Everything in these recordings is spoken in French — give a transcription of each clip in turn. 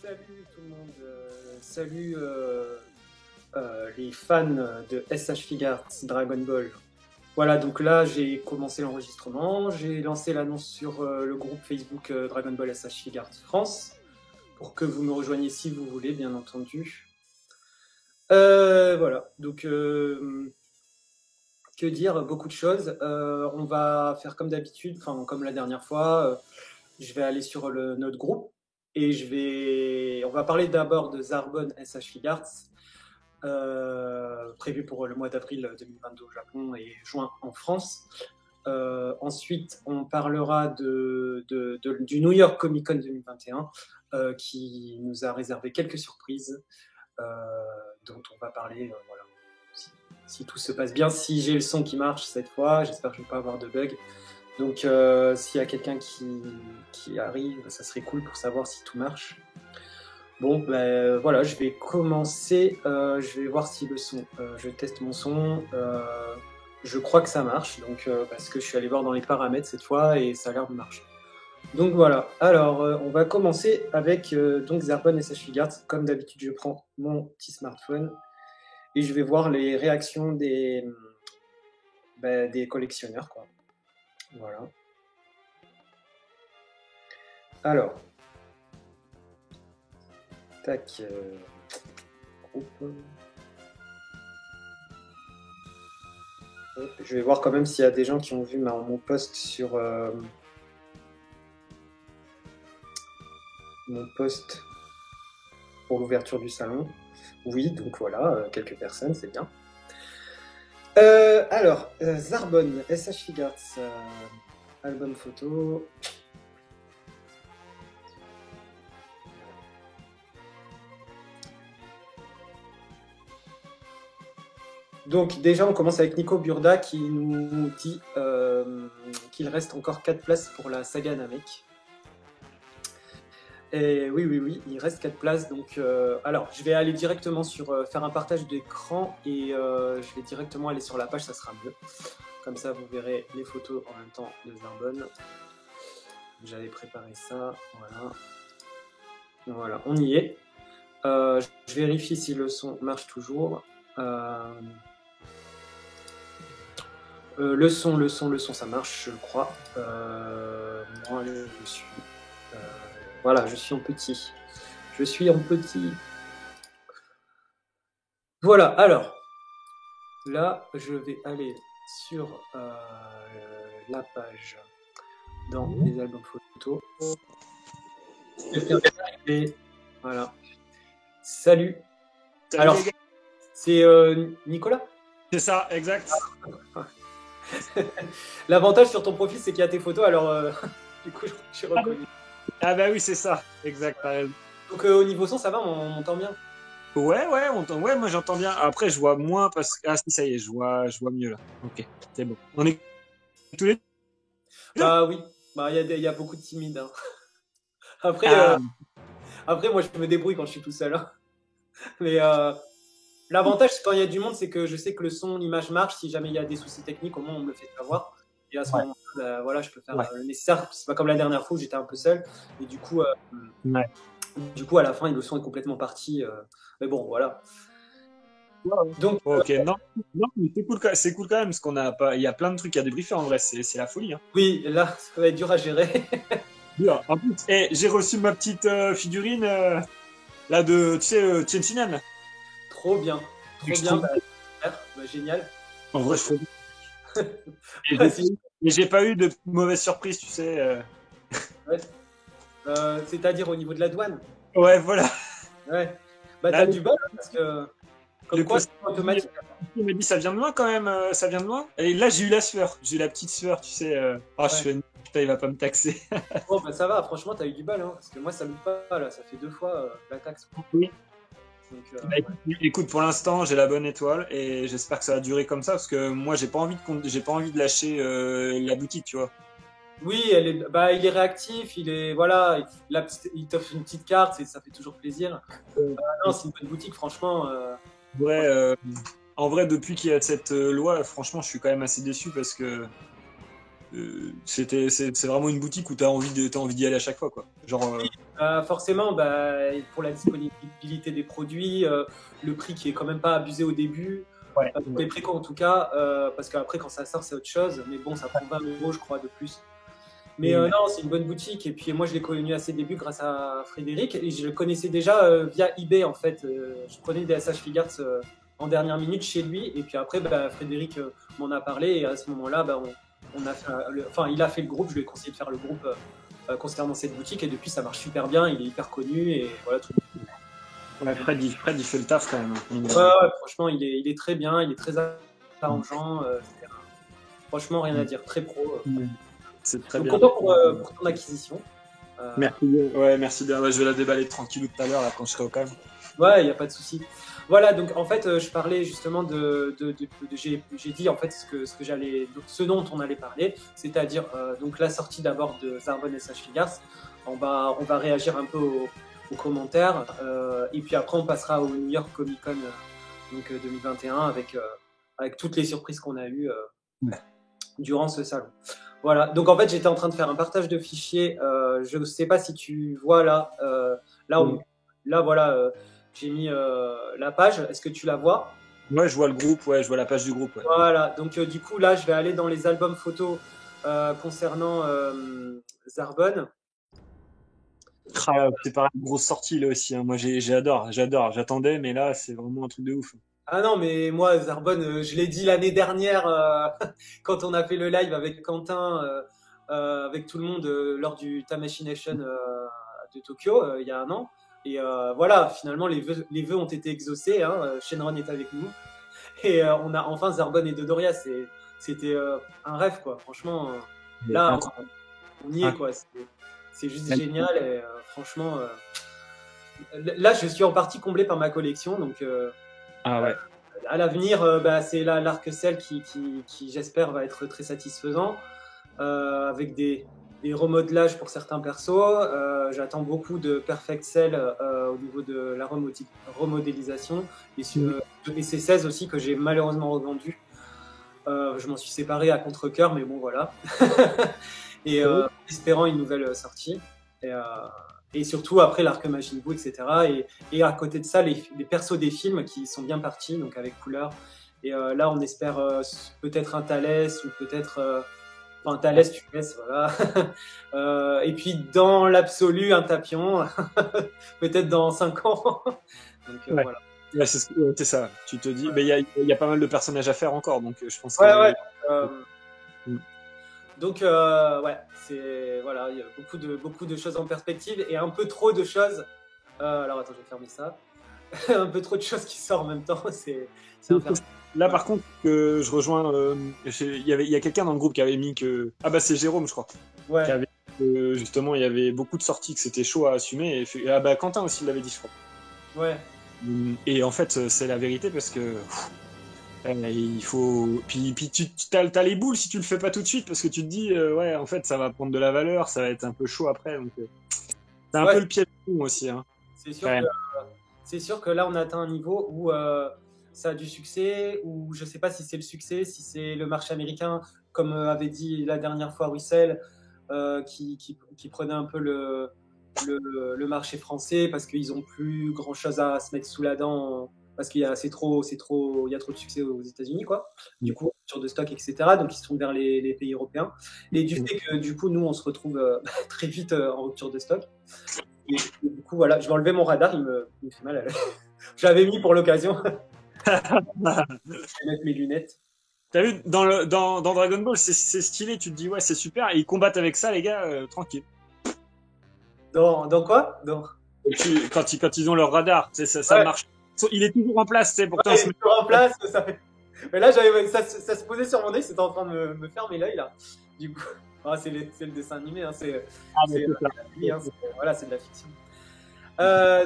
Salut tout le monde, salut les fans de SH Figuarts Dragon Ball. Voilà, donc là j'ai commencé l'enregistrement, j'ai lancé l'annonce sur le groupe Facebook Dragon Ball SH Figuarts France, pour que vous me rejoigniez si vous voulez, bien entendu. Voilà, donc que dire, beaucoup de choses. On va faire comme d'habitude, enfin comme la dernière fois, je vais aller sur notre groupe. Et on va parler d'abord de Zarbon SH Figuarts, prévu pour le mois d'avril 2022 au Japon et juin en France. Ensuite, on parlera du New York Comic Con 2021, qui nous a réservé quelques surprises, dont on va parler. Voilà. Si tout se passe bien, si j'ai le son qui marche cette fois, j'espère que je ne vais pas avoir de bugs. Donc, s'il y a quelqu'un qui arrive, ça serait cool pour savoir si tout marche. Bon, ben voilà, je vais commencer. Je vais voir si le son. Je teste mon son. Je crois que ça marche, donc parce que je suis allé voir dans les paramètres cette fois et ça a l'air de marcher. Donc voilà. Alors, on va commencer avec donc Zarbon SH Figuarts. Comme d'habitude, je prends mon petit smartphone et je vais voir les réactions des collectionneurs, quoi. Voilà. Alors, tac, groupe. Hop, je vais voir quand même s'il y a des gens qui ont vu mon post sur mon post pour l'ouverture du salon. Oui, donc voilà, quelques personnes, c'est bien. Alors, Zarbon, SH Figuarts, album photo. Donc déjà, on commence avec Nico Burda qui nous dit qu'il reste encore 4 places pour la saga Namek. Et oui, il reste 4 places. Donc, alors, je vais aller directement sur faire un partage d'écran et je vais directement aller sur la page, ça sera mieux. Comme ça, vous verrez les photos en même temps de Zarbon. J'avais préparé ça, voilà. Voilà, on y est. Je vérifie si le son marche toujours. Le son, ça marche, je crois. Moi, je suis... voilà, je suis en petit. Je suis en petit. Voilà, alors. Là, je vais aller sur la page dans les albums photos. Et voilà. Salut. Alors, c'est Nicolas? C'est ça, exact. L'avantage sur ton profil, c'est qu'il y a tes photos, alors du coup, je suis reconnu. Ah bah oui, c'est ça, exact. Donc au niveau son, ça va, on m'entend bien? Ouais, ouais, moi j'entends bien. Après, je vois moins parce que... Ah si, ça y est, je vois mieux là. Ok, c'est bon. On est tous les deux? Bah oui, bah, y a beaucoup de timides. Hein. Après, après, moi, je me débrouille quand je suis tout seul. Hein. Mais l'avantage, quand il y a du monde, c'est que je sais que le son, l'image marche. Si jamais il y a des soucis techniques, au moins, on me le fait savoir. Et à ce moment-là, bah, voilà, je peux faire le nécessaire. C'est pas comme la dernière fois où j'étais un peu seul. Et du coup, à la fin, le son est complètement parti. Mais bon, voilà. Donc, ok, non, mais c'est cool quand même, parce qu'on a pas, il y a plein de trucs à débriefer en vrai, c'est la folie. Hein. Oui, là, ça va être dur à gérer. En plus, j'ai reçu ma petite figurine là de, tu sais, Tien. Trop bien, génial. En vrai, mais j'ai pas eu de mauvaise surprise, tu sais. Ouais. C'est-à-dire au niveau de la douane. Ouais, voilà. Ouais. Bah t'as du bol parce que comme quoi c'est automatique. Il m'a dit ça vient de loin quand même, ça vient de loin. Et là j'ai eu la sueur, j'ai eu la petite sueur, tu sais. Je fais putain, il va pas me taxer. Bon bah ça va, franchement t'as eu du bol hein, parce que moi ça me pas là, ça fait 2 fois la taxe. Oui. Donc, écoute, pour l'instant j'ai la bonne étoile et j'espère que ça va durer comme ça parce que moi j'ai pas envie de lâcher la boutique, tu vois. Oui, il est réactif, voilà, il t'offre une petite carte, ça fait toujours plaisir. Non, c'est une bonne boutique, franchement. En vrai, depuis qu'il y a cette loi, franchement, je suis quand même assez déçu parce que c'est vraiment une boutique où t'as envie d'y aller à chaque fois, quoi. Genre. Forcément, pour la disponibilité des produits, le prix qui est quand même pas abusé au début, les prix en tout cas, parce qu'après quand ça sort c'est autre chose, mais bon ça prend 20 € je crois de plus. Mais non, c'est une bonne boutique et puis moi je l'ai connu à ses débuts grâce à Frédéric et je le connaissais déjà via eBay en fait. Je prenais des SH Figures en dernière minute chez lui et puis après Frédéric m'en a parlé et à ce moment-là on a fait il a fait le groupe, je lui ai conseillé de faire le groupe concernant cette boutique et depuis ça marche super bien, il est hyper connu et voilà tout. Ouais, Fred il fait le taf quand même. Ouais, franchement il est très bien, il est très arrangeant, franchement rien à dire, très pro. C'est très donc, bien. content pour ton acquisition. Merci bien. Ouais, merci bien. Ouais, je vais la déballer tranquillou tout à l'heure là quand je serai au calme. Ouais, il n'y a pas de souci. Voilà, donc en fait, je parlais justement j'ai dit en fait ce dont on allait parler, c'est-à-dire donc la sortie d'abord de Zarbon SH Figures. On va réagir un peu aux commentaires et puis après on passera au New York Comic Con 2021 avec toutes les surprises qu'on a eues durant ce salon. Voilà, donc en fait j'étais en train de faire un partage de fichiers. Je ne sais pas si tu vois là voilà. J'ai mis la page. Est-ce que tu la vois? Ouais, je vois le groupe. Ouais, je vois la page du groupe. Ouais. Voilà. Donc du coup là, je vais aller dans les albums photos concernant Zarbon. C'est pareil, grosse sortie là aussi. Hein. Moi, j'adore. J'attendais, mais là, c'est vraiment un truc de ouf. Ah non, mais moi, Zarbon, je l'ai dit l'année dernière quand on a fait le live avec Quentin, avec tout le monde lors du Tamashii de Tokyo il y a un an. Et voilà, finalement, les vœux ont été exaucés. Shenron est avec nous. Et on a enfin Zarbon et Dodoria. C'était un rêve, quoi. Franchement, là, on y est, quoi. C'est juste génial. Et franchement, là, je suis en partie comblé par ma collection. Donc, à l'avenir, c'est l'Arc-Cell qui j'espère, va être très satisfaisant. Avec des remodelages pour certains persos. J'attends beaucoup de Perfect Cell au niveau de la remodélisation. Et C16 aussi, que j'ai malheureusement revendu. Je m'en suis séparé à contre-cœur, mais bon, voilà. Et espérant une nouvelle sortie. Et surtout, après, l'Arc Majin Buu, etc. Et à côté de ça, les persos des films qui sont bien partis, donc avec couleur. Et là, on espère peut-être un Thalès ou peut-être... Enfin, Thalès, tu laisses, voilà. Et puis, dans l'absolu, un Tapion, peut-être dans 5 ans. Donc, voilà. Ouais, c'est ça. Tu te dis, mais il y a pas mal de personnages à faire encore, donc je pense Donc, voilà, il y a beaucoup de choses en perspective et un peu trop de choses. Alors, attends, je vais fermer ça. Un peu trop de choses qui sortent en même temps, c'est infernal. Là, par contre, je rejoins. Il y a quelqu'un dans le groupe qui avait mis que. Ah, bah, c'est Jérôme, je crois. Ouais. Qui avait, justement, il y avait beaucoup de sorties que c'était chaud à assumer. Quentin aussi l'avait dit, je crois. Ouais. Et en fait, c'est la vérité parce que. Il faut. Puis t'as les boules si tu le fais pas tout de suite parce que tu te dis, ouais, en fait, ça va prendre de la valeur, ça va être un peu chaud après. Donc, c'est un peu le pied de fond aussi. Hein. C'est sûr que là, on atteint un niveau où ça a du succès, ou je sais pas si c'est le succès, si c'est le marché américain, comme avait dit la dernière fois Russell, qui prenait un peu le marché français parce qu'ils ont plus grand chose à se mettre sous la dent parce qu'il y a trop de succès aux États-Unis, quoi. Du coup, rupture de stock, etc. Donc, ils se tournent vers les pays européens. Et du fait que, du coup, nous, on se retrouve très vite en rupture de stock. Et du coup, voilà, je vais enlever mon radar, il me fait mal. J'avais mis pour l'occasion. Je vais mettre mes lunettes. T'as vu, dans Dragon Ball, c'est stylé, tu te dis, ouais, c'est super, et ils combattent avec ça, les gars, tranquille. Dans quoi quand ils ont leur radar, ça marche. Il est toujours en place, pourtant. Il est toujours en place, ça fait... Mais là, ça se posait sur mon œil, c'était en train de me fermer l'œil, là. Du coup, c'est le dessin animé, hein, voilà, c'est de la fiction.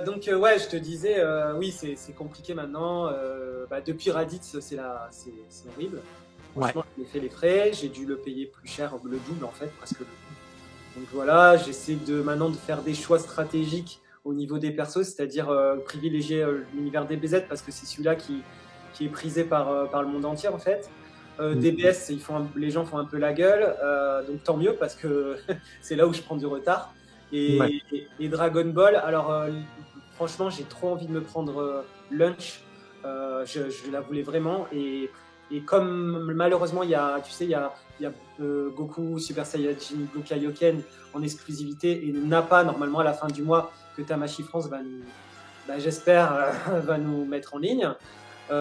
Donc, je te disais, oui, c'est compliqué maintenant. Depuis Raditz, c'est horrible. Franchement, j'ai fait les frais, j'ai dû le payer plus cher, le double en fait, presque le double. Donc voilà, j'essaie maintenant de faire des choix stratégiques au niveau des persos, c'est-à-dire privilégier l'univers DBZ parce que c'est celui-là qui est prisé par le monde entier en fait. DBS, les gens font un peu la gueule, donc tant mieux parce que c'est là où je prends du retard. Et Dragon Ball, alors franchement, j'ai trop envie de me prendre Lunch. Je la voulais vraiment. Et comme malheureusement, il y a Goku Super Saiyajin Blue Kaioken en exclusivité et Nappa, normalement, à la fin du mois, que Tamashii France j'espère, va nous mettre en ligne.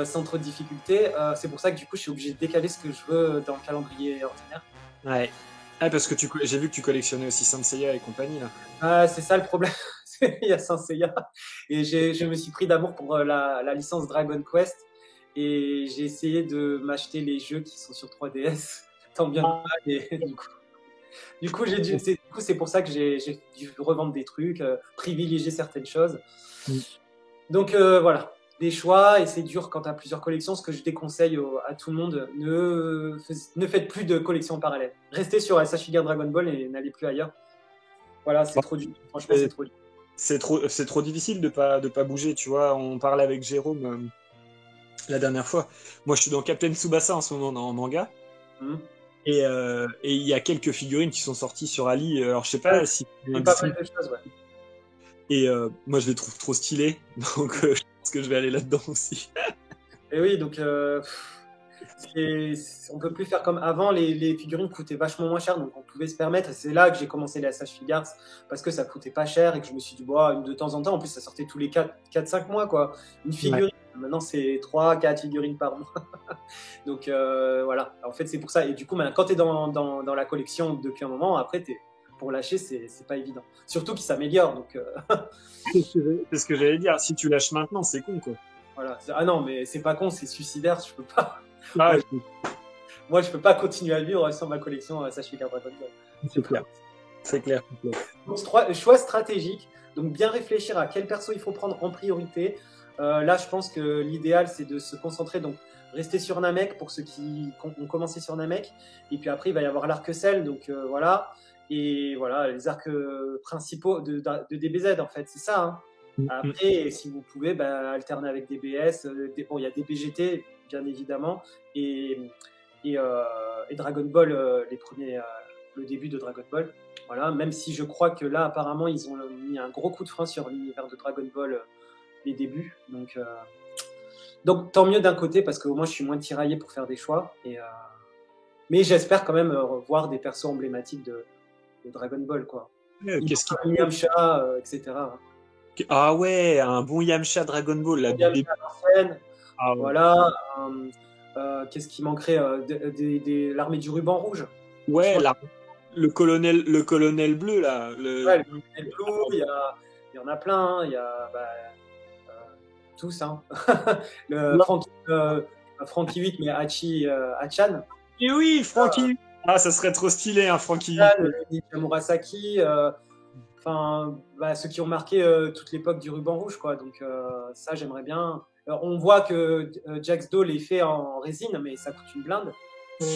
Sans trop de difficultés. C'est pour ça que du coup, je suis obligé de décaler ce que je veux dans le calendrier ordinaire. Ouais. Ah, parce que j'ai vu que tu collectionnais aussi Saint Seiya et compagnie, là. C'est ça le problème. Il y a Saint Seiya. Et je me suis pris d'amour pour la licence Dragon Quest. Et j'ai essayé de m'acheter les jeux qui sont sur 3DS. Tant bien que mal. Et du coup, c'est pour ça que j'ai dû revendre des trucs, privilégier certaines choses. Donc voilà. Des choix, et c'est dur quand tu as plusieurs collections. Ce que je déconseille à tout le monde, ne faites plus de collections parallèles. Restez sur SH Figure Dragon Ball et n'allez plus ailleurs. Voilà, c'est trop dur. Franchement, c'est trop dur. C'est trop difficile de pas bouger, tu vois. On parlait avec Jérôme la dernière fois. Moi, je suis dans Captain Tsubasa en ce moment en manga. Et il y a quelques figurines qui sont sorties sur Ali. Alors, je sais pas si... pas mal de choses, ouais. Et moi, je les trouve trop stylés. Donc, je pense que je vais aller là-dedans aussi. Et oui, donc on peut plus faire comme avant. Les figurines coûtaient vachement moins cher, donc on pouvait se permettre. C'est là que j'ai commencé les SH Figures parce que ça coûtait pas cher et que je me suis dit, une de temps en temps. En plus, ça sortait tous les 4-5 mois, quoi. Une figurine. Ouais. Maintenant, c'est 3-4 figurines par mois. Donc voilà. En fait, c'est pour ça. Et du coup, quand tu es dans la collection depuis un moment, après, pour lâcher, c'est pas évident. Surtout qu'il s'améliore. Donc, c'est ce que j'allais dire. Si tu lâches maintenant, c'est con, quoi. Voilà. Ah non, mais c'est pas con, c'est suicidaire. Je peux pas. Ah, moi, je peux pas continuer à vivre sans ma collection SH Figure Dragon Ball. C'est clair. C'est clair. Donc, choix stratégique. Donc, bien réfléchir à quel perso il faut prendre en priorité. Là, je pense que l'idéal, c'est de se concentrer. Donc, rester sur Namek pour ceux qui ont commencé sur Namek. Et puis après, il va y avoir l'arc Cell. Donc, voilà. Et voilà, les arcs principaux de DBZ, en fait, c'est ça. Hein. Après, si vous pouvez, alterner avec DBS. Il y a DBGT, bien évidemment. Et Dragon Ball, le début de Dragon Ball. Voilà, même si je crois que là, apparemment, ils ont mis un gros coup de frein sur l'univers de Dragon Ball, les débuts. Donc, tant mieux d'un côté, parce qu'au moins, je suis moins tiraillé pour faire des choix. Mais j'espère quand même voir des persos emblématiques de Dragon Ball, quoi. Qu'est-ce qu'il y a Yamcha, etc. Ah ouais, un bon Yamcha Dragon Ball. Là, Yamcha l'ancienne. Ah, ouais. Voilà. Qu'est-ce qui manquerait l'armée du ruban rouge. Ouais, le colonel bleu, là. Ouais, le colonel bleu, il y en a plein. Il y a tous. Hein. Frankie 8, mais Hachan. Et oui, Frankie. Ah, ça serait trop stylé, hein, Frankie. Ninja Murasaki, ceux qui ont marqué toute l'époque du ruban rouge, quoi. Donc ça, j'aimerais bien. On voit que Jax Doll est fait en résine, mais ça coûte une blinde.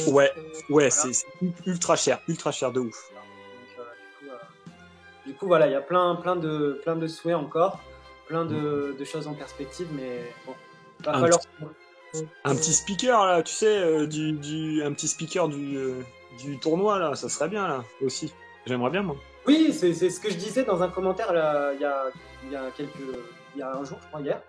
Ouais, voilà. C'est ultra cher de ouf. Donc, du coup, voilà, il y a plein de souhaits encore, plein de choses en perspective, mais bon, va falloir. Un petit speaker là, tu sais, un petit speaker du tournoi là, ça serait bien là aussi. J'aimerais bien moi. Oui, c'est ce que je disais dans un commentaire là, il y a un jour, je crois hier.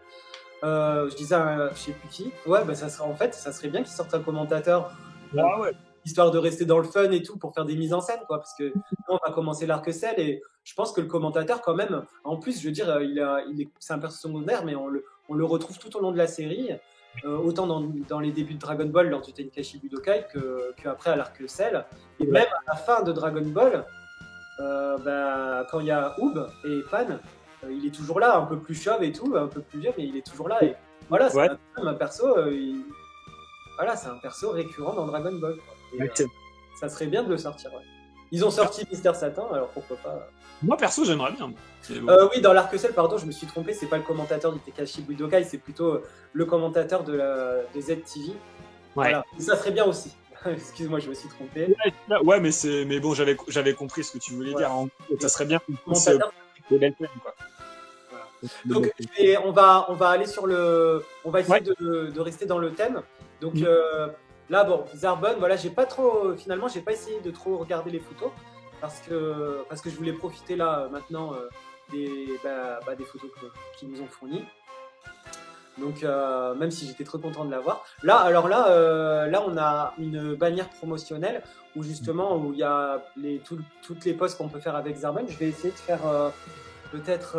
Je disais, je sais plus qui. Ouais, ça serait bien qu'ils sortent un commentateur. Ouais. Histoire de rester dans le fun et tout pour faire des mises en scène, quoi. Parce que là, on va commencer l'arc Cell et je pense que le commentateur, quand même, en plus, je veux dire, c'est un personnage secondaire, mais on le retrouve tout au long de la série. Autant dans les débuts de Dragon Ball lors du Tenkaichi Budokai qu'après à l'arc Cell. Et même à la fin de Dragon Ball, quand il y a Oob et Pan, il est toujours là, un peu plus chauve et tout, un peu plus vieux, mais il est toujours là. Et voilà, c'est un perso. C'est un perso récurrent dans Dragon Ball. Et, ça serait bien de le sortir. Ouais. Ils ont sorti Mister Satan, alors pourquoi pas. Moi perso, j'aimerais bien. Oui, dans l'arc Cell, pardon, je me suis trompé, c'est pas le commentateur du Tenkaichi Budokai, c'est plutôt le commentateur de ZTV. Ouais. Voilà. Et ça serait bien aussi. Excuse-moi, je me suis trompé. Ouais, mais bon, j'avais compris ce que tu voulais dire. Ça serait bien qu'on puisse des belles peines, quoi. Voilà. Donc, on va aller sur on va essayer de rester dans le thème. Donc, là, bon, Zarbon, voilà, finalement, j'ai pas essayé de trop regarder les photos parce que je voulais profiter là maintenant des photos qu'ils nous ont fournies. Donc, même si j'étais très content de l'avoir. Là, on a une bannière promotionnelle où justement, où il y a toutes les posts qu'on peut faire avec Zarbon. Je vais essayer de faire peut-être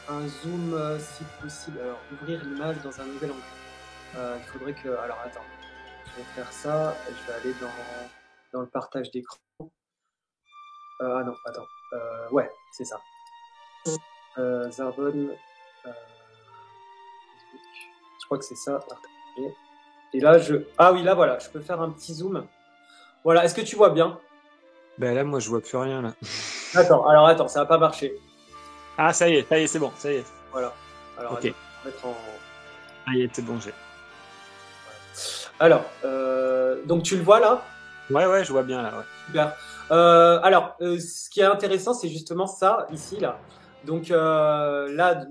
un zoom si possible. Alors, ouvrir l'image dans un nouvel angle. Il faudrait que. Alors, attends. Je vais faire ça. Je vais aller dans le partage d'écran. Ah non, attends. Ouais, c'est ça. Zarbon. Je crois que c'est ça. Et là, ah oui, là, voilà. Je peux faire un petit zoom. Voilà. Est-ce que tu vois bien? Ben là, moi, je vois plus rien, là. D'accord. Alors, attends, ça va pas marcher. Ah, ça y est, c'est bon, ça y est. Voilà. Alors, ok. Attends, on va mettre en... Ça y est, c'est bon, j'ai. Alors, donc tu le vois là? Ouais, je vois bien là. Ouais. Super. Ce qui est intéressant, c'est justement ça, ici, là. Donc là,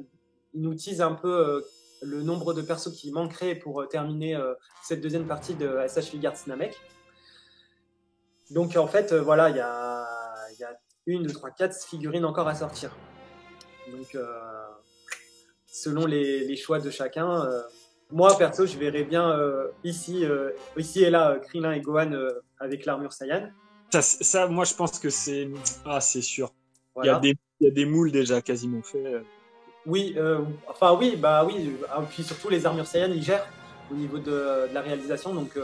il nous tease un peu le nombre de persos qui manqueraient pour terminer cette deuxième partie de SH Figuarts Namek. Donc en fait, voilà, il y a 1, 2, 3, 4 figurines encore à sortir. Donc selon les choix de chacun, moi perso, je verrais bien ici et là Krillin et Gohan avec l'armure Saiyan. Ça, moi, je pense que c'est sûr. Voilà. Il y a des moules déjà quasiment faits. Oui, oui. Puis surtout les armures Saiyan, ils gèrent au niveau de la réalisation, donc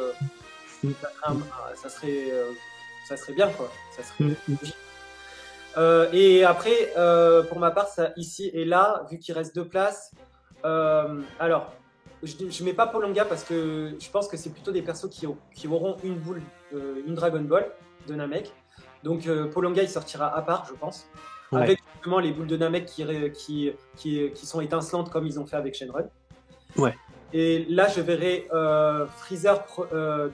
ça serait bien, quoi. Ça serait logique. Et après, pour ma part, ça, ici et là, vu qu'il reste 2 places, alors, je mets pas Polonga parce que je pense que c'est plutôt des persos qui auront une boule, une Dragon Ball de Namek. Donc Polonga, il sortira à part, je pense. Ouais. Avec justement les boules de Namek qui sont étincelantes comme ils ont fait avec Shenron. Ouais. Et là, je verrai Freezer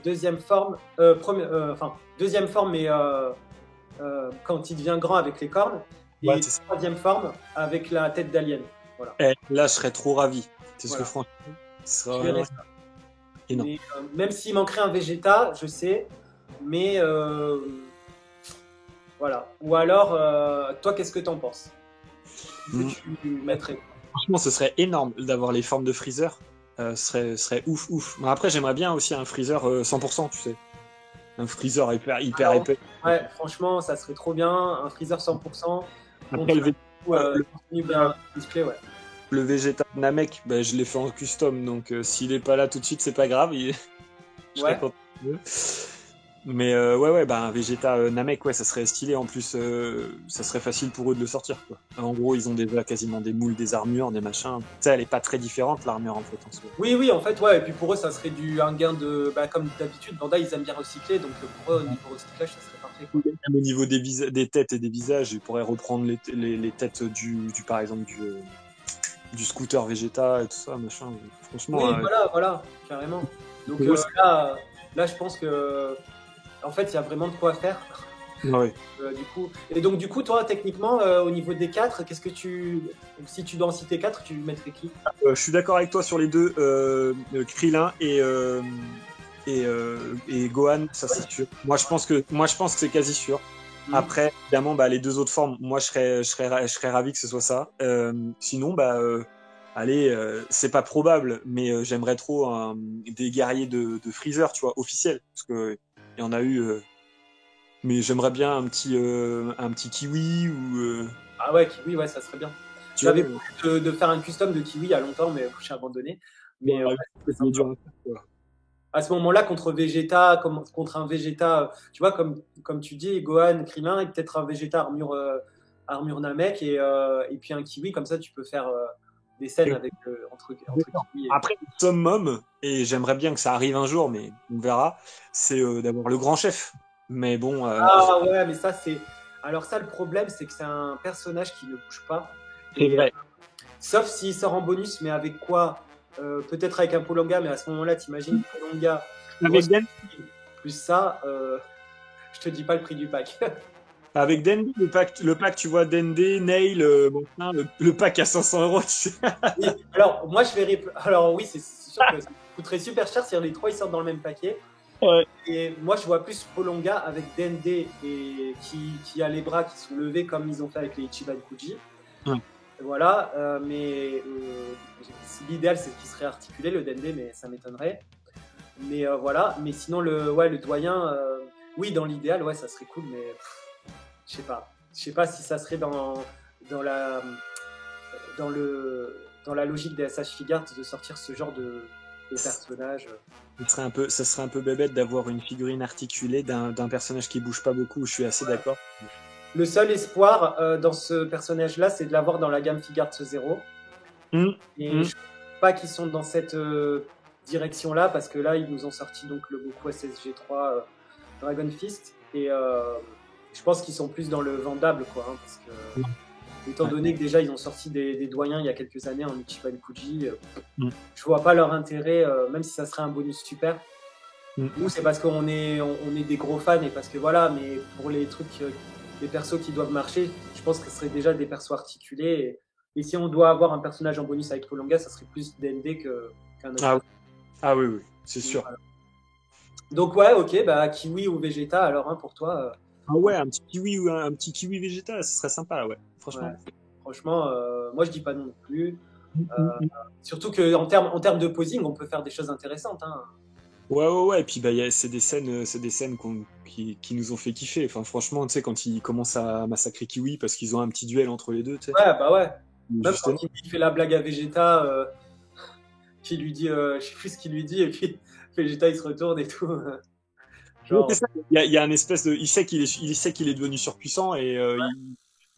deuxième forme, deuxième forme, mais quand il devient grand avec les cornes, et troisième forme avec la tête d'alien. Voilà. Et là, je serais trop ravi. C'est ce que franchement, ce serait énorme. Mais, même s'il manquerait un Vegeta, je sais, mais voilà. Ou alors, toi, qu'est-ce que t'en penses? Que tu mettrais? Franchement, ce serait énorme d'avoir les formes de Freezer. Ce serait ouf. Mais après, j'aimerais bien aussi un Freezer 100%, tu sais. Un Freezer hyper épais. Ouais, franchement, ça serait trop bien. Un Freezer 100%. Après, display, ouais. Le Vegeta Namek, je l'ai fait en custom, donc s'il est pas là tout de suite, c'est pas grave. Je serais content. Mais un Vegeta Namek, ça serait stylé. En plus, ça serait facile pour eux de le sortir, quoi. En gros, ils ont déjà quasiment des moules, des armures, des machins. Tu sais, elle est pas très différente, l'armure, en fait. Oui, en fait, ouais. Et puis pour eux, ça serait un gain de... comme d'habitude, Bandai, ils aiment bien recycler. Donc pour eux, au niveau recyclage, ça serait parfait, quoi. Même au niveau des têtes et des visages, ils pourraient reprendre les têtes par exemple, du scooter Vegeta et tout ça, machin. Franchement. Oui, voilà, carrément. Donc là, je pense que... En fait, il y a vraiment de quoi faire. Ouais. Du coup, toi, techniquement, au niveau des 4, qu'est-ce que si tu dois en citer 4, tu mettrais qui? Je suis d'accord avec toi sur les deux, Krillin et Gohan, ça c'est sûr. Moi, je pense que c'est quasi sûr. Après, évidemment, les deux autres formes, moi, je serais ravi que ce soit ça. Sinon, c'est pas probable, mais j'aimerais trop des guerriers de Freezer, tu vois, officiels, parce que il y en a eu, mais j'aimerais bien un petit Kiwi ou. Ah ouais, Kiwi, ouais, ça serait bien. J'avais voulu de faire un custom de Kiwi il y a longtemps, mais j'ai abandonné. Mais c'est dur. À ce moment-là, contre un Vegeta, tu vois, comme tu dis, Gohan, Krillin, et peut-être un Vegeta armure Namek et puis un Kiwi, comme ça tu peux faire des scènes avec entre Kiwi. Après, le summum, et j'aimerais bien que ça arrive un jour, mais on verra, c'est d'avoir le grand chef. Mais bon. Ouais, mais ça c'est. Alors ça, le problème, c'est que c'est un personnage qui ne bouge pas. C'est vrai. Sauf s'il sort en bonus, mais avec quoi? Peut-être avec un Polonga, mais à ce moment-là, t'imagines Polonga avec Den plus ça, je te dis pas le prix du pack. Avec Dendy, le pack, tu vois, Dendy, Nail, le pack à 500 €. Oui, alors, moi, je verrais. Alors, oui, c'est sûr que coûterait super cher si les 3 ils sortent dans le même paquet. Ouais. Et moi, je vois plus Polonga avec DND et qui a les bras qui sont levés comme ils ont fait avec les Ichiban Kuji. Ouais. Voilà, mais l'idéal c'est qu'il serait articulé le DND, mais ça m'étonnerait. Mais voilà, mais sinon le doyen, oui, dans l'idéal, ouais, ça serait cool, mais je sais pas. Je sais pas si ça serait dans la logique des SH Figart de sortir ce genre de personnage. Ça serait un peu bébête d'avoir une figurine articulée d'un personnage qui bouge pas beaucoup, je suis assez d'accord. Le seul espoir dans ce personnage-là, c'est de l'avoir dans la gamme Figart 0. Et je ne sais pas qu'ils sont dans cette direction-là, parce que là, ils nous ont sorti donc le Goku SSG3 Dragon Fist. Et je pense qu'ils sont plus dans le vendable, quoi. Hein, parce que, étant donné que déjà, ils ont sorti des doyens il y a quelques années en Ichiban Kuji, je vois pas leur intérêt, même si ça serait un bonus super. Nous, c'est parce qu'on est des gros fans et parce que voilà, mais pour les trucs, les persos qui doivent marcher, je pense que ce serait déjà des persos articulés. Et si on doit avoir un personnage en bonus avec Polonga, ça serait plus DND qu'un autre. Ah oui, c'est sûr. Voilà. Donc ouais, ok, bah Kiwi ou Vegeta, alors pour toi. Ah ouais, un petit Kiwi ou un petit Kiwi Vegeta, ce serait sympa, ouais. Franchement. Ouais. Franchement, moi je dis pas non plus. Surtout qu'en termes de posing, on peut faire des choses intéressantes. Hein. Ouais. Et puis c'est des scènes qui nous ont fait kiffer. Enfin, franchement, tu sais, quand ils commencent à massacrer Kiwi parce qu'ils ont un petit duel entre les deux, tu sais. Ouais, bah ouais. Même Justement. quand il fait la blague à Vegeta, qui lui dit, je sais plus ce qu'il lui dit, et puis Vegeta il se retourne et tout. Genre... C'est ça. Il y a un espèce de, il sait qu'il est devenu surpuissant et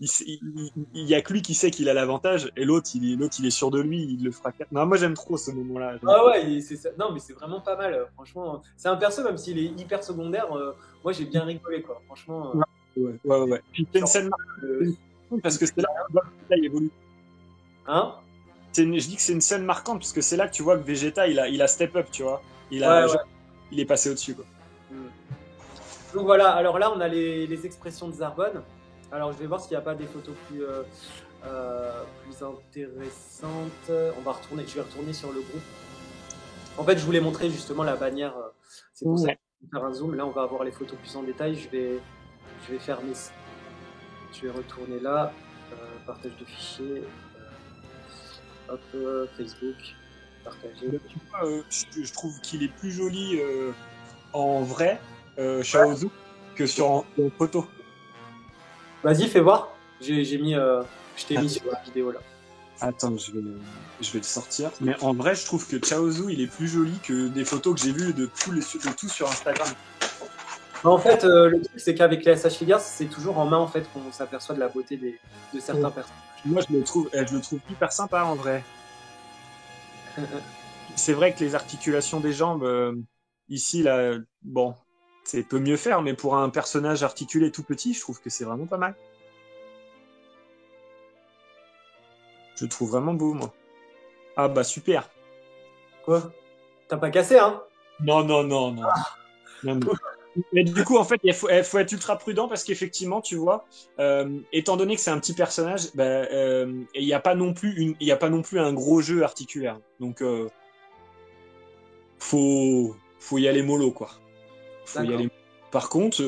il y a que lui qui sait qu'il a l'avantage et l'autre il est sûr de lui, il le fera. Non, moi j'aime trop ce moment-là. Ah ouais, non mais c'est vraiment pas mal. Franchement, c'est un perso même s'il est hyper secondaire. Moi j'ai bien rigolé quoi. Franchement. Ouais. Puis c'est une scène marquante parce que c'est là que Vegeta il évolue. Hein? Je dis que c'est une scène marquante parce que c'est là que tu vois que Vegeta il a step up, tu vois. Il est passé au-dessus quoi. Donc voilà, alors là on a les expressions de Zarbon. Alors je vais voir s'il n'y a pas des photos plus intéressantes. Je vais retourner sur le groupe. En fait, je voulais montrer justement la bannière. C'est pour ça que je vais faire un zoom. Là, on va avoir les photos plus en détail. Je vais fermer. Je vais retourner là. Partage de fichiers. Hop, Facebook. Partager. Tu vois, je trouve qu'il est plus joli en vrai, Chaozu, que en photo. Vas-y, fais voir. Je t'ai mis sur la vidéo là. Attends, je vais le sortir. Mais en vrai, je trouve que Chaozu, il est plus joli que des photos que j'ai vues de tout sur Instagram. En fait, le truc, c'est qu'avec les SH Figures, c'est toujours en main en fait qu'on s'aperçoit de la beauté de certains personnages. Moi, je le trouve hyper sympa en vrai. C'est vrai que les articulations des jambes, ici, là, bon, c'est peut mieux faire, mais pour un personnage articulé tout petit, je trouve que c'est vraiment pas mal. Je le trouve vraiment beau, moi. Ah bah super. Quoi? T'as pas cassé, hein? Non. Non. Mais du coup, en fait, il faut être ultra prudent parce qu'effectivement, tu vois, étant donné que c'est un petit personnage, il n'y a pas non plus un gros jeu articulaire. Donc, faut y aller mollo, quoi. Faut y aller. Par contre,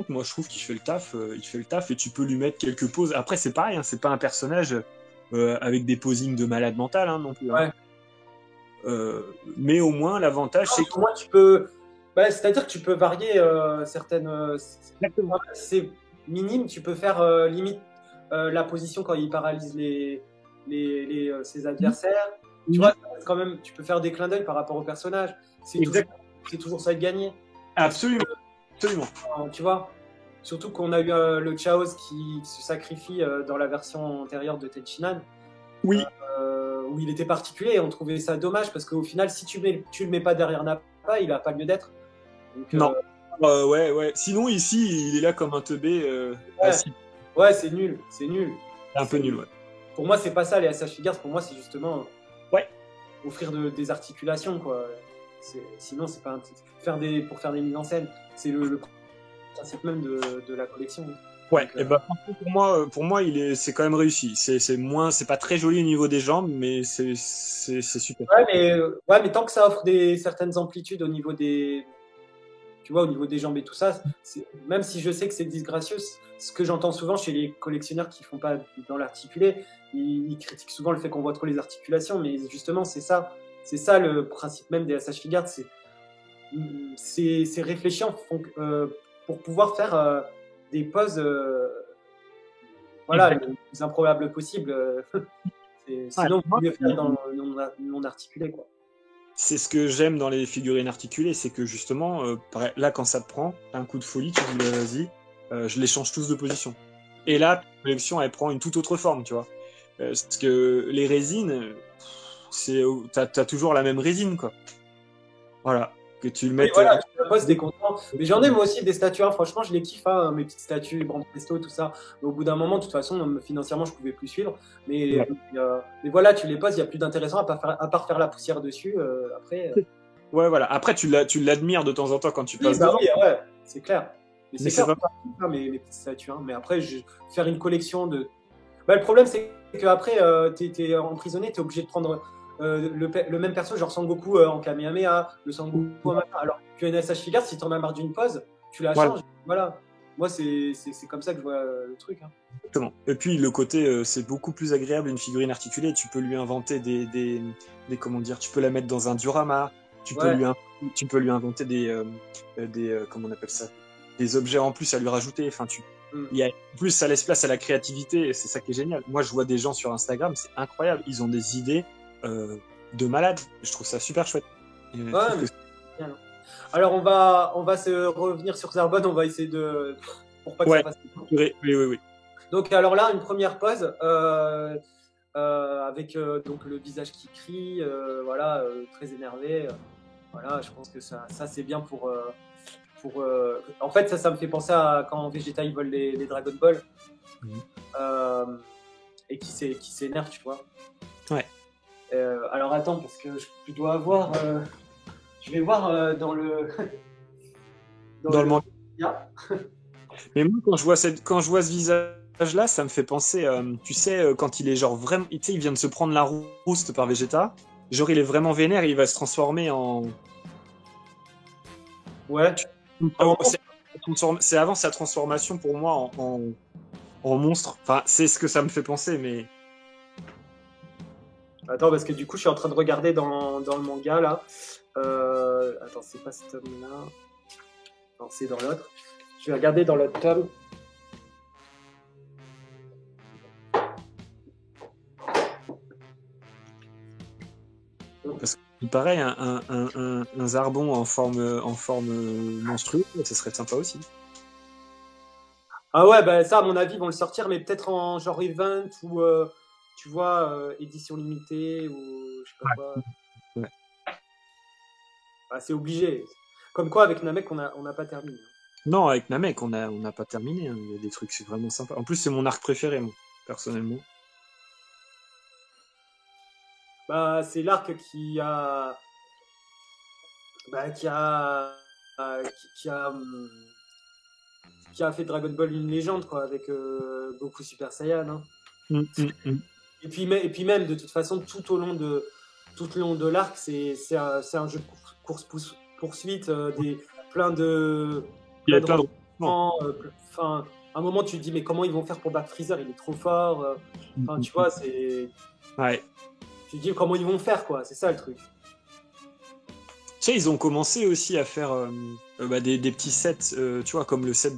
moi, je trouve qu'il fait le taf. Il fait le taf et tu peux lui mettre quelques poses. Après, c'est pareil, hein, c'est pas un personnage avec des posings de malade mental, hein, non plus. Hein. Ouais. Mais au moins, l'avantage, c'est que moi, tu peux. Bah, c'est-à-dire que tu peux varier certaines. C'est minime, tu peux faire limite la position quand il paralyse ses adversaires. Tu vois, quand même, tu peux faire des clins d'œil par rapport au personnage. C'est toujours ça de gagner. Absolument. Tu vois, surtout qu'on a eu le Chaos qui se sacrifie dans la version antérieure de Tenchinan. Oui. Où il était particulier et on trouvait ça dommage parce qu'au final, si tu le mets pas derrière Nappa, il a pas lieu d'être. Donc, non. Ouais. Sinon, ici, il est là comme un teubé. Ouais, c'est nul. C'est un peu nul, ouais. Pour moi, c'est pas ça, les SH Figures. Pour moi, c'est justement offrir des articulations, quoi. Sinon, c'est pas pour faire des mises en scène. C'est le principe même de la collection. Ouais, Donc, et ben pour moi, c'est quand même réussi. C'est pas très joli au niveau des jambes, mais c'est super. ouais, mais tant que ça offre certaines amplitudes au niveau des, tu vois, au niveau des jambes et tout ça, même si je sais que c'est disgracieux, ce que j'entends souvent chez les collectionneurs qui font pas dans l'articulé, ils critiquent souvent le fait qu'on voit trop les articulations, mais justement, c'est ça le principe même des SH Figuarts, c'est réfléchi pour pouvoir faire des poses, voilà, le plus improbable possible. Sinon, Ouais, vous pouvez faire dans le non articulé, quoi. c'est ce que j'aime dans les figurines articulées, c'est que justement, là, quand ça te prend, t'as un coup de folie, tu dis, bah, vas-y, je les change tous de position. Et là, ta collection, elle prend une toute autre forme, tu vois. Parce que les résines, t'as toujours la même résine, quoi. Voilà. Que tu le Oui, mettes. voilà, tu la poses, t'es content. Mais j'en ai moi aussi des statues, hein. Franchement, je les kiffe, hein, mes petites statues, Brand Presto, tout ça. Mais au bout d'un moment, de toute façon, financièrement, je pouvais plus suivre. Ouais, Mais voilà, tu les poses, il n'y a plus d'intéressant à part faire la poussière dessus. Après. ouais, voilà. Après, tu l'admires de temps en temps quand tu Oui, passes bah devant. oui, ouais, c'est clair. Mais Mais c'est ça clair, va c'est pas mes petites statues, hein. Mais après, faire une collection de. Bah, le problème, c'est qu'après, t'es emprisonné, t'es obligé de prendre le même perso, genre Sangoku en Kamehameha, le Sangoku en machin. Alors qu'une SH Figure, si t'en as marre d'une pose, tu la voilà, changes. Voilà. Moi, c'est comme ça que je vois le truc, hein. exactement. Et puis, le côté, c'est beaucoup plus agréable une figurine articulée. Tu peux lui inventer comment dire, tu peux la mettre dans un diorama. Tu peux Ouais. lui, in- tu peux lui inventer comment on appelle ça, des objets en plus à lui rajouter. Enfin, Mm. en plus, ça laisse place à la créativité et c'est ça qui est génial. Moi, je vois des gens sur Instagram, c'est incroyable. Ils ont des idées de malades. Je trouve ça super chouette. Et je Ouais, trouve mais que c'est bien, hein. Alors, on va se revenir sur Zarbonne, on va essayer de. Pour pas que ça ouais, fasse. oui, oui, oui. Donc, alors là, une première pause. Avec donc le visage qui crie, voilà, très énervé. Voilà, je pense que ça c'est bien En fait, ça me fait penser à quand Vegeta il vole les Dragon Ball Mhm. euh, et qui s'énerve, tu vois. Ouais. Alors attends, parce que je dois avoir. Je vais voir dans le. Dans le manga. Yeah. Mais moi, quand je vois ce visage-là, ça me fait penser, tu sais, quand il est genre vraiment, tu sais, il vient de se prendre la rouste par Vegeta, genre il est vraiment vénère et il va se transformer en. Ouais. Oh, c'est avant sa transformation pour moi en monstre. Enfin, c'est ce que ça me fait penser, mais. Attends, parce que du coup, je suis en train de regarder dans le manga là. Attends, c'est pas ce tome-là. Non, c'est dans l'autre. Je vais regarder dans l'autre tome. Parce qu'il paraît, un Zarbon en forme monstrueuse, ce serait sympa aussi. Ah ouais, bah ça, à mon avis, ils vont le sortir, mais peut-être en genre event ou, tu vois, édition limitée ou je sais pas quoi. Ouais. Ah, c'est obligé. Comme quoi, avec Namek, on n'a pas terminé, hein. Non, avec Namek, on n'a pas terminé, hein. Il y a des trucs, c'est vraiment sympa. En plus, c'est mon arc préféré, moi, personnellement. Bah, c'est l'arc qui a. Bah, qui a fait Dragon Ball une légende, quoi, avec Goku Super Saiyan, hein. Mm, mm, mm. Et puis même, de toute façon, tout le long de l'arc, c'est un jeu de course-poursuite, plein de, Il y plein a de plein de. Non. rebondissements, enfin, à un moment, tu te dis, mais comment ils vont faire pour battre Freezer? Il est trop fort. Mm, Enfin, mm, tu vois, ouais. tu te dis, comment ils vont faire, quoi. C'est ça le truc. Tu sais, ils ont commencé aussi à faire des petits sets, tu vois, comme le set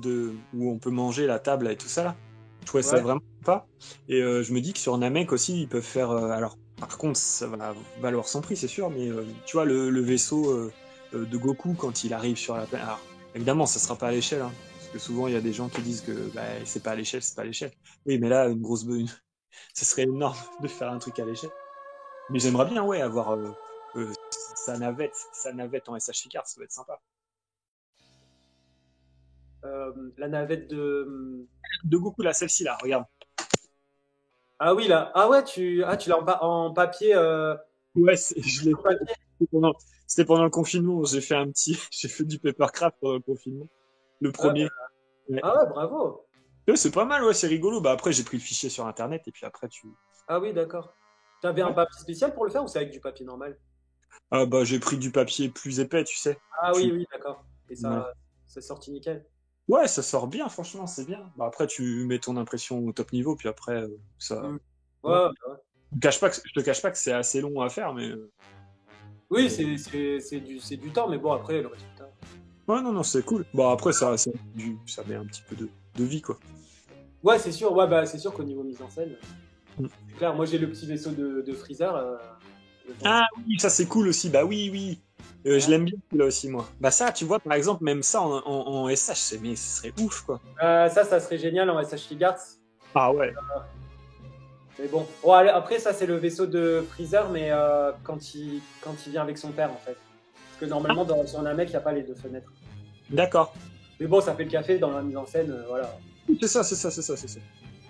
où on peut manger la table et tout ça là. Je trouvais ça Ouais. vraiment sympa. Et je me dis que sur Namek aussi, ils peuvent faire. Alors, par contre, ça va valoir son prix, c'est sûr, mais tu vois, le vaisseau de Goku quand il arrive sur la planète. Alors, évidemment, ça sera pas à l'échelle, hein, parce que souvent, il y a des gens qui disent que bah, c'est pas à l'échelle, c'est pas à l'échelle. Oui, mais là, ce serait énorme de faire un truc à l'échelle. Mais j'aimerais bien, ouais, avoir sa navette en SH Card, ça va être sympa. La navette de. De Goku, là, celle-ci, là, regarde. Ah oui, là. Ah ouais, tu l'as en papier. Ouais, je l'ai En papier. fait pendant le confinement. J'ai fait j'ai fait du papercraft pendant le confinement. le Ah, premier. Ouais. ah ouais, bravo. Ouais, c'est pas mal, ouais, c'est rigolo. Bah après, j'ai pris le fichier sur internet et puis après, tu. Ah oui, d'accord. T'avais un Ouais. papier spécial pour le faire ou c'est avec du papier normal? Ah bah j'ai pris du papier plus épais, tu sais. Ah oui, Tu. oui, d'accord. Et Ouais. ça sortit nickel. Ouais, ça sort bien, franchement, c'est bien. Bah après, tu mets ton impression au top niveau, puis après, ça. Mm. Ouais, Voilà. ouais, ouais. Je te cache pas que c'est assez long à faire, mais. Oui, Mais- c'est du temps, mais bon, après, le résultat. Ouais, non, non, c'est cool. Bon, après, ça met un petit peu de vie, quoi. Ouais, c'est sûr, ouais, bah, c'est sûr qu'au niveau mise en scène, Mm. c'est clair. Moi, j'ai le petit vaisseau de Freezer. Ah oui, ça c'est cool aussi. Bah oui, oui. Je Ouais. l'aime bien là aussi, moi. Bah ça, tu vois, par exemple, même ça en SH, mais ce serait ouf, quoi. Ça serait génial en SH Guards. Ah ouais. Mais bon, bon allez, après, ça, c'est le vaisseau de Freezer, mais quand il vient avec son père, en fait. Parce que normalement, sur un mec, il n'y a pas les deux fenêtres. D'accord. Mais bon, ça fait le café dans la mise en scène, voilà. C'est ça, c'est ça, c'est ça, c'est ça.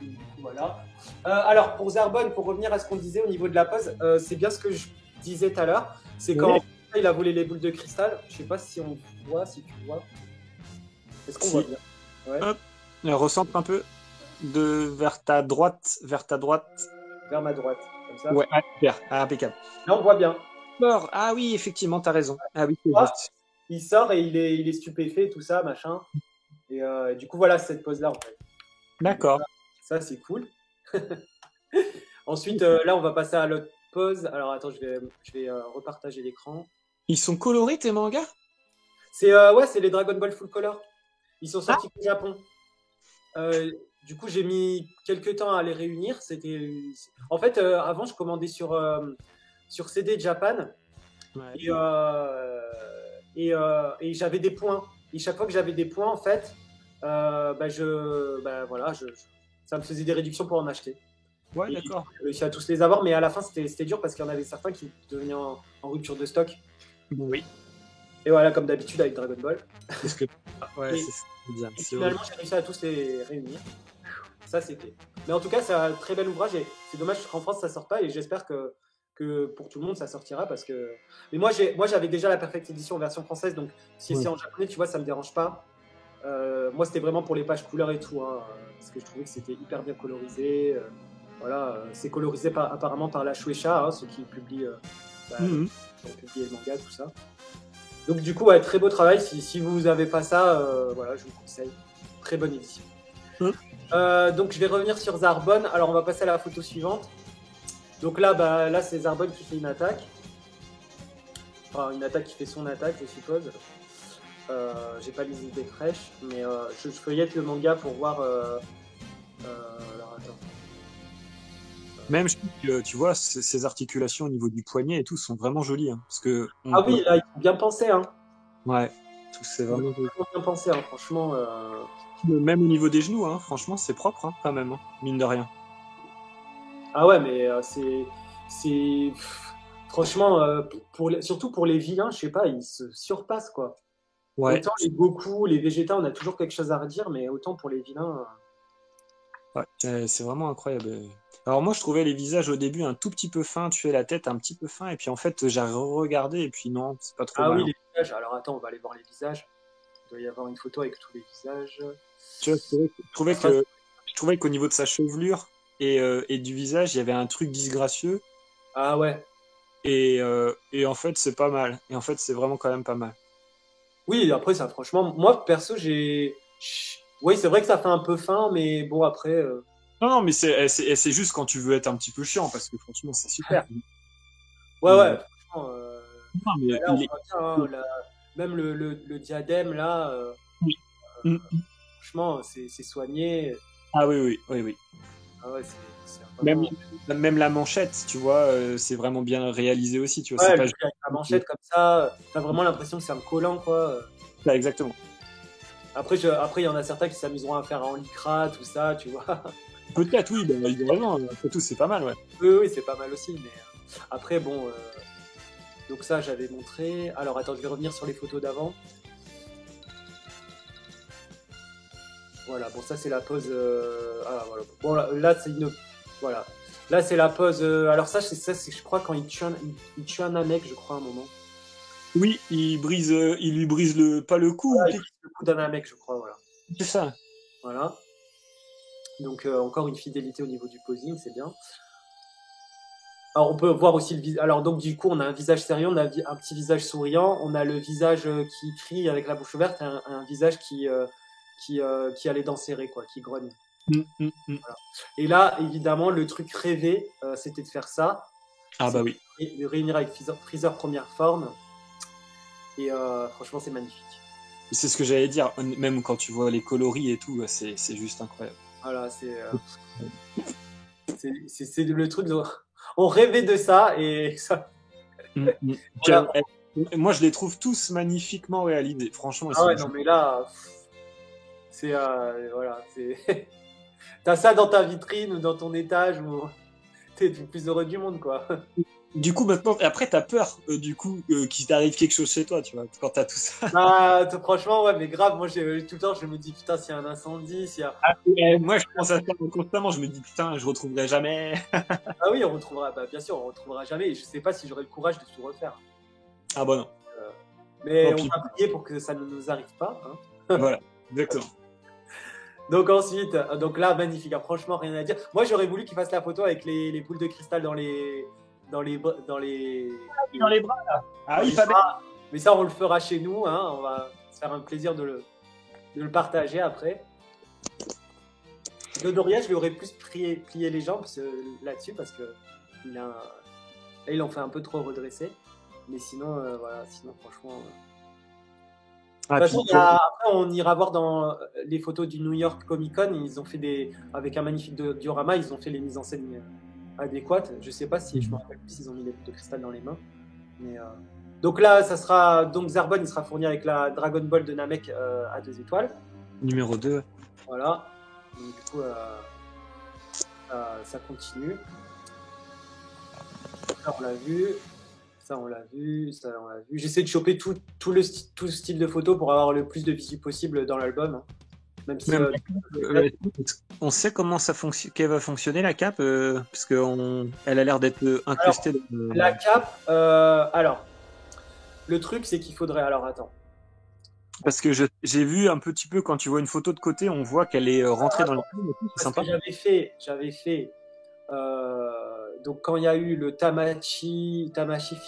Du coup, voilà. Alors, pour Zarbon, pour revenir à ce qu'on disait au niveau de la pose, c'est bien ce que je disais tout à l'heure. C'est quand Oui. il a volé les boules de cristal. Je sais pas si on voit, si tu vois. Est-ce qu'on Si. voit bien? Ouais. Hop. Recentre un peu vers ta droite, vers ta droite. Vers ma droite, comme ça. Ouais, ah, super, ah, impeccable. Là, on voit bien. Ah oui, effectivement, t'as raison. Ah oui, c'est Ah, juste. il sort et il est stupéfait, tout ça, machin. Et du coup, voilà cette pose-là, en fait. Donc, D'accord. ça, c'est cool. Ensuite, là, on va passer à l'autre pose. Alors, attends, je vais repartager l'écran. Ils sont colorés tes mangas? Ouais, c'est les Dragon Ball Full Color. Ils sont Ah, sortis au Japon. Euh, du coup, j'ai mis quelques temps à les réunir. En fait, avant, je commandais sur CD Japan ouais. et, et j'avais des points. Et chaque fois que j'avais des points, en fait, voilà, ça me faisait des réductions pour en acheter. Ouais, Et d'accord. j'ai réussi à tous les avoir, mais à la fin, c'était dur parce qu'il y en avait certains qui devenaient en rupture de stock. Oui. Et voilà, comme d'habitude avec Dragon Ball. Parce que. Ouais, Et, c'est bien. et C'est finalement, horrible. j'ai réussi à tous les réunir. Ça, c'est fait. Mais en tout cas, c'est un très bel ouvrage et c'est dommage qu'en France, ça sort pas et j'espère que pour tout le monde, ça sortira parce que. Mais moi, j'avais déjà la Perfect Edition en version française, donc si c'est Ouais. en japonais, tu vois, ça me dérange pas. Moi, c'était vraiment pour les pages couleurs et tout, hein, parce que je trouvais que c'était hyper bien colorisé. Voilà, c'est colorisé apparemment par la Shueisha, hein, ceux qui publient, Mhm. qui ont publié le manga, tout ça. Donc du coup, ouais, très beau travail. Si vous n'avez pas ça, voilà, je vous conseille. Très bonne édition. Mhm. Donc je vais revenir sur Zarbon. Alors on va passer à la photo suivante. Donc là c'est Zarbon qui fait une attaque. Enfin, une attaque qui fait son attaque, je suppose. J'ai pas les idées fraîches, mais je feuillette le manga pour voir. Alors attends. Même, je trouve que, tu vois, ces articulations au niveau du poignet et tout sont vraiment jolies. Hein, parce que, Ah oui, là, ils ont bien pensé, hein. ouais, c'est Ils ont vraiment joli. vraiment bien pensé, hein, franchement. Même au niveau des genoux, hein, franchement, c'est propre, hein, quand même, hein, mine de rien. Ah ouais, mais franchement, surtout pour les vilains, je sais pas, ils se surpassent, quoi. Ouais, Autant les Goku, les Vegeta, on a toujours quelque chose à redire, mais autant pour les vilains. ouais, c'est vraiment incroyable. Alors moi, je trouvais les visages au début un tout petit peu fins, tu sais, la tête un petit peu fin, et puis en fait, j'ai regardé et puis non, c'est pas trop Ah mal. oui, Hein. les visages. Alors attends, on va aller voir les visages. Il doit y avoir une photo avec tous les visages. Tu vois, Enfin, je trouvais qu'au niveau de sa chevelure et du visage, il y avait un truc disgracieux, ah ouais. et en fait, c'est pas mal. Et en fait, c'est vraiment quand même pas mal. Oui, après ça, franchement, moi perso, oui, c'est vrai que ça fait un peu fin, mais bon, après. Non, non, mais c'est juste quand tu veux être un petit peu chiant, parce que franchement, c'est super. Ouais, Mais, ouais, franchement. non, mais Là, on il est. voit bien, hein, même le diadème, là, Oui. Mm. franchement, c'est soigné. Ah oui, oui, oui, oui. Ah ouais, c'est Même, vraiment. même la manchette, tu vois, c'est vraiment bien réalisé aussi, tu vois. C'est Ouais, pas lui, avec la manchette comme ça, t'as vraiment l'impression que c'est un collant, quoi. là, exactement. Après, il y en a certains qui s'amuseront à faire en lycra, tout ça, tu vois. Peut-être, oui, bah, il a raison. Après tout, c'est pas mal, ouais. Oui, oui, c'est pas mal aussi, mais après, bon. Donc ça, j'avais montré. Alors, attends, je vais revenir sur les photos d'avant. Voilà, bon, ça, c'est la pose. Ah, voilà. Bon, là, c'est une. Voilà. Là, c'est la pose. Alors, ça, je crois, quand il tue un mec, je crois, à un moment. Oui, il lui brise pas le cou, Voilà, il brise le cou d'un mec, je crois, voilà. c'est ça. Voilà. Donc encore une fidélité au niveau du posing, c'est bien. Alors on peut voir aussi le visage. Alors donc du coup on a un visage sérieux, on a un petit visage souriant, on a le visage qui crie avec la bouche ouverte, et un visage qui a les dents serrées, quoi, qui grogne. Voilà. Et là évidemment le truc rêvé, c'était de faire ça. Ah bah oui. De réunir avec Freezer première forme. Et franchement c'est magnifique. C'est ce que j'allais dire, même quand tu vois les coloris et tout, c'est juste incroyable. Voilà, c'est le truc. On rêvait de ça et ça. Voilà. Moi, je les trouve tous magnifiquement réalisés. Franchement, ah ouais, non, mais là, c'est voilà, c'est. T'as ça dans ta vitrine ou dans ton étage où t'es le plus heureux du monde, quoi. Du coup, maintenant, après, t'as peur, du coup, qu'il t'arrive quelque chose chez toi, tu vois, quand t'as tout ça. Ah, franchement, ouais, mais grave, moi, tout le temps, je me dis, putain, s'il y a un incendie, s'il y a. Moi, je pense à ça constamment, je me dis, putain, je retrouverai jamais. Ah oui, on retrouvera, bah, bien sûr, on retrouvera jamais, et je sais pas si j'aurai le courage de tout refaire. Ah bah non. Mais on va prier pour que ça ne nous arrive pas. Hein. Voilà, exactement. Donc ensuite, donc là, magnifique, hein, franchement, rien à dire. Moi, j'aurais voulu qu'il fasse la photo avec les boules de cristal dans les bras, là. Ah oui, pas bras. Mais ça, on le fera chez nous, hein, on va se faire un plaisir de le partager après. Dodoria, je lui aurais plus plié les jambes là-dessus parce que il en fait un peu trop redressé. Mais sinon, voilà, sinon franchement. De toute façon, après, on ira voir dans les photos du New York Comic Con. Ils ont fait avec un magnifique diorama, ils ont fait les mises en scène adéquates. Je sais pas si je me rappelle plus s'ils ont mis les boules de cristal dans les mains. Mais, donc là, ça sera donc Zarbon, il sera fourni avec la Dragon Ball de Namek à 2 étoiles. Numéro 2. Voilà. Donc, du coup, ça continue. Ça, on l'a vu. Ça, on l'a vu. Ça, on l'a vu. J'essaie de choper tout le style de photo pour avoir le plus de visu possible dans l'album. Hein. Même si. On sait comment qu'elle va fonctionner, la cape, parce qu'elle a l'air d'être incrustée. Alors, la cape, alors, le truc, c'est qu'il faudrait. Alors, attends. Parce que j'ai vu un petit peu, quand tu vois une photo de côté, on voit qu'elle est rentrée dans le film. C'est sympa. J'avais fait. Donc, quand il y a eu le Tamashi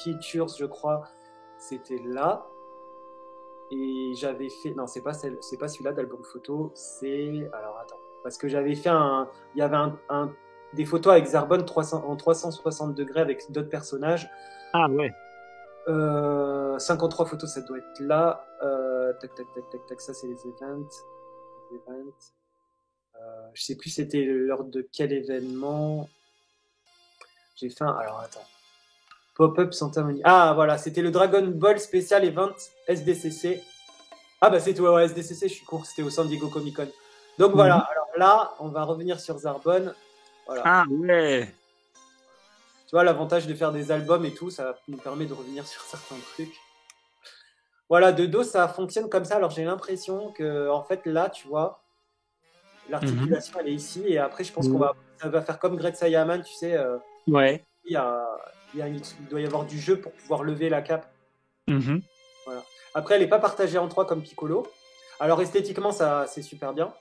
Features, je crois, c'était là. Et j'avais fait. Non, c'est pas celui-là d'album photo. C'est. Alors, attends. Parce que j'avais fait il y avait des photos avec Zarbon en 360 degrés avec d'autres personnages. Ah ouais. 53 photos, ça doit être là. Tac, ça c'est les events. Je sais plus c'était lors de quel événement. J'ai fait alors attends. Pop-up Santa Monica. Ah voilà, c'était le Dragon Ball Special Event SDCC. Ah bah c'était ouais, SDCC, je suis court, c'était au San Diego Comic Con. Donc voilà, alors là, on va revenir sur Zarbon. Voilà. Ah ouais. Tu vois, l'avantage de faire des albums et tout, ça nous permet de revenir sur certains trucs. Voilà, de dos, ça fonctionne comme ça. Alors j'ai l'impression que, en fait, là, tu vois, l'articulation, elle est ici. Et après, je pense ça va faire comme Great Saiyaman, tu sais. Ouais. Il doit y avoir du jeu pour pouvoir lever la cape. Voilà. Après, elle n'est pas partagée en 3 comme Piccolo. Alors esthétiquement, ça, c'est super bien.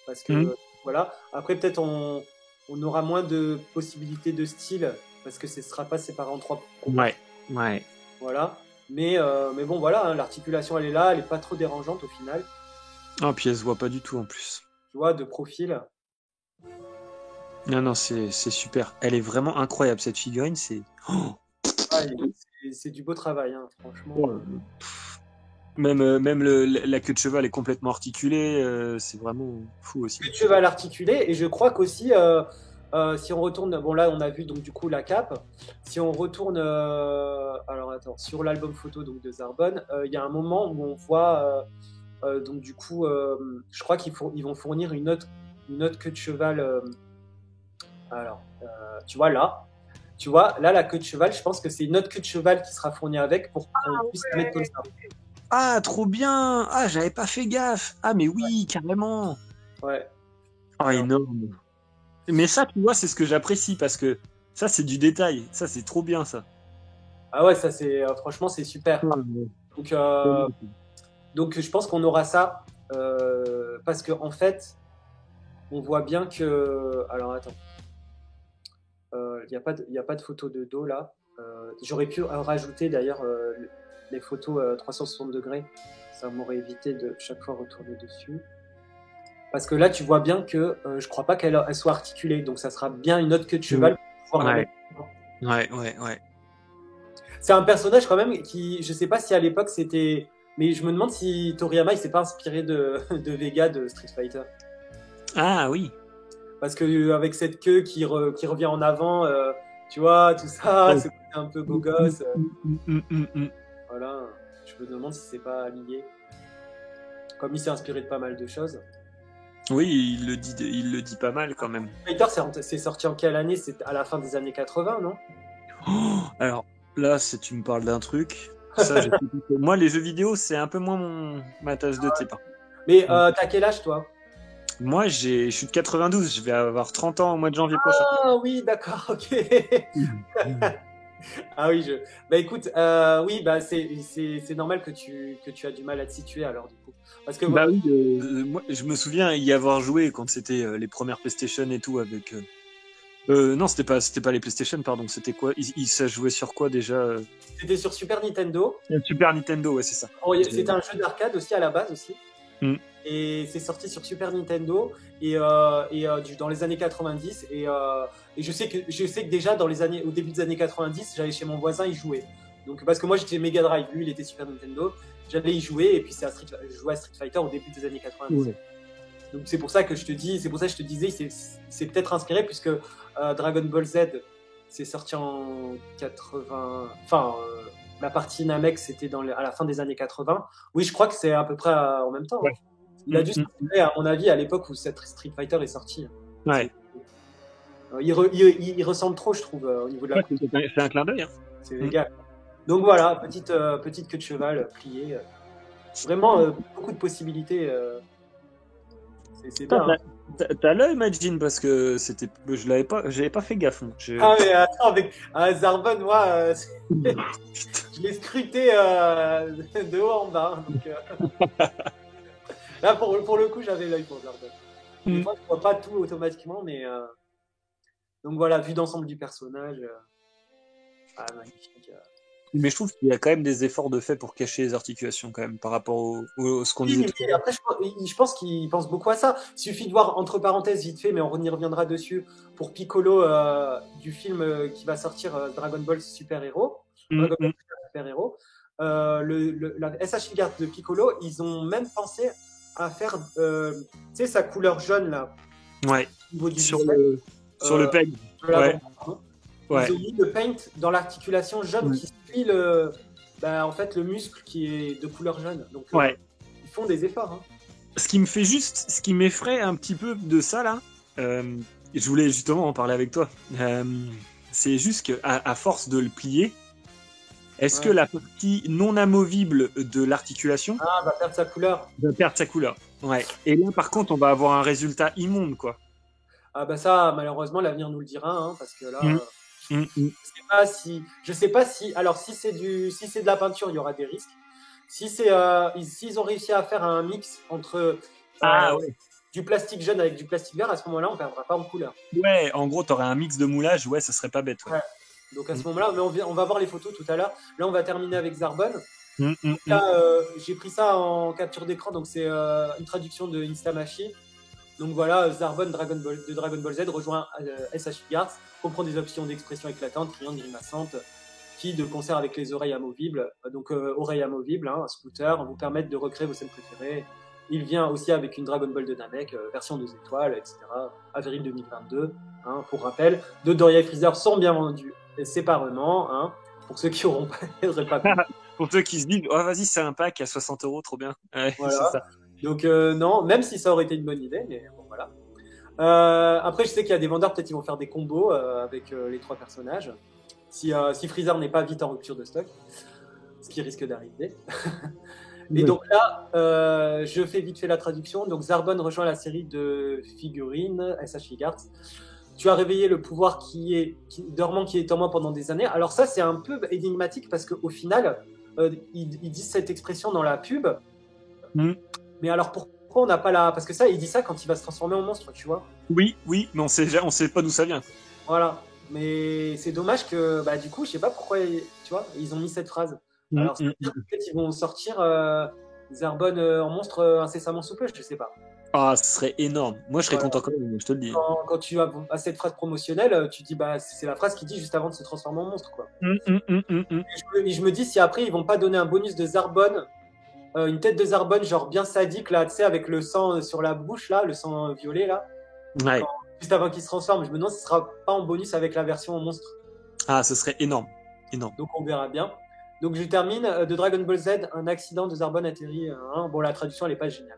Parce que, voilà. Après, peut-être on aura moins de possibilités de style. Parce que ce ne sera pas séparé en 3. Ouais. Voilà. Mais bon, voilà, hein, l'articulation, elle est là, elle n'est pas trop dérangeante au final. Ah, puis elle se voit pas du tout en plus. Tu vois, de profil. Non, c'est super. Elle est vraiment incroyable, cette figurine. C'est du beau travail, hein, franchement. Même la queue de cheval est complètement articulée. C'est vraiment fou aussi. La queue de cheval articulée, et je crois qu'aussi... si on retourne, bon là on a vu donc du coup la cape. Si on retourne, alors attends, sur l'album photo donc de Zarbon, il y a un moment où on voit donc du coup, je crois qu'ils vont fournir une autre queue de cheval. Alors, tu vois là la queue de cheval, je pense que c'est une autre queue de cheval qui sera fournie avec pour qu'on puisse la mettre comme ça. Ah trop bien. Ah j'avais pas fait gaffe. Ah mais oui carrément. Ouais. Ah énorme. Mais ça, tu vois, c'est ce que j'apprécie parce que ça, c'est du détail. Ça, c'est trop bien, ça. Ah ouais, ça c'est franchement c'est super. Donc, donc je pense qu'on aura ça parce que en fait, on voit bien que. Alors attends, il n'y a pas de photo de dos là. J'aurais pu rajouter d'ailleurs les photos 360 degrés. Ça m'aurait évité de chaque fois retourner dessus. Parce que là, tu vois bien que je crois pas qu'elle soit articulée. Donc ça sera bien une autre queue de cheval pour pouvoir la mettre. Ouais. C'est un personnage quand même qui, je sais pas si à l'époque c'était. Mais je me demande si Toriyama il s'est pas inspiré de Vega de Street Fighter. Ah oui. Parce que avec cette queue qui revient en avant, tu vois, tout ça, c'est un peu beau gosse. Voilà, je me demande si c'est pas lié. Comme il s'est inspiré de pas mal de choses. Oui, il le dit pas mal quand même. Fighter, c'est sorti en quelle année? C'est à la fin des années 80, non? Alors là, si tu me parles d'un truc, ça, moi, les jeux vidéo, c'est un peu moins ma tasse de thé. Mais t'as quel âge, toi? Moi, je suis de 92, je vais avoir 30 ans au mois de janvier prochain. Ah oui, d'accord, ok. Ah oui, bah écoute, oui, bah c'est normal que tu as du mal à te situer alors du coup. Parce que bah oui, moi, je me souviens y avoir joué quand c'était les premières PlayStation et tout avec. Non, c'était pas les PlayStation, pardon. C'était quoi? Ça jouait sur quoi déjà? C'était sur Super Nintendo. Super Nintendo, ouais, c'est ça. Oh, c'était un jeu d'arcade aussi à la base aussi. Et c'est sorti sur Super Nintendo et dans les années 90 et je sais que déjà au début des années 90 j'allais chez mon voisin y jouer. Donc parce que moi j'étais Mega Drive, lui il était Super Nintendo, j'allais y jouer et puis je jouais à Street Fighter au début des années 90. Ouais. Donc c'est pour ça que je te disais c'est peut-être inspiré puisque Dragon Ball Z c'est sorti en 80, enfin la partie Namek c'était à la fin des années 80. Oui, je crois que c'est à peu près en même temps. Ouais. Hein. Il a dû s'inspirer, à mon avis, à l'époque où cette Street Fighter est sorti. Ouais. Il ressemble trop, je trouve, au niveau de la. C'est un clin d'œil. Hein. C'est légal. Donc voilà, petite queue de cheval pliée. Vraiment, beaucoup de possibilités. C'est bien. T'as l'œil, Majin, parce que j'avais pas fait gaffe. Ah mais attends, avec Zarbon, moi, je l'ai scruté de haut en bas. Donc, là, pour le coup, j'avais l'œil pour Zarbon. Moi, je vois pas tout automatiquement, mais donc voilà, vue d'ensemble du personnage, magnifique. Mais je trouve qu'il y a quand même des efforts de fait pour cacher les articulations quand même par rapport à ce qu'on disait. Mais après, je pense qu'il pense beaucoup à ça. Il suffit de voir, entre parenthèses, vite fait, mais on y reviendra dessus, pour Piccolo du film qui va sortir Dragon Ball Super Hero. Dragon Ball Super Hero. La SH Figure de Piccolo, ils ont même pensé à faire, tu sais, sa couleur jaune là. Ouais. Au niveau du sur le peg. Ouais. Ils ont mis le paint dans l'articulation jaune qui suit en fait, le muscle qui est de couleur jaune. Donc, ils font des efforts. Hein. Ce qui m'effraie un petit peu de ça là, je voulais justement en parler avec toi. C'est juste qu'à force de le plier, est-ce que la partie non amovible de l'articulation va perdre sa couleur. Va perdre sa couleur. Ouais. Et là, par contre, on va avoir un résultat immonde, quoi. Ah bah ça, malheureusement, l'avenir nous le dira, hein, parce que là. Je sais pas si alors si c'est de la peinture, il y aura des risques. S'ils ont réussi à faire un mix entre du plastique jaune avec du plastique vert, à ce moment-là, on perdra pas en couleur. Ouais, en gros, tu aurais un mix de moulage, ça serait pas bête. Ouais. Donc à ce moment-là, mais on va voir les photos tout à l'heure. Là, on va terminer avec Zarbon. Là, j'ai pris ça en capture d'écran, donc c'est une traduction de Instamachi. Donc voilà, Zarbon de Dragon Ball Z rejoint SH Figures, comprend des options d'expression éclatantes, criantes, grimaçantes, qui, de concert avec les oreilles amovibles, oreilles amovibles, scooter, vous permettent de recréer vos scènes préférées. Il vient aussi avec une Dragon Ball de Namek, version 2 étoiles, etc. Avril 2022, pour rappel. Deux Doria et Freezer sont bien vendus séparément, pour ceux qui n'auraient pas compris. Pour ceux qui se disent, vas-y, c'est un pack à 60 €, trop bien. Ouais, voilà. C'est ça. Donc non, même si ça aurait été une bonne idée, mais bon voilà. Après, je sais qu'il y a des vendeurs, peut-être ils vont faire des combos avec les trois personnages. Si Freezer n'est pas vite en rupture de stock, ce qui risque d'arriver. Et donc là, je fais vite fait la traduction. Donc Zarbon rejoint la série de figurines SH Figures. tu as réveillé le pouvoir dormant qui est en moi pendant des années. Alors ça, c'est un peu énigmatique parce qu'au final, ils disent cette expression dans la pub. Mais alors pourquoi on n'a pas la... Parce que ça, il dit ça quand il va se transformer en monstre, tu vois. Oui, mais on sait pas d'où ça vient. Voilà. Mais c'est dommage que, bah, du coup, je sais pas pourquoi, tu vois, ils ont mis cette phrase. Alors, peut-être ils vont sortir Zarbon en monstre incessamment sous peu, je sais pas. Ah, ce serait énorme. Moi, je serais content quand même, je te le dis. Quand tu as cette phrase promotionnelle, tu dis, bah, c'est la phrase qu'il dit juste avant de se transformer en monstre, quoi. Et je me dis, si après, ils vont pas donner un bonus de Zarbon, une tête de Zarbon, genre bien sadique, là, tu sais, avec le sang sur la bouche, là, le sang violet, là. Ouais. Juste avant qu'il se transforme, je me demande si ce sera pas en bonus avec la version en monstre. Ah, ce serait énorme. Donc, on verra bien. Donc, je termine. De Dragon Ball Z, un accident de Zarbon atterrit. Bon, la traduction, elle est pas géniale.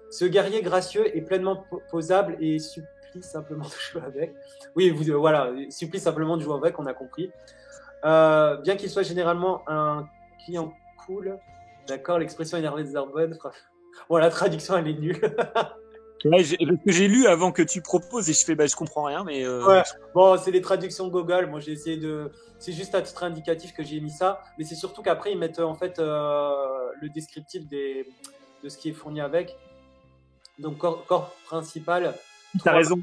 Ce guerrier gracieux est pleinement posable et supplie simplement de jouer avec. Oui, voilà, supplie simplement de jouer avec, on a compris. Bien qu'il soit généralement un client cool, d'accord, l'expression énervée de Zarbon. Bon, la traduction, elle est nulle. Ouais, j'ai lu avant que tu proposes et je fais, je comprends rien, mais. Ouais, bon, c'est les traductions Google. Moi, j'ai essayé de. C'est juste à titre indicatif que j'ai mis ça, mais c'est surtout qu'après, ils mettent en fait le descriptif de ce qui est fourni avec. Donc, corps principal. T'as raison.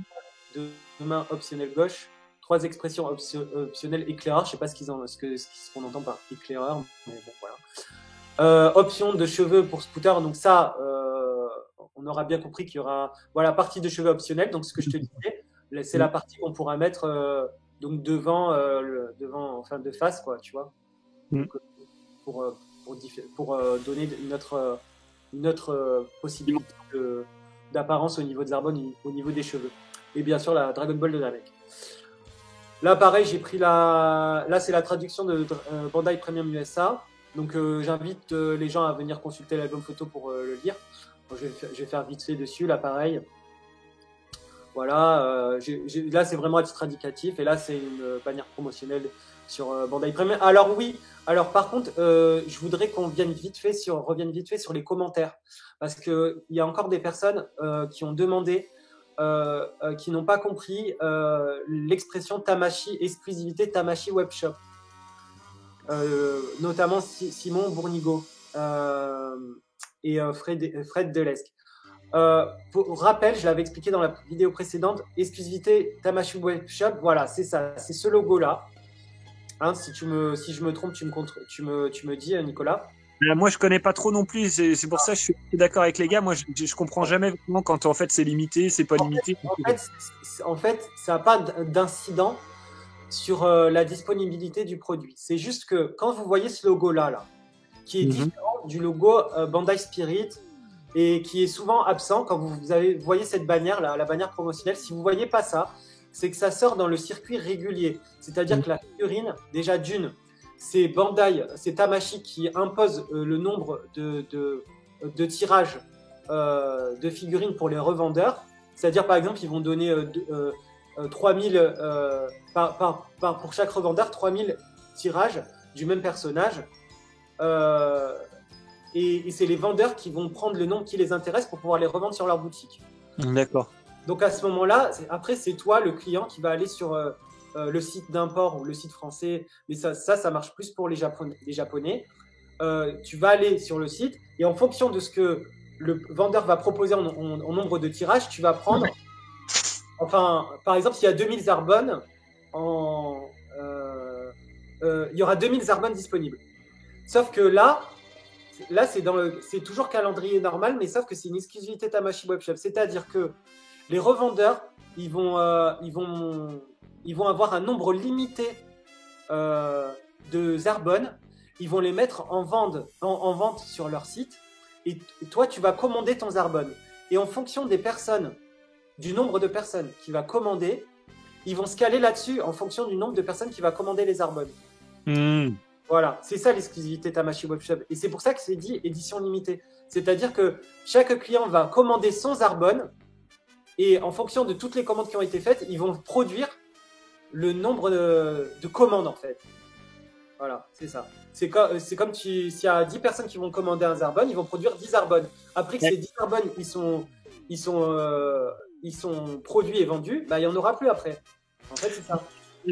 Deux mains optionnelles gauche. 3 expressions optionnelles éclaireur. Je sais pas ce qu'on entend par éclaireur, mais bon, voilà. Option de cheveux pour scooter. Donc, ça, on aura bien compris qu'il y aura. Voilà, partie de cheveux optionnelle. Donc, ce que je te disais, c'est la partie qu'on pourra mettre donc devant, enfin, de face, quoi, tu vois. Donc, pour donner une autre possibilité d'apparence au niveau de Zarbon, au niveau des cheveux. Et bien sûr, la Dragon Ball de Namek. Là, pareil, j'ai pris Là, c'est la traduction de Bandai Premium USA. Donc, j'invite les gens à venir consulter l'album photo pour le lire. Bon, je vais faire vite fait dessus, là, pareil. Voilà. Là, c'est vraiment à titre indicatif. Et là, c'est une bannière promotionnelle sur Bandai Premium. Alors, oui. Alors, par contre, je voudrais qu'on revienne vite fait sur les commentaires. Parce qu'il y a encore des personnes qui ont demandé, qui n'ont pas compris l'expression Tamashi, exclusivité Tamashi Webshop. Notamment Simon Bournigo et Fred Delesque. Pour rappel, je l'avais expliqué dans la vidéo précédente, exclusivité Tamashi Webshop, voilà, c'est ça, c'est ce logo-là. Hein, si je me trompe, tu me dis, Nicolas. Moi, je connais pas trop non plus. C'est pour ça que je suis d'accord avec les gars. Moi, je comprends jamais vraiment quand en fait c'est limité, c'est pas limité. En fait, ça n'a pas d'incident sur la disponibilité du produit. C'est juste que quand vous voyez ce logo-là, qui est différent du logo Bandai Spirit et qui est souvent absent quand vous voyez cette bannière, la bannière promotionnelle, si vous voyez pas ça, c'est que ça sort dans le circuit régulier. C'est-à-dire que la figurine, déjà c'est Bandai, c'est Tamashi qui impose le nombre de tirages de figurines pour les revendeurs. C'est-à-dire, par exemple, ils vont donner 3000 pour chaque revendeur, 3000 tirages du même personnage. Et c'est les vendeurs qui vont prendre le nombre qui les intéresse pour pouvoir les revendre sur leur boutique. D'accord. Donc à ce moment-là, après, c'est toi, le client, qui va aller sur le site d'import ou le site français. Mais ça marche plus pour les Japonais. Tu vas aller sur le site et en fonction de ce que le vendeur va proposer en nombre de tirages, tu vas prendre... Enfin, par exemple, s'il y a 2000 Zarbon, il y aura 2000 Zarbon disponibles. Sauf que là c'est toujours calendrier normal, mais sauf que c'est une exclusivité Tamashi Webshop. C'est-à-dire que les revendeurs, ils vont avoir un nombre limité de Zarbon. Ils vont les mettre en vente sur leur site. Et toi, tu vas commander ton Zarbon. Et en fonction du nombre de personnes qui va commander, ils vont se caler là-dessus en fonction du nombre de personnes qui va commander les Zarbon. Voilà, c'est ça l'exclusivité Tamashi Webshop. Et c'est pour ça que c'est dit édition limitée. C'est-à-dire que chaque client va commander son Zarbon et en fonction de toutes les commandes qui ont été faites, ils vont produire le nombre de commandes en fait. Voilà, c'est ça. C'est comme s'il y a 10 personnes qui vont commander un Zarbon, ils vont produire 10 Zarbon. Après que ces 10 Zarbon, ils sont produits et vendus, il n'y en aura plus après. En fait, c'est ça.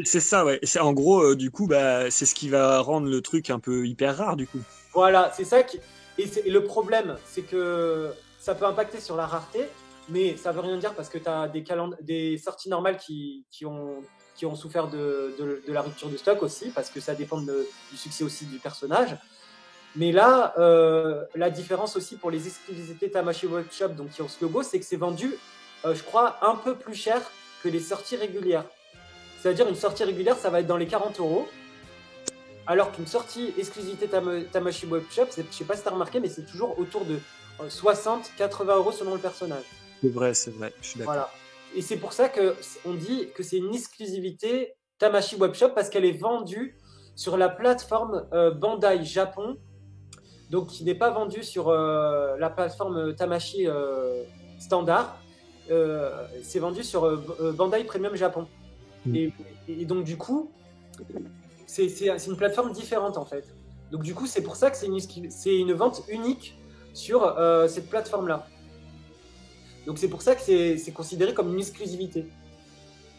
C'est ça, ouais. C'est, en gros, du coup, bah, c'est ce qui va rendre le truc un peu hyper rare, du coup. Voilà, c'est ça qui. Et le problème, c'est que ça peut impacter sur la rareté, mais ça veut rien dire parce que tu as des sorties normales qui ont souffert de la rupture de stock aussi, parce que ça dépend du succès aussi du personnage. Mais là, la différence aussi pour les exclusivités Tamashii Workshop, donc qui ont ce logo, c'est que c'est vendu, je crois, un peu plus cher que les sorties régulières. C'est-à-dire une sortie régulière, ça va être dans les 40 €. Alors qu'une sortie exclusivité Tamashii Webshop, je ne sais pas si tu as remarqué, mais c'est toujours autour de 60-80 € selon le personnage. C'est vrai, je suis d'accord. Voilà. Et c'est pour ça qu'on dit que c'est une exclusivité Tamashii Webshop parce qu'elle est vendue sur la plateforme Bandai Japon, donc qui n'est pas vendue sur la plateforme Tamashii standard. C'est vendu sur Bandai Premium Japon. Et donc du coup, c'est une plateforme différente en fait. Donc du coup, c'est pour ça que c'est une vente unique sur cette plateforme-là. Donc c'est pour ça que c'est considéré comme une exclusivité.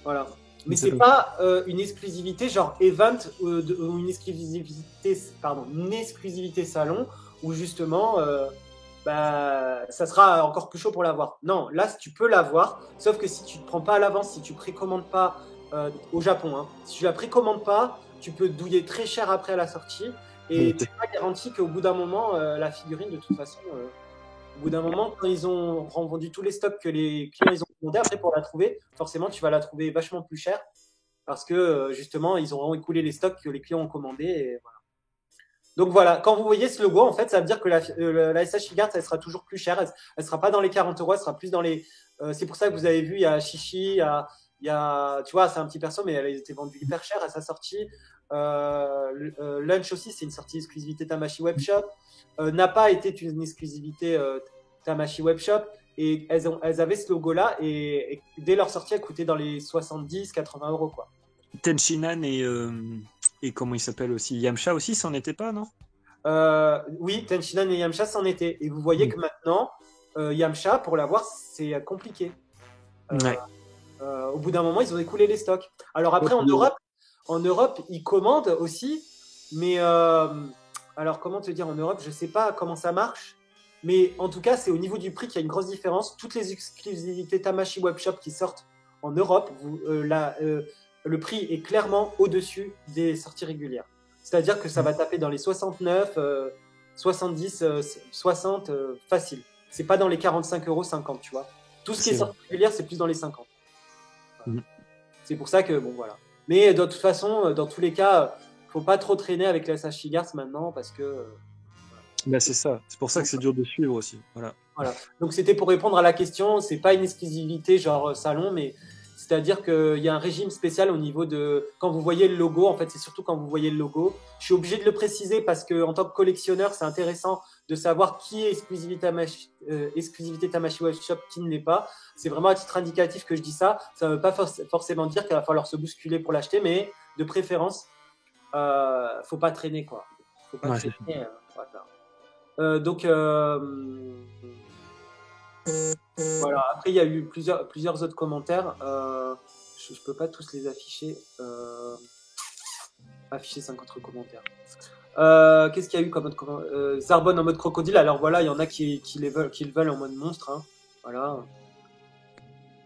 Voilà. Mais c'est pas une exclusivité genre event ou une exclusivité salon où justement ça sera encore plus chaud pour l'avoir. Non, là tu peux l'avoir, sauf que si tu ne te prends pas à l'avance, si tu précommandes pas au Japon, hein, si tu la précommandes pas, tu peux douiller très cher après à la sortie et tu n'es pas garanti qu'au bout d'un moment, la figurine de toute façon, au bout d'un moment, quand ils ont revendu tous les stocks que les clients ils ont commandé, après pour la trouver, forcément tu vas la trouver vachement plus chère parce que justement ils auront écoulé les stocks que les clients ont commandés et voilà. Donc voilà, quand vous voyez ce logo, en fait, ça veut dire que la SH Figuarts, elle sera toujours plus chère. Elle ne sera pas dans les 40 €, elle sera plus dans les. C'est pour ça que vous avez vu, il y a Chichi, tu vois, c'est un petit perso, mais elle a été vendue hyper cher à sa sortie. Lunch aussi, c'est une sortie exclusivité Tamashii Webshop. Nappa était une exclusivité Tamashii Webshop. Et elles avaient ce logo-là, et dès leur sortie, elles coûtaient dans les 70-80 € quoi. Tenshinhan et comment il s'appelle aussi, Yamcha aussi, c'en était pas, non? Oui, Tenshinhan et Yamcha c'en étaient. Et vous voyez que maintenant, Yamcha, pour l'avoir, c'est compliqué. Ouais. Au bout d'un moment, ils ont écoulé les stocks. Alors après, en Europe, ils commandent aussi, mais alors comment te dire, en Europe, je sais pas comment ça marche, mais en tout cas, c'est au niveau du prix qu'il y a une grosse différence. Toutes les exclusivités Tamashii Webshop qui sortent en Europe, le prix est clairement au-dessus des sorties régulières. C'est-à-dire que ça va taper dans les 69, 70, 60 facile. C'est pas dans les 45,50 €, tu vois. Tout ce qui est sortie régulière, c'est plus dans les 50. Voilà. C'est pour ça que, bon, voilà. Mais de toute façon, dans tous les cas, faut pas trop traîner avec la SH Figuarts maintenant parce que. Bah, c'est ça. C'est pour ça que c'est dur de suivre aussi. Voilà. Donc c'était pour répondre à la question. C'est pas une exclusivité genre salon, mais c'est-à-dire qu'il y a un régime spécial au niveau de quand vous voyez le logo. En fait, c'est surtout quand vous voyez le logo. Je suis obligé de le préciser parce que en tant que collectionneur, c'est intéressant de savoir qui est exclusivité Tamashii Webshop, qui ne l'est pas. C'est vraiment à titre indicatif que je dis ça. Ça ne veut pas forcément dire qu'il va falloir se bousculer pour l'acheter, mais de préférence, faut pas traîner quoi. Faut pas traîner. Voilà. Donc voilà. Après, il y a eu plusieurs autres commentaires. Je peux pas tous les afficher. Afficher 50 commentaires. Qu'est-ce qu'il y a eu comme autre commentaire? Zarbon en mode crocodile. Alors voilà, il y en a qui le veulent en mode monstre. Hein. Voilà.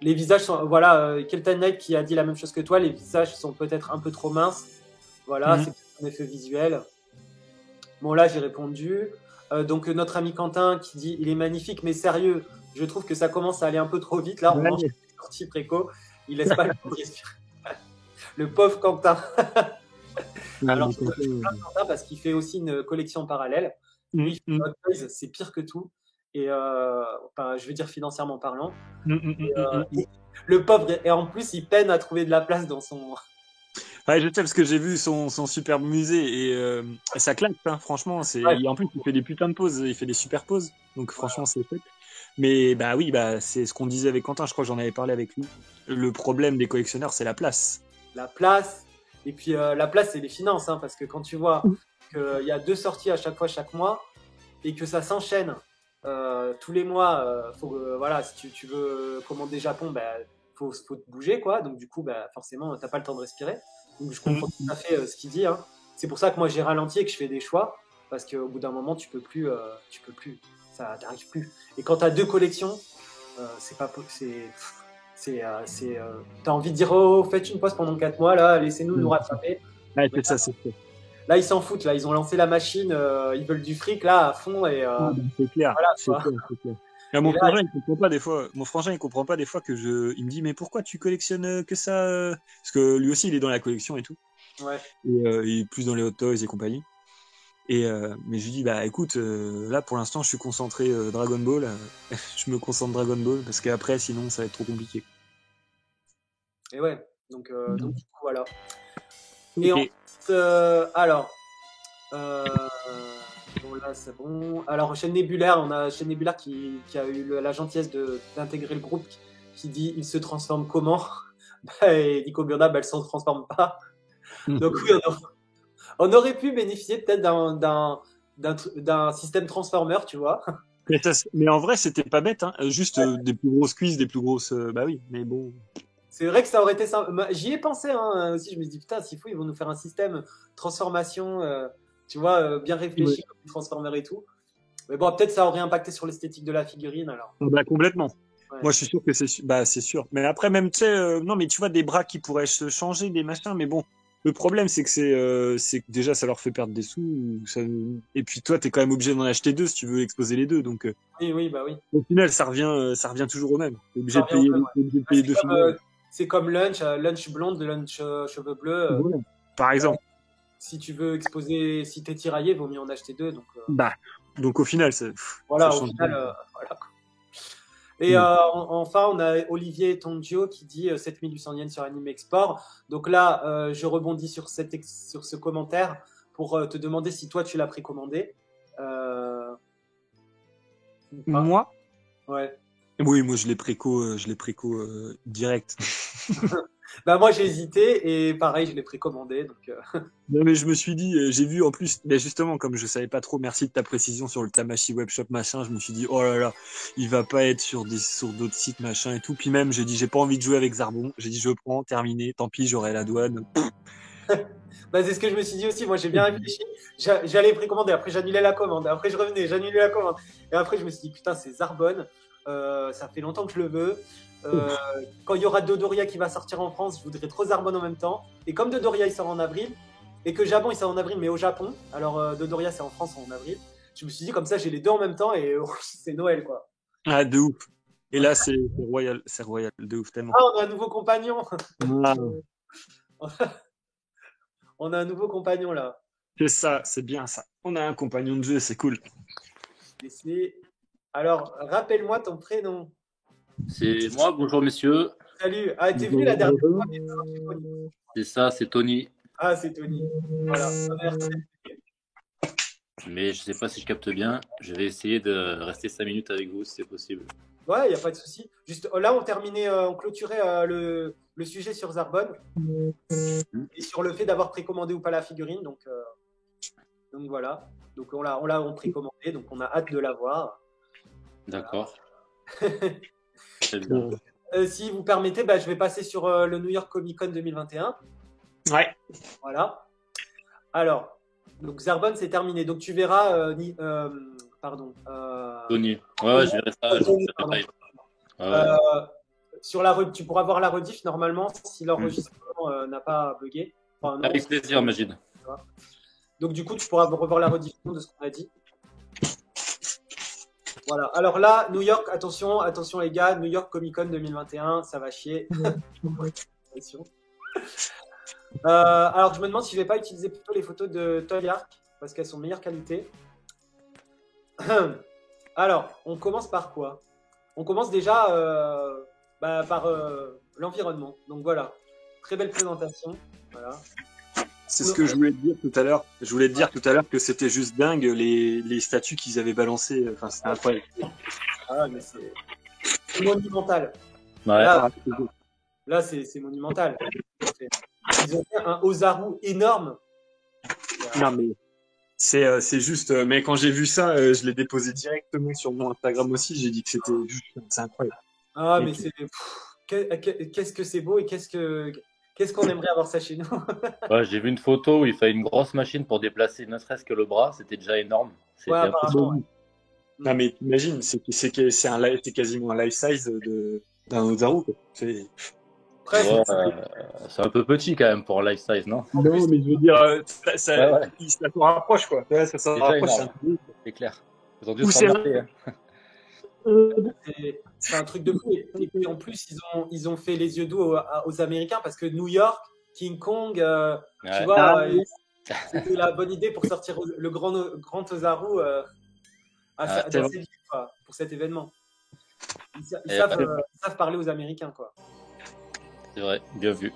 Les visages sont. Voilà, Keltan Knight qui a dit la même chose que toi. Les visages sont peut-être un peu trop minces. Voilà, c'est un effet visuel. Bon, là, j'ai répondu. Donc, notre ami Quentin qui dit il est magnifique, mais sérieux, je trouve que ça commence à aller un peu trop vite. Là, on mange les sorties préco. Il laisse pas le temps de respirer. Le pauvre Quentin. Alors, je plains Quentin parce qu'il fait aussi une collection parallèle. Lui, c'est pire que tout. Et je veux dire financièrement parlant. Le pauvre, et en plus, il peine à trouver de la place dans son. Ouais, je sais parce que j'ai vu son superbe musée et ça claque, hein, franchement. En plus, il fait des putains de pauses, il fait des super pauses. Donc, franchement, c'est fait. Mais bah oui, c'est ce qu'on disait avec Quentin, je crois que j'en avais parlé avec lui. Le problème des collectionneurs, c'est la place. La place, et puis la place, c'est les finances, hein, parce que quand tu vois qu'il y a 2 sorties à chaque fois, chaque mois, et que ça s'enchaîne tous les mois, voilà, si tu veux commander Japon, faut te bouger, quoi. Donc, du coup, bah, forcément, t'as pas le temps de respirer. Donc, je comprends tout à fait ce qu'il dit, hein. C'est pour ça que moi, j'ai ralenti et que je fais des choix. Parce qu'au bout d'un moment, tu peux plus. Ça t'arrive plus. Et quand t'as 2 collections, c'est pas. T'as envie de dire, oh, faites une pause pendant 4 mois, là, laissez-nous nous rattraper. Ouais, c'est ça, c'est ça. Là, ils s'en foutent, là, ils ont lancé la machine, ils veulent du fric, là, à fond, et c'est clair, voilà, c'est quoi. clair, c'est clair. Et mon frangin, il comprend pas des fois. Mon frangin, il comprend pas des fois il me dit, mais pourquoi tu collectionnes que ça Parce que lui aussi, il est dans la collection et tout. Ouais. Et il est plus dans les hot toys et compagnie. Mais je lui dis, bah écoute, là pour l'instant, je suis concentré Dragon Ball. Je me concentre Dragon Ball parce qu'après, sinon, ça va être trop compliqué. Et ouais, donc du coup, voilà. Okay. Et ensuite, alors, bon là c'est bon. Alors chaîne Nébulaire, on a chaîne Nébulaire qui a eu la gentillesse d'intégrer le groupe qui dit il se transforme comment et Nico Burda, bah, elle se transforme pas. Donc oui, on aurait pu bénéficier peut-être d'un système Transformer, tu vois. Mais en vrai, c'était pas bête, hein. Juste des plus grosses cuisses, des plus grosses. Bah oui, mais bon. C'est vrai que ça aurait été simple. J'y ai pensé aussi. Je me suis dit, putain, s'il faut, ils vont nous faire un système transformation, tu vois, bien réfléchi, comme Transformer et tout. Mais bon, peut-être ça aurait impacté sur l'esthétique de la figurine alors. Bah complètement. Ouais. Moi, je suis sûr que c'est sûr. Mais après, même, tu sais, non, mais tu vois, des bras qui pourraient se changer, des machins, mais bon. Le problème, c'est que déjà, ça leur fait perdre des sous. Et puis toi, t'es quand même obligé d'en acheter 2 si tu veux exposer les 2. Donc, oui, bah oui. Au final, ça revient toujours au même. T'es obligé de payer 2 figurines. C'est comme Lunch blonde, Lunch cheveux bleus. Par exemple. Si tu veux exposer, si t'es tiraillé, vaut mieux en acheter 2. Donc au final, c'est. Voilà, au final, voilà. Et enfin, on a Olivier Tongio qui dit 7800 yens sur Anime Export. Donc là, je rebondis sur ce commentaire pour te demander si toi, tu l'as précommandé. Moi ? Ouais. Oui, moi, je l'ai préco direct. Bah moi, j'ai hésité et pareil, je l'ai précommandé. Donc, Non, mais je me suis dit, j'ai vu en plus, mais justement, comme je savais pas trop, merci de ta précision sur le Tamashi Webshop machin, je me suis dit, oh là là, il va pas être sur d'autres sites machin et tout. Puis même, j'ai dit, j'ai pas envie de jouer avec Zarbon. J'ai dit, je prends, terminé, tant pis, j'aurai la douane. Bah, c'est ce que je me suis dit aussi. Moi, j'ai bien réfléchi. J'allais précommander. Après, j'annulais la commande. Après, je revenais. J'annulais la commande. Et après, je me suis dit, putain, c'est Zarbon. Ça fait longtemps que je le veux. Quand il y aura Dodoria qui va sortir en France, je voudrais trop Zarbon en même temps. Et comme Dodoria, il sort en avril, et que Japon, il sort en avril, mais au Japon, alors Dodoria, c'est en France en avril, je me suis dit, comme ça, j'ai les deux en même temps et c'est Noël, quoi. Ah, de ouf. Et là, c'est royal, de ouf, tellement. Ah, on a un nouveau compagnon. On a un nouveau compagnon, là. C'est ça, c'est bien ça. On a un compagnon de jeu, c'est cool. Alors, rappelle-moi ton prénom. C'est moi, bonjour messieurs. Salut. Ah, t'es venu la dernière fois. C'est ça, c'est Tony. Ah, c'est Tony. Voilà. Mais je sais pas si je capte bien. Je vais essayer de rester 5 minutes avec vous si c'est possible. Ouais, il n'y a pas de souci. Juste là, on clôturait le sujet sur Zarbon et sur le fait d'avoir précommandé ou pas la figurine. Donc voilà. Donc on l'a précommandé, donc on a hâte de l'avoir. D'accord. Très bien. Si vous permettez, je vais passer sur le New York Comic Con 2021. Ouais. Voilà. Alors, donc Zarbon, c'est terminé. Donc tu verras, pardon. Tony. Ouais, je verrai ça. Tu pourras voir la rediff normalement si l'enregistrement n'a pas bugué. Enfin, non, avec plaisir, Magid. Donc du coup, tu pourras revoir la rediffusion de ce qu'on a dit. Voilà. Alors là, New York, attention les gars, New York Comic Con 2021, ça va chier. Alors je me demande si je vais pas utiliser plutôt les photos de Toy Arc parce qu'elles sont de meilleure qualité. Alors, on commence par quoi? On commence déjà par l'environnement. Donc voilà, très belle présentation. Voilà. C'est ce que je voulais te dire tout à l'heure. Je voulais te dire tout à l'heure que c'était juste dingue les statues qu'ils avaient balancées. Enfin, c'était incroyable. Ah, mais c'est monumental. Ouais. Là, c'est monumental. Ils ont fait un Ozaru énorme. Non, mais c'est juste. Mais quand j'ai vu ça, je l'ai déposé directement sur mon Instagram aussi. J'ai dit que c'était juste. C'est incroyable. Ah, mais qu'est-ce que c'est beau et qu'est-ce qu'on aimerait avoir ça chez nous. Ouais, j'ai vu une photo où il fallait une grosse machine pour déplacer ne serait-ce que le bras. C'était déjà énorme. C'était Ouais, impressionnant. apparemment. Ouais. Non, mais t'imagines, c'est quasiment un life size d'un Ozaru, quoi. Presque. Ouais, c'est un peu petit quand même pour un life size, non? Non, mais je veux dire, Ouais. ça se rapproche, quoi. Ouais, ça se Déjà rapproche. énorme. C'est clair. Ils ont dû Ou se c'est remarquer, hein. C'est un truc de fou. Et puis, en plus, ils ont fait les yeux doux aux Américains parce que New York, King Kong, tu Ouais. vois, c'était la bonne idée pour sortir le grand Ozaru dans tellement. cette ville, quoi, pour cet événement. Ils Et savent parler aux Américains, quoi. C'est vrai, bien vu.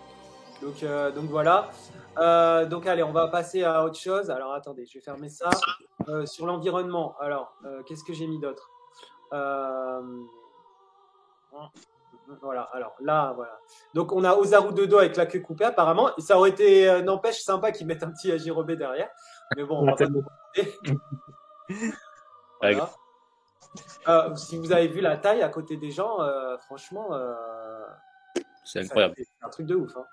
Donc voilà. Donc allez, on va passer à autre chose. Alors attendez, je vais fermer ça. Sur l'environnement. Alors, qu'est-ce que j'ai mis d'autre? Voilà. Alors là, voilà. Donc on a Ozaru de dos avec la queue coupée apparemment. Et ça aurait été, n'empêche, sympa qu'ils mettent un petit Hajirobé derrière. Mais bon, on va pas tellement. voilà. Si vous avez vu la taille à côté des gens, franchement, C'est incroyable. c'est un truc de ouf. Hein.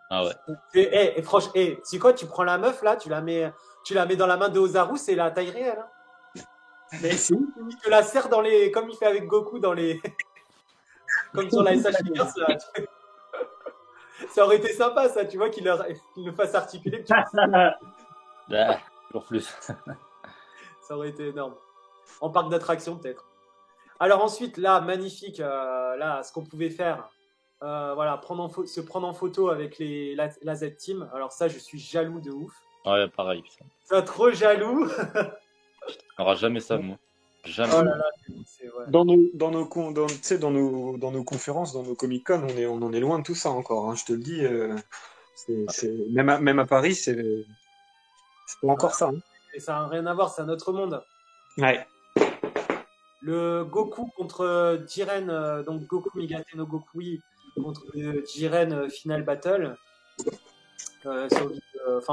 Ah ouais. Et franchement, c'est quoi? Tu prends la meuf là, tu la mets dans la main de Ozaru, c'est la taille réelle. Hein. Mais il te la serre comme il fait avec Goku dans les, comme sur la SH Figures, là. Ça aurait été sympa, ça, tu vois, qu'il le fasse articuler. Toujours plus. Ça aurait été énorme. En parc d'attractions, peut-être. Alors ensuite, là, magnifique, là, ce qu'on pouvait faire. Voilà, se prendre en photo avec la Z-Team. Alors ça, je suis jaloux de ouf. Ouais, pareil. Ça, trop jaloux. On n'aura jamais ça, moi. Jamais. Oh là là, ouais. Dans nos conférences, dans nos Comic-Con, on en est loin de tout ça encore. Hein, je te le dis. Même à Paris, c'est pas encore ça. Hein. Et ça n'a rien à voir, c'est un autre monde. Ouais. Le Goku contre Jiren, donc Goku Migate no Gokui contre Jiren Final Battle,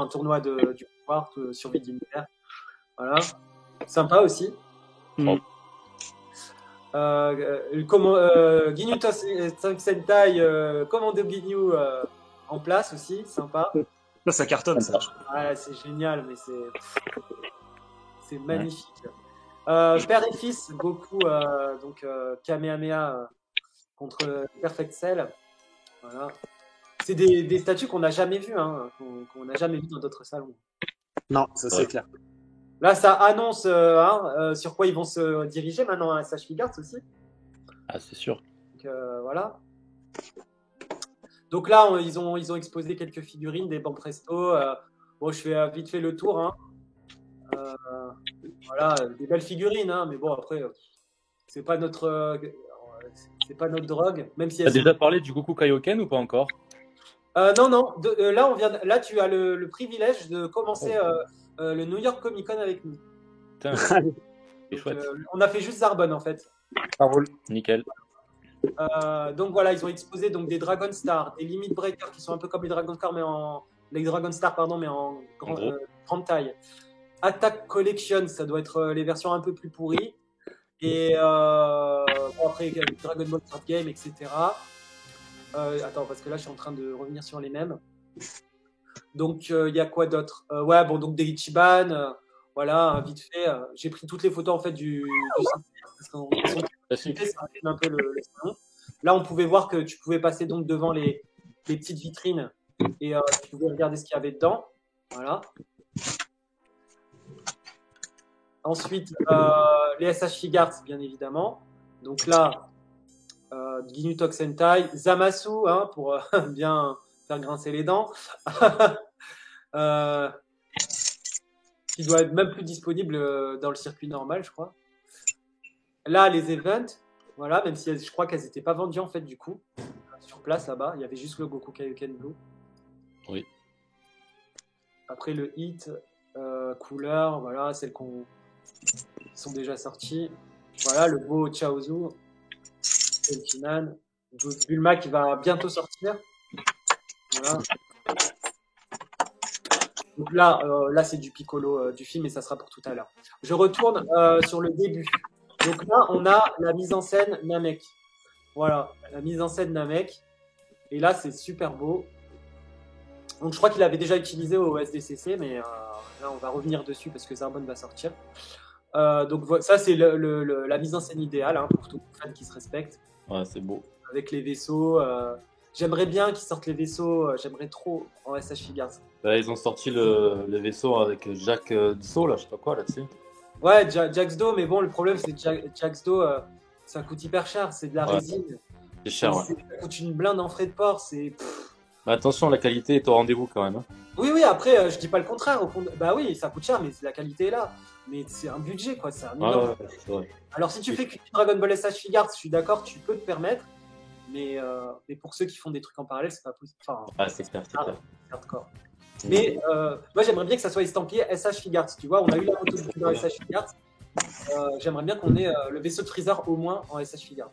tournoi du pouvoir, survie de l'univers. Voilà, sympa aussi. Ginyu Sentai, Commando Ginyu en place aussi, sympa. Ça cartonne, ça. Ouais, c'est génial, mais c'est magnifique. Père et fils, Goku, Kamehameha contre Perfect Cell. Voilà. C'est des statues qu'on n'a jamais vues, hein, qu'on n'a jamais vues dans d'autres salons. Non, ça c'est clair. Là, ça annonce sur quoi ils vont se diriger maintenant à SH Figures aussi. Ah, c'est sûr. Donc, voilà. Donc là, ils ont exposé quelques figurines, des bancs presto. Bon, je fais vite fait le tour. Hein. Voilà, des belles figurines, hein, mais bon, après, c'est pas notre drogue, même si. T'as déjà parlé du Goku Kaioken ou pas encore? Non. Là, tu as le privilège de commencer le New York Comic Con avec nous. Putain, c'est chouette. On a fait juste Zarbonne en fait. Ça roule. Nickel. Donc voilà, ils ont exposé donc des Dragon Star, des Limit Breakers qui sont un peu comme les Dragon Star, mais en grande taille. Attack Collection, ça doit être les versions un peu plus pourries. Et après, Dragon Ball Card Game, etc. Attends, parce que là, je suis en train de revenir sur les mêmes. Donc, il y a quoi d'autre? Donc des Ichiban, voilà, vite fait. J'ai pris toutes les photos, en fait, du parce qu'on un peu le salon. Là, on pouvait voir que tu pouvais passer donc devant les petites vitrines et tu pouvais regarder ce qu'il y avait dedans. Voilà. Ensuite, les SH Figures, bien évidemment. Donc là, Ginyu Sentai, Zamasu, hein, pour bien faire grincer les dents. Qui doit être même plus disponible dans le circuit normal, je crois. Là, les events, voilà, même si je crois qu'elles n'étaient pas vendues en fait du coup. Sur place là-bas, il y avait juste le Goku Kaioken Blue. Oui. Après le hit, couleur, voilà, celles qui sont déjà sorties. Voilà, le beau Chaozu, Elkinan, Bulma qui va bientôt sortir. Voilà. Donc là c'est du Piccolo du film et ça sera pour tout à l'heure. Je retourne sur le début. Donc là, on a la mise en scène Namek. Voilà, la mise en scène Namek. Et là, c'est super beau. Donc, je crois qu'il avait déjà utilisé au SDCC, mais là, on va revenir dessus parce que Zarbon va sortir. Donc, ça, c'est la mise en scène idéale hein, pour tout fan qui se respecte. Ouais, c'est beau. Avec les vaisseaux. J'aimerais bien qu'ils sortent les vaisseaux. J'aimerais trop en SH Figures. Là, ils ont sorti le vaisseau avec Jack Dissot, là, je sais pas quoi, là-dessus. Ouais, Jax Do, mais bon, le problème, c'est que Jax Do, ça coûte hyper cher. C'est de la résine. C'est cher, ouais. Ça coûte une blinde en frais de port. Mais attention, la qualité est au rendez-vous quand même. Hein. Oui, après, je dis pas le contraire. Bah oui, ça coûte cher, mais la qualité est là. Mais c'est un budget, quoi. C'est un énorme budget. C'est vrai. Alors, si tu fais que Dragon Ball SH Figures, je suis d'accord, tu peux te permettre. Mais pour ceux qui font des trucs en parallèle, c'est pas possible. Enfin, c'est clair, c'est clair. Hardcore. Mais moi, j'aimerais bien que ça soit estampillé SH Figures. Tu vois, on a eu la moto de SH Figures. J'aimerais bien qu'on ait le vaisseau de Freezer au moins en SH Figures.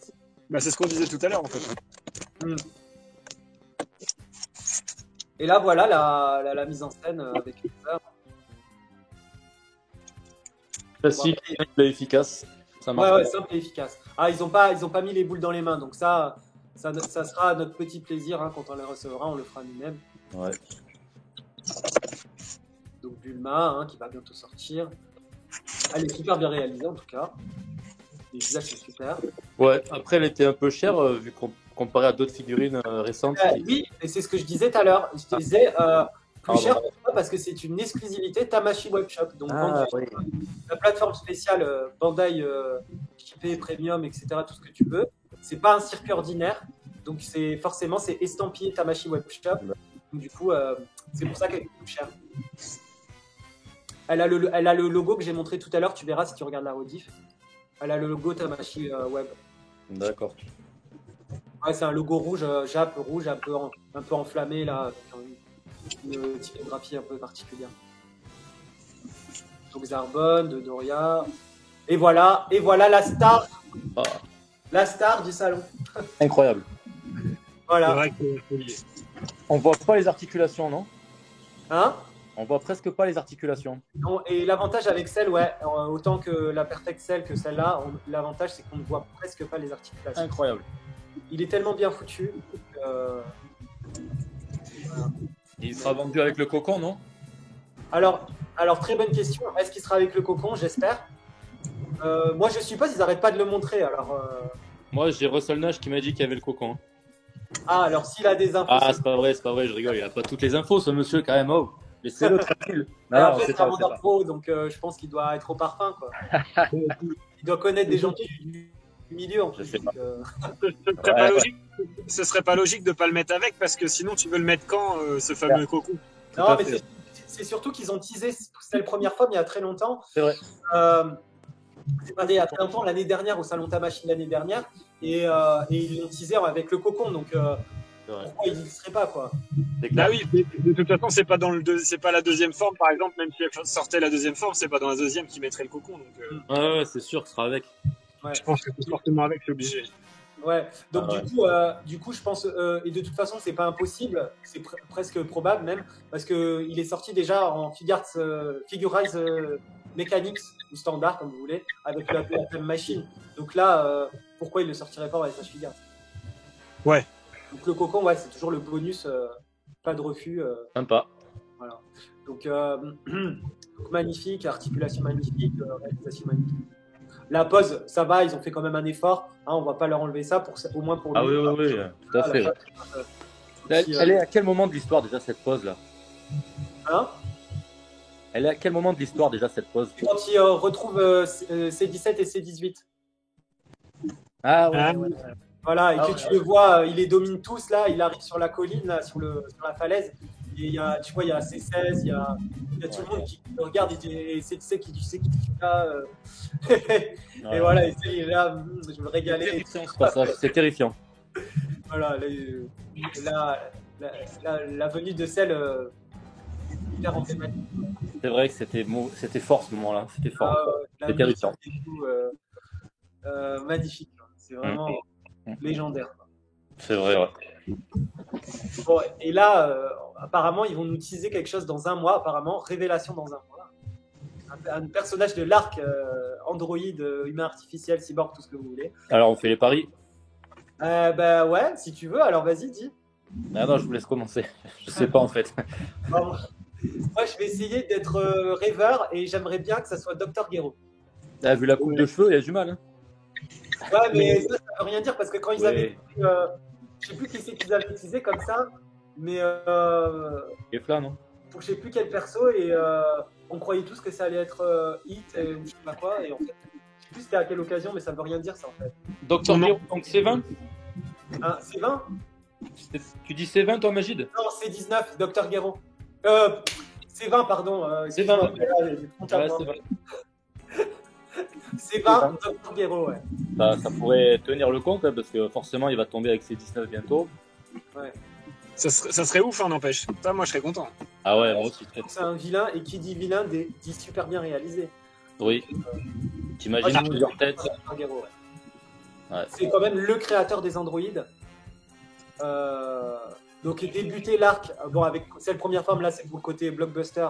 Bah, c'est ce qu'on disait tout à l'heure, en fait. Et là, voilà la mise en scène avec Freezer. Classique, simple et efficace. Ça marche. Ouais, simple et efficace. Ah, ils ont pas mis les boules dans les mains, donc ça sera notre petit plaisir hein, quand on les recevra, on le fera nous-mêmes. Ouais. Donc Bulma, hein, qui va bientôt sortir. Elle est super bien réalisée en tout cas. Les visages sont super. Ouais, après elle était un peu chère vu qu'on comparé à d'autres figurines récentes. Oui, et c'est ce que je disais tout à l'heure. Je te disais plus cher pourquoi parce que c'est une exclusivité Tamashii Webshop. Donc la plateforme spéciale Bandai Chippé, Premium, etc. Tout ce que tu veux. C'est pas un circuit ordinaire. Donc c'est estampillé Tamashii Webshop. Donc, du coup, c'est pour ça qu'elle coûte cher. Elle a le logo que j'ai montré tout à l'heure. Tu verras si tu regardes la rediff. Elle a le logo Tamashii Web. D'accord. Ouais, c'est un logo rouge, Jap rouge, un peu enflammé là, avec une typographie un peu particulière. Donc Zarbon, de Doria. Et voilà la star. Ah. La star du salon. Incroyable. Voilà. C'est vrai que... On voit pas les articulations, non? Hein? On voit presque pas les articulations. Non, et l'avantage avec celle, autant que la Perfect Cell que celle-là, l'avantage c'est qu'on ne voit presque pas les articulations. Incroyable. Il est tellement bien foutu. Voilà. Il sera vendu avec le cocon, non? Alors, très bonne question. Est-ce qu'il sera avec le cocon? J'espère. Moi, je suppose ils n'arrêtent pas de le montrer. Alors, moi, j'ai Russell Nash qui m'a dit qu'il y avait le cocon. Ah, alors s'il a des infos. Ah, c'est pas vrai, je rigole. Il a pas toutes les infos, ce monsieur, quand même. Oh, laissez-le tranquille. Après, c'est un vendeur pro, donc je pense qu'il doit être au parfum, quoi. Il doit connaître des gens du milieu, en plus. Ce serait pas logique de pas le mettre avec, parce que sinon, tu veux le mettre quand, ce fameux cocon? Non, mais c'est surtout qu'ils ont teasé, c'était la première fois, mais il y a très longtemps. C'est vrai. C'est pas il y a très longtemps, l'année dernière, au Salon Tamashii l'année dernière, et ils l'ont teasé avec le cocon, donc pourquoi ils n'y seraient pas, quoi. Bah oui, de toute façon, c'est pas la deuxième forme, par exemple, même si elle sortait la deuxième forme, c'est pas dans la deuxième qu'ils mettraient le cocon. Donc, ouais, c'est sûr, ce sera avec. Ouais. Je pense que c'est fortement avec, c'est obligé. Ouais, donc du coup, je pense, et de toute façon, c'est pas impossible, c'est presque probable même, parce qu'il est sorti déjà en Figurize Mechanics, ou standard, comme vous voulez, avec la Time Machine. Donc là, pourquoi il ne sortirait pas en SH Figures? Ouais. Donc le cocon, ouais, c'est toujours le bonus, pas de refus. Sympa. Voilà. Donc, magnifique, articulation magnifique, réalisation magnifique. La pose, ça va, ils ont fait quand même un effort. Hein, on va pas leur enlever ça, au moins pour lui. Ah oui, tout à fait. Elle est à quel moment de l'histoire déjà cette pose-là? Hein? Elle est à quel moment de l'histoire déjà cette pose? Quand ils retrouvent C17 et C18. Ah ouais. Voilà, et que tu le vois, il les domine tous là, il arrive sur la colline, là, sur la falaise. Et tu vois, il y a C16, il y a tout le monde qui le regarde et C17 qui tu sais qui là. Et voilà, et il est là, je me régalais. C'est terrifiant ce passage, c'est terrifiant. Voilà, la venue de celle hyper emblématique. C'est vrai que c'était fort ce moment-là, c'était fort. C'était terrifiant. Magnifique, c'est vraiment légendaire. C'est vrai, ouais. Bon, et là, apparemment, ils vont nous teaser quelque chose dans un mois, apparemment, révélation dans un mois. Un personnage de l'arc, Android, humain artificiel, cyborg, tout ce que vous voulez. Alors, on fait les paris? Bah ouais, si tu veux, alors vas-y, dis. Ah non, je vous laisse commencer. Je sais pas en fait. Bon, moi, je vais essayer d'être rêveur et j'aimerais bien que ça soit Dr Gero. Ah, vu la coupe de cheveux, il y a du mal. Hein. Ouais, mais ça veut rien dire parce que quand ils avaient. Ouais. Je sais plus qui c'est qu'ils avaient utilisé comme ça, mais Kefla, non? pour je sais plus quel perso et on croyait tous que ça allait être Hit ou je sais pas quoi et en fait, je sais plus c'était à quelle occasion, mais ça veut rien dire ça en fait. Docteur Gero, donc C20? Hein, c'est 20? Tu dis C20 toi, Magid? Non, c'est 19, Dr Gero. C'est 20, pardon. C'est 20. Ouais, c'est 20. C'est 20, Dr Gero, ouais. Ça pourrait tenir le compte hein, parce que forcément il va tomber avec ses 19 bientôt. Ouais. Ça serait ouf, hein, n'empêche. Ça, moi, je serais content. Ah ouais, moi aussi. C'est un vilain et qui dit vilain dit super bien réalisé. Oui. T'imagines plusieurs têtes. Dr Gero, ouais. Ouais. C'est quand même le créateur des androïdes. Donc débuter l'arc, bon avec cette première forme là c'est pour le côté blockbuster,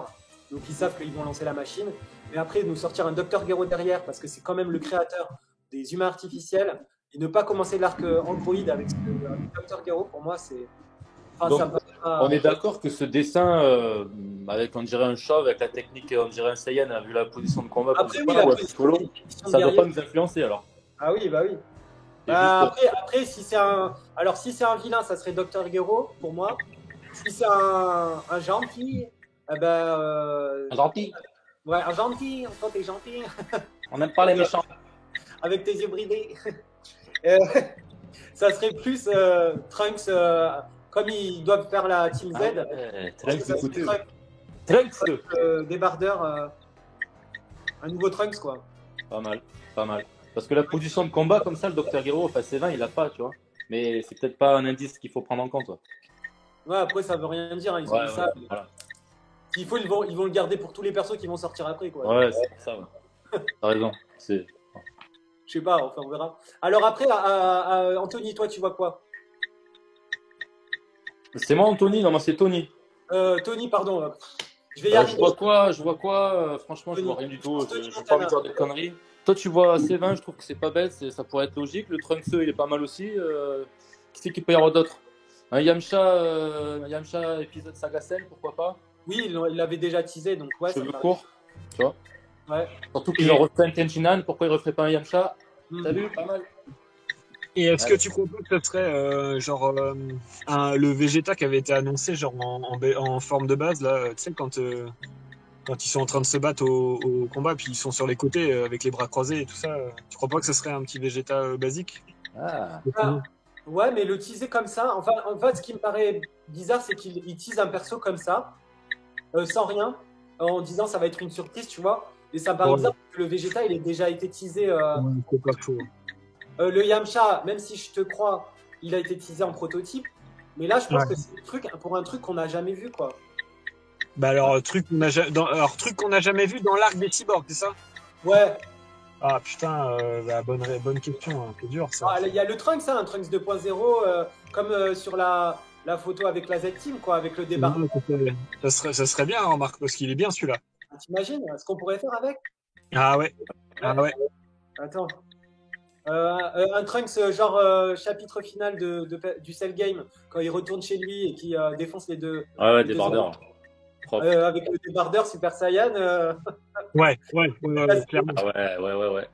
donc ils savent qu'ils vont lancer la machine, mais après nous sortir un Dr Gero derrière parce que c'est quand même le créateur des humains artificiels et ne pas commencer l'arc Android avec Dr Gero pour moi c'est... Enfin, donc, ça on est d'accord que ce dessin avec on dirait un chauve, avec la technique on dirait un Saiyan vu la position de combat, après, oui, ça ne doit pas nous influencer alors. Ah oui, bah oui. Après, si c'est un vilain, ça serait Dr Gero pour moi. Si c'est un gentil, eh ben, Un gentil. Ouais, un gentil. Toi, t'es gentil. On n'aime pas les méchants. Avec tes yeux bridés. Ça serait plus Trunks, comme ils doivent faire la Team Z. Trunks. Débardeur, un nouveau Trunks quoi. Pas mal. Parce que la position de combat comme ça, le Dr Gero, enfin C20, il a pas, tu vois. Mais c'est peut-être pas un indice qu'il faut prendre en compte. Ouais, après ça veut rien dire. Hein. Ils ont dit ça. Voilà. S'il faut, ils vont le garder pour tous les persos qui vont sortir après quoi. Ouais, c'est pour ça. Ouais. T'as raison. Je sais pas, enfin on verra. Alors après, Anthony, toi tu vois quoi? C'est moi Anthony, non moi c'est Tony. Tony, pardon. Je vais y arriver. Je vois quoi franchement, je vois rien du tout. Je pas envie de dire des conneries. Toi, tu vois C20, je trouve que c'est pas bête, ça pourrait être logique. Le Trunks, il est pas mal aussi. Qui c'est qu'il peut y avoir d'autres? Un Yamcha épisode Saga Cell, pourquoi pas? Oui, il l'avait déjà teasé, donc ouais. Cheveux courts, tu vois. Ouais. Surtout qu'ils ont refait un Tenchinan, pourquoi ils ne referaient pas un Yamcha? T'as vu? Pas mal. Et est-ce que tu crois pas que ce serait le Vegeta qui avait été annoncé genre en forme de base là, tu sais quand ils sont en train de se battre au combat, puis ils sont sur les côtés avec les bras croisés et tout ça. Tu crois pas que ce serait un petit Vegeta basique? Ouais, mais le teaser comme ça, enfin, en fait, ce qui me paraît bizarre, c'est qu'il tease un perso comme ça, sans rien, en disant ça va être une surprise, tu vois. Et ça me paraît bizarre parce que le Vegeta, il a déjà été teasé. C'est pas faux. Le Yamcha, même si je te crois, il a été teasé en prototype. Mais là, je pense que c'est un truc qu'on n'a jamais vu, quoi. Bah alors, truc qu'on n'a jamais vu dans l'arc des cyborgs, c'est ça? Ouais. Ah putain, bonne question, hein. C'est dur ça. Il y a le Trunks, hein, un Trunks 2.0, comme sur la photo avec la Z-Team, quoi, avec le débardeur. Ça serait bien, hein, Marc, parce qu'il est bien celui-là. T'imagines ce qu'on pourrait faire avec? Ah ouais. Attends. Un Trunks genre chapitre final du Cell Game, quand il retourne chez lui et qui défonce les deux. Ouais, débardeur. Avec le débardeur Super Saiyan. Ouais, clairement. Ah ouais.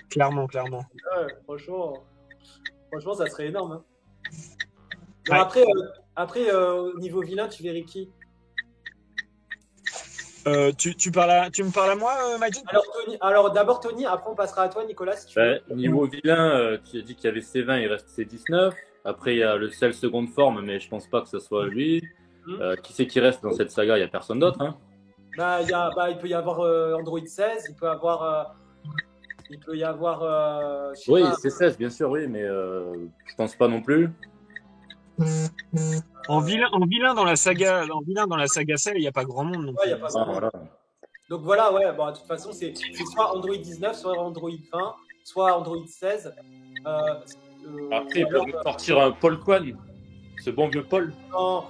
Clairement. Ouais, franchement, ça serait énorme. Hein. Ouais. Après, au niveau vilain, tu verrais qui? Tu me parles à moi, Magic? Alors d'abord Tony, après on passera à toi, Nicolas. Si tu veux. Niveau vilain, tu as dit qu'il y avait C20, il reste C19. Après, il y a le Cell seconde forme, mais je pense pas que ce soit lui. Qui c'est qui reste dans cette saga? Il n'y a personne d'autre. Hein. Il peut y avoir Android 16, il peut y avoir. Oui, c'est 16, bien sûr, oui, mais je pense pas non plus. En vilain dans la saga Cell, il n'y a pas grand monde. Donc, y a pas grand monde. Donc voilà, ouais. Bon, de toute façon, c'est soit Android 19, soit Android 20, soit Android 16. Après, ils peuvent sortir un Paul Quan. Ce bon vieux Paul. Non.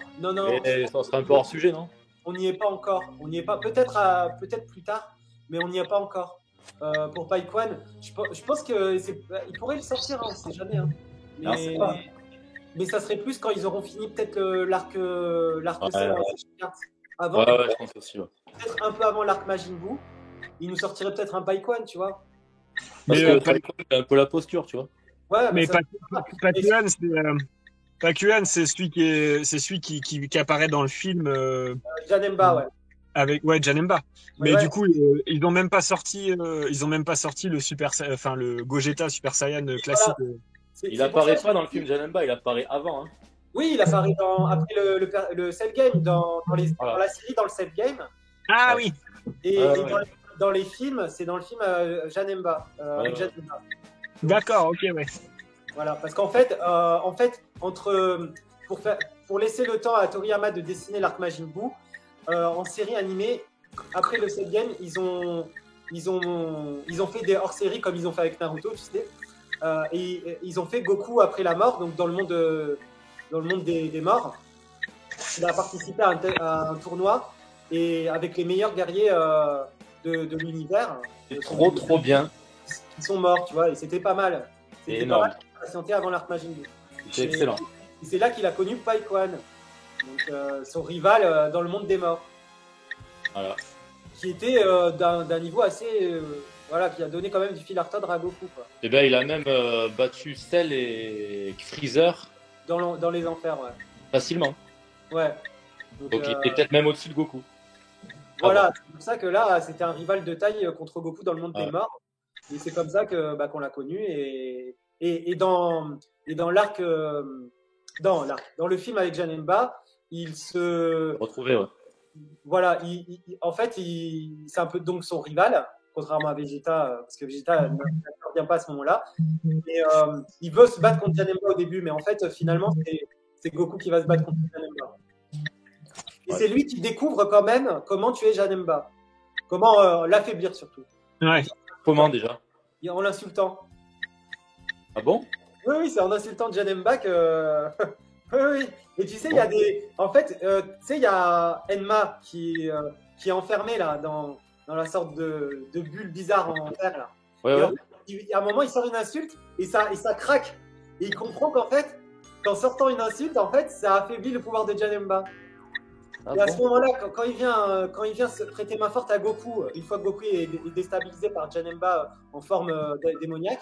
Et ça serait un peu hors sujet, non? On n'y est pas encore. On n'y est pas. Peut-être plus tard, mais on n'y est pas encore. Pour Paikwan, je pense que il pourrait le sortir, hein, on sait jamais. Hein. Mais mais ça serait plus quand ils auront fini peut-être l'arc Ouais, Cell ouais, avant, ouais, je pense aussi. Ouais. peut-être un peu avant l'arc Majin Buu, il nous sortirait peut-être un Baikwan, tu vois. Parce Mais, que Taiko, il a un peu la posture, tu vois. Ouais, mais ça, Pakuan, c'est celui qui apparaît dans le film Janemba, ouais. avec Janemba. Mais Ouais. du coup, ils ont même pas sorti le le Gogeta Super Saiyan classique. Il apparaît pas dans le film Janemba, il apparaît avant. Hein. Oui, il apparaît après le Cell Game, dans la série, dans le Cell Game. Ah Ouais. oui. Et Ouais. dans les films, c'est dans le film Janemba. Avec Janemba. D'accord, ok, ouais. Voilà, parce qu'en fait, pour laisser le temps à Toriyama de dessiner l'arc Majin Buu, en série animée, après le Cell Game, ils ont fait des hors-séries comme ils ont fait avec Naruto, tu sais. Et ils ont fait Goku après la mort, donc dans le monde des morts. Il a participé à un tournoi et avec les meilleurs guerriers de l'univers. C'est trop bien. Ils sont morts, tu vois, et c'était pas mal. C'était énorme. pas mal patienter avant l'arc Majin Buu. C'est excellent. Et c'est là qu'il a connu Paikwan, donc son rival dans le monde des morts. Voilà. Qui était d'un niveau assez. Voilà, qui a donné quand même du fil à retordre à Goku, quoi. Et ben, il a même battu Cell et Freezer Dans les enfers, ouais. facilement. Ouais. Donc il était peut-être même au-dessus de Goku. Voilà, c'est pour ça que là, c'était un rival de taille contre Goku dans le monde des morts. Et c'est comme ça qu'on l'a connu. Et dans l'arc. Dans le film avec Janemba, il se. Retrouvé, ouais. Voilà, en fait, c'est un peu donc son rival, contrairement à Vegeta, parce que Vegeta n'intervient pas à ce moment-là. Mais il veut se battre contre Janemba au début, mais en fait, finalement, c'est Goku qui va se battre contre Janemba. Et c'est lui qui découvre quand même comment tuer Janemba, comment l'affaiblir surtout. Ouais. Comment déjà? En l'insultant. Ah bon? Oui, c'est en insultant Janemba que. Oui. Et tu sais, il y a des. En fait, tu sais, il y a Enma qui est enfermé là dans la sorte de bulle bizarre en terre là. Ouais, Et ouais. en fait, à un moment, il sort une insulte et ça craque. Et il comprend qu'en fait, qu'en sortant une insulte, en fait, ça affaiblit le pouvoir de Janemba. Ah Et à bon? ce moment-là, quand il vient se prêter main forte à Goku, une fois que Goku est déstabilisé par Janemba en forme démoniaque,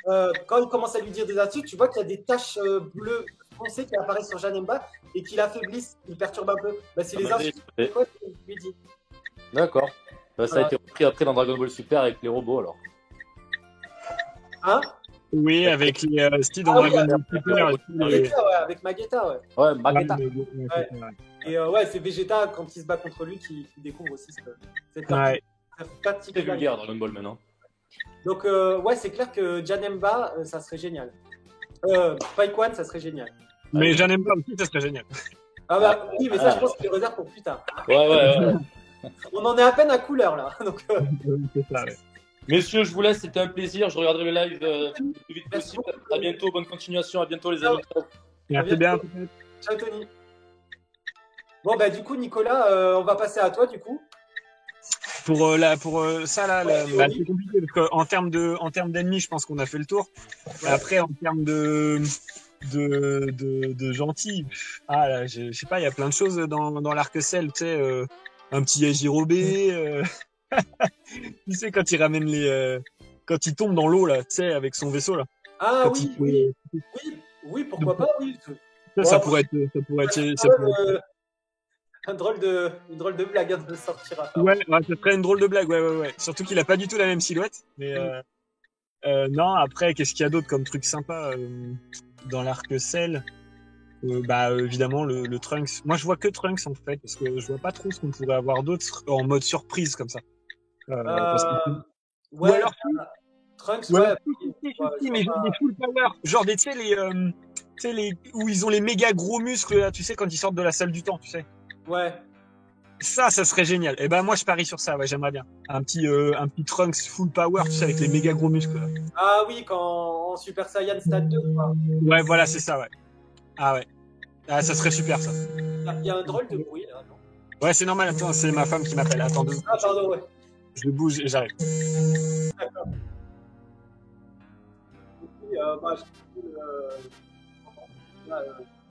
quand il commence à lui dire des insultes, tu vois qu'il y a des taches bleues foncées qui apparaissent sur Janemba et qui l'affaiblissent, qui le perturbent un peu. Bah, c'est les insultes que tu lui dis. D'accord. Bah, ça a été repris après dans Dragon Ball Super avec les robots alors. Hein? Oui, avec les dans Dragon Ball Super. Avec Magetta, ouais. Ouais, Magetta. Et c'est Vegeta, quand il se bat contre lui, qui découvre aussi cette partie. C'est vulgaire Dragon Ball maintenant. Donc, c'est clair que Janemba, ça serait génial. Paikwan, ça serait génial. Mais Janemba aussi, ça serait génial. Ah bah oui, mais ça, je pense qu'il est réservé pour plus tard. Ouais. On en est à peine à couleur, là. Donc, c'est ça, ouais. Messieurs, je vous laisse, c'était un plaisir. Je regarderai le live le plus vite Merci possible. beaucoup. À bientôt, bonne continuation. À bientôt, les amis. Merci bien. Ciao, Tony. Bon, bah, du coup, Nicolas, on va passer à toi, du coup. Pour ça là, c'est compliqué parce qu'en termes d'ennemis, je pense qu'on a fait le tour. Ouais. Après, en termes de gentils, là, je sais pas, il y a plein de choses dans l'arc Cell, tu sais, un petit Yajirobe, tu sais quand il ramène quand il tombe dans l'eau là, tu sais, avec son vaisseau là. Ah oui, pourquoi pas, oui. Ça pourrait être. Une drôle de blague de sortir. Ouais, ça serait une drôle de blague, ouais. Surtout qu'il a pas du tout la même silhouette. Mais non, après, qu'est-ce qu'il y a d'autre comme truc sympa dans l'arc Cell? Évidemment le Trunks. Moi, je vois que Trunks en fait, parce que je vois pas trop ce qu'on pourrait avoir d'autre en mode surprise comme ça. Ou alors Trunks, mais genre des full power, genre tu sais les où ils ont les méga gros muscles là, tu sais, quand ils sortent de la salle du temps, tu sais. Ouais. Ça serait génial. Et ben moi je parie sur ça, ouais, j'aimerais bien. Un petit Trunks full power, tu sais, avec les méga gros muscles. Là. Ah oui, quand en Super Saiyan Stade 2, quoi. Ouais, voilà, c'est ça, ouais. Ah ouais. Ah, ça serait super ça. Il y a un drôle de bruit là, non? Ouais, c'est normal, attends, c'est ma femme qui m'appelle. Attends 2 secondes. Ah pardon, ouais. Je bouge et j'arrive. D'accord. Alors, là, les visages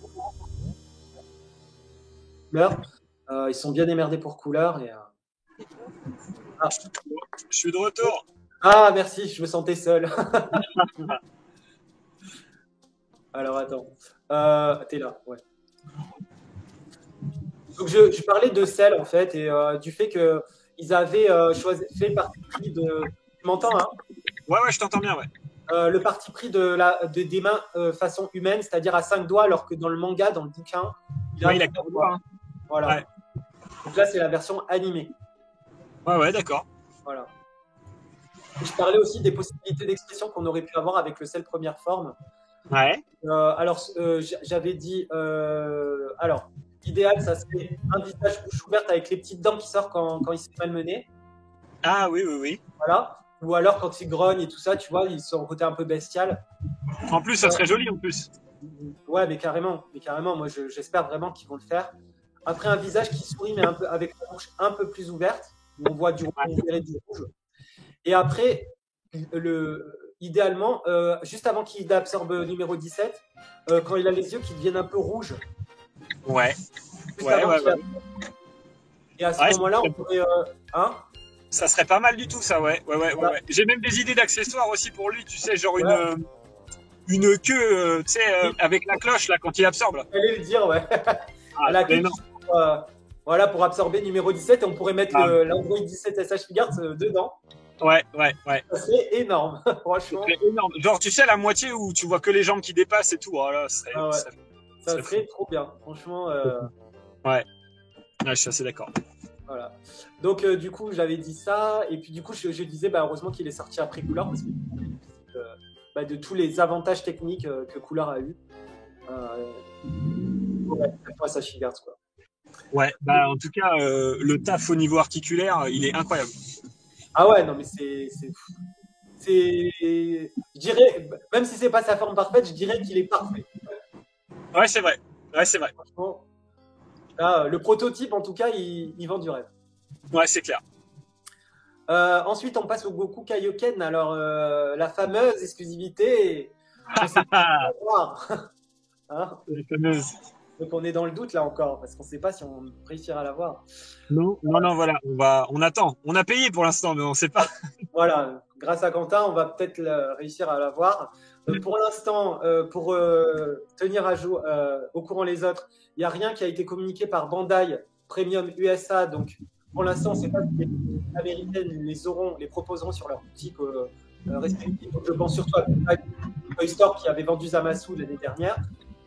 sont couleurs. Ils sont bien émerdés pour couleur. Ah. Je suis de retour. Ah, merci, je me sentais seul. Alors, attends. T'es là, ouais. Donc, je parlais de Cell, en fait, et du fait qu'ils avaient fait le parti pris de... Tu m'entends, hein? Ouais, je t'entends bien, ouais. Le parti pris des mains façon humaine, c'est-à-dire à 5 doigts, alors que dans le manga, dans le bouquin, il a 4 doigts. Hein. Voilà. Ouais. Donc là, c'est la version animée. Ouais, d'accord. Voilà. Et je parlais aussi des possibilités d'expression qu'on aurait pu avoir avec le Cell première forme. Ouais. Alors, j'avais dit... alors, l'idéal, ça serait un visage bouche ouverte avec les petites dents qui sortent quand il s'est malmené. Ah oui. Voilà. Ou alors quand il grogne et tout ça, tu vois, ils sont côté un peu bestial. En plus, ça serait joli en plus. Ouais, mais carrément. Moi, j'espère vraiment qu'ils vont le faire. Après, un visage qui sourit, mais un peu, avec la bouche un peu plus ouverte, où on voit du rouge. Et après, idéalement, juste avant qu'il absorbe numéro 17, quand il a les yeux qui deviennent un peu rouges. Ouais. Et à ce moment-là, on pourrait... ça serait pas mal du tout, ça, ouais. J'ai même des idées d'accessoires aussi pour lui, tu sais, genre une queue, tu sais, avec la cloche, là, quand il absorbe. J'allais le dire, ouais. La queue voilà, pour absorber numéro 17, et on pourrait mettre l'Android 17 SH Figart dedans. Ouais. Ça serait énorme, franchement. Ça serait énorme. Genre, tu sais, la moitié où tu vois que les jambes qui dépassent et tout, voilà, ça serait trop bien, franchement. Ouais, je suis assez d'accord. Voilà. Donc, du coup, j'avais dit ça, et puis du coup, je disais, heureusement qu'il est sorti après Couleur, parce que de tous les avantages techniques que Couleur a eu. Ça Figart, quoi. Ouais, en tout cas, le taf au niveau articulaire, il est incroyable. Ah ouais, non, mais je dirais, même si c'est pas sa forme parfaite, je dirais qu'il est parfait. Ouais, c'est vrai. Franchement, là, le prototype, en tout cas, il vend du rêve. Ouais, c'est clair. Ensuite, on passe au Goku Kaioken. Alors, la fameuse exclusivité. Je sais pas voir. Hein, Les fameuses. donc, on est dans le doute là encore, parce qu'on ne sait pas si on réussira à l'avoir. Non, voilà. On attend. On a payé pour l'instant, mais on sait pas. Voilà, grâce à Quentin, on va peut-être réussir à l'avoir. Pour l'instant, pour tenir à jour, au courant les autres, il n'y a rien qui a été communiqué par Bandai Premium USA. Donc, pour l'instant, on ne sait pas si les Américaines les proposeront sur leur boutique respective. Donc, je pense surtout à Toy Store qui avait vendu Zamasu l'année dernière.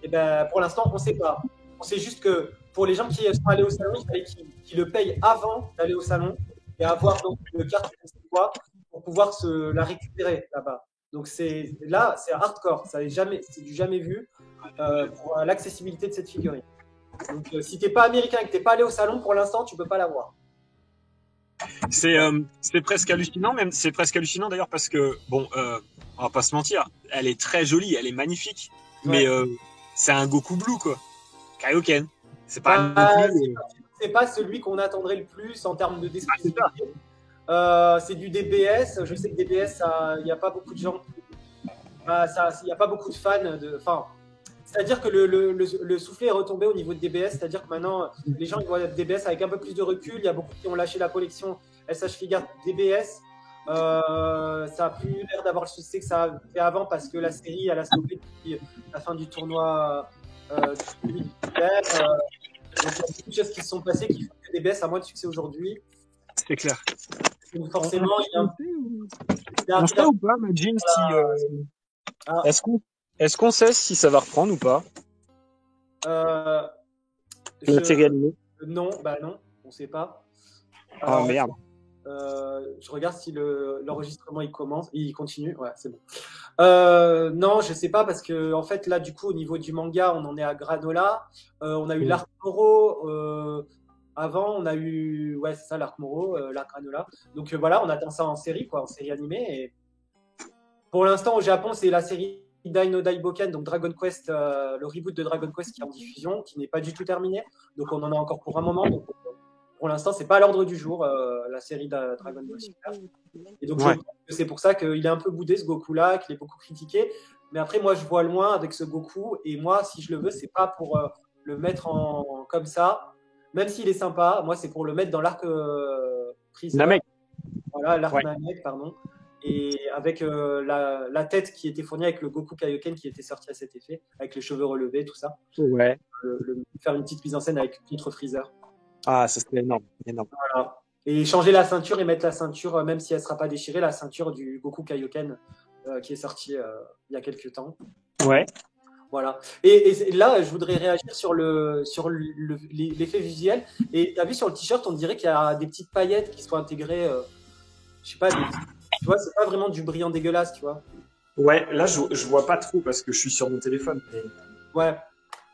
Et ben, pour l'instant, on ne sait pas. On sait juste que pour les gens qui sont allés au salon, il fallait qu'ils le payent avant d'aller au salon et avoir donc une carte, je ne sais quoi, pour pouvoir la récupérer là-bas. Donc c'est hardcore, c'est du jamais vu pour l'accessibilité de cette figurine. Donc si t'es pas américain et que t'es pas allé au salon, pour l'instant tu peux pas l'avoir. C'est presque hallucinant, même. C'est presque hallucinant d'ailleurs parce que bon, on va pas se mentir, elle est très jolie, elle est magnifique, mais c'est un Goku Blue quoi, Kaioken. C'est pas c'est pas celui qu'on attendrait le plus en termes de description. C'est du DBS. Je sais que DBS, il n'y a pas beaucoup de gens. Il n'y a pas beaucoup de fans. C'est-à-dire que le soufflet est retombé au niveau de DBS. C'est-à-dire que maintenant, les gens ils voient DBS avec un peu plus de recul. Il y a beaucoup qui ont lâché la collection SH Figure DBS. Ça a plus l'air d'avoir le succès que ça a fait avant parce que la série elle a stoppé depuis la fin du tournoi. Donc, il y a beaucoup de choses qui se sont passées qui font que DBS a moins de succès aujourd'hui. C'est clair. Donc forcément, on sait ou pas, Majin, est-ce qu'on sait si ça va reprendre ou pas la série animée? Non, on ne sait pas. Oh merde. Je regarde si l'enregistrement il continue. Ouais, c'est bon. Non, je sais pas parce que en fait là du coup au niveau du manga, on en est à Granola. On a eu l'Arc Moro. Avant, on a eu, c'est ça, l'Arc Moro, l'Arc Granola. Donc voilà, on attend ça en série, en série animée. Et pour l'instant, au Japon, c'est la série Dino Daiboken, donc Dragon Quest, le reboot de Dragon Quest qui est en diffusion, qui n'est pas du tout terminé. Donc on en a encore pour un moment. Donc, pour l'instant, c'est pas à l'ordre du jour, la série de Dragon Ball Super. Et donc c'est pour ça qu'il est un peu boudé ce Goku-là, qu'il est beaucoup critiqué. Mais après, moi, je vois loin avec ce Goku. Et moi, si je le veux, c'est pas pour le mettre comme ça. Même s'il est sympa, moi, c'est pour le mettre dans l'arc Namek. Voilà, l'arc Namek, pardon. Et avec la tête qui était fournie avec le Goku Kaioken qui était sorti à cet effet, avec les cheveux relevés, tout ça. Ouais. Faire une petite mise en scène avec contre Freezer. Ah, ça serait énorme. Voilà. Et changer la ceinture et mettre la ceinture, même si elle ne sera pas déchirée, la ceinture du Goku Kaioken qui est sorti il y a quelques temps. Ouais. Voilà. Et là, je voudrais réagir sur l'effet visuel. Et tu as vu sur le t-shirt, on dirait qu'il y a des petites paillettes qui sont intégrées. Je sais pas, tu vois, c'est pas vraiment du brillant dégueulasse, tu vois. Ouais, là, je vois pas trop parce que je suis sur mon téléphone. Ouais.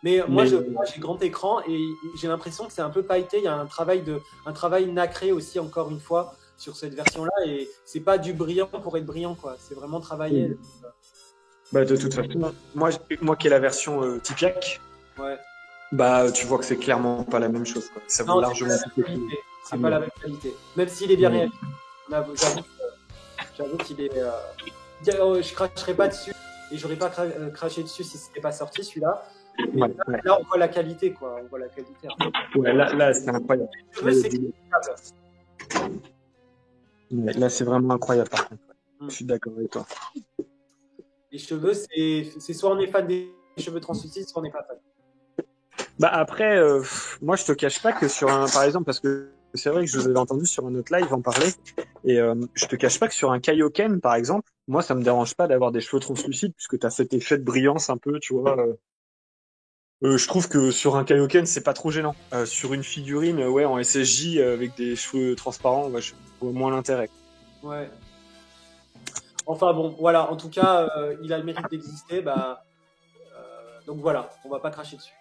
Mais moi, j'ai grand écran et j'ai l'impression que c'est un peu pailleté. Il y a un travail nacré aussi, encore une fois, sur cette version-là. Et c'est pas du brillant pour être brillant, quoi. C'est vraiment travaillé. Bah, de toute façon, moi qui ai la version Tipiak, tu vois que c'est clairement pas la même chose, quoi. Ça vaut largement plus. C'est pas la même qualité. Même s'il est bien réalisé. J'avoue qu'il est. Je cracherai pas dessus et j'aurais pas craché dessus si c'était pas sorti celui-là. Là, on voit la qualité, quoi. On voit la qualité. Ouais, là, c'est incroyable. Là, c'est vraiment incroyable, par contre. Je suis d'accord avec toi. Les cheveux, c'est soit on est fan des cheveux translucides, soit on n'est pas fan. Bah après, moi, je te cache pas que par exemple, parce que c'est vrai que je vous avais entendu sur un autre live en parler, et je te cache pas que sur un Kaioken, par exemple, moi, ça me dérange pas d'avoir des cheveux translucides, puisque t'as cet effet de brillance un peu, tu vois. Je trouve que sur un Kaioken, c'est pas trop gênant. Sur une figurine, en SSJ avec des cheveux transparents, je vois moins l'intérêt. Ouais. Enfin bon, voilà. En tout cas, il a le mérite d'exister. Donc voilà, on va pas cracher dessus.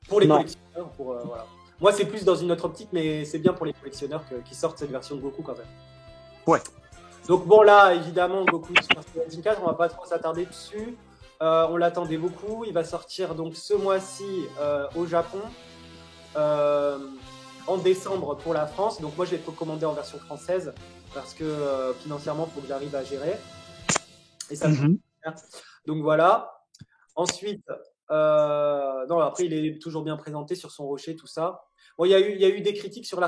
Pour les collectionneurs, voilà. Moi, c'est plus dans une autre optique, mais c'est bien pour les collectionneurs qui sortent cette version de Goku quand même. Ouais. Donc bon, là, évidemment, Goku Super Saiyajin 4, on va pas trop s'attarder dessus. On l'attendait beaucoup. Il va sortir donc ce mois-ci au Japon, en décembre pour la France. Donc moi, je l'ai commandé en version française parce que financièrement, il faut que j'arrive à gérer. Et ça me coûte cher. Donc voilà. Ensuite, non, après, il est toujours bien présenté sur son rocher, tout ça. Bon, il y a eu des critiques sur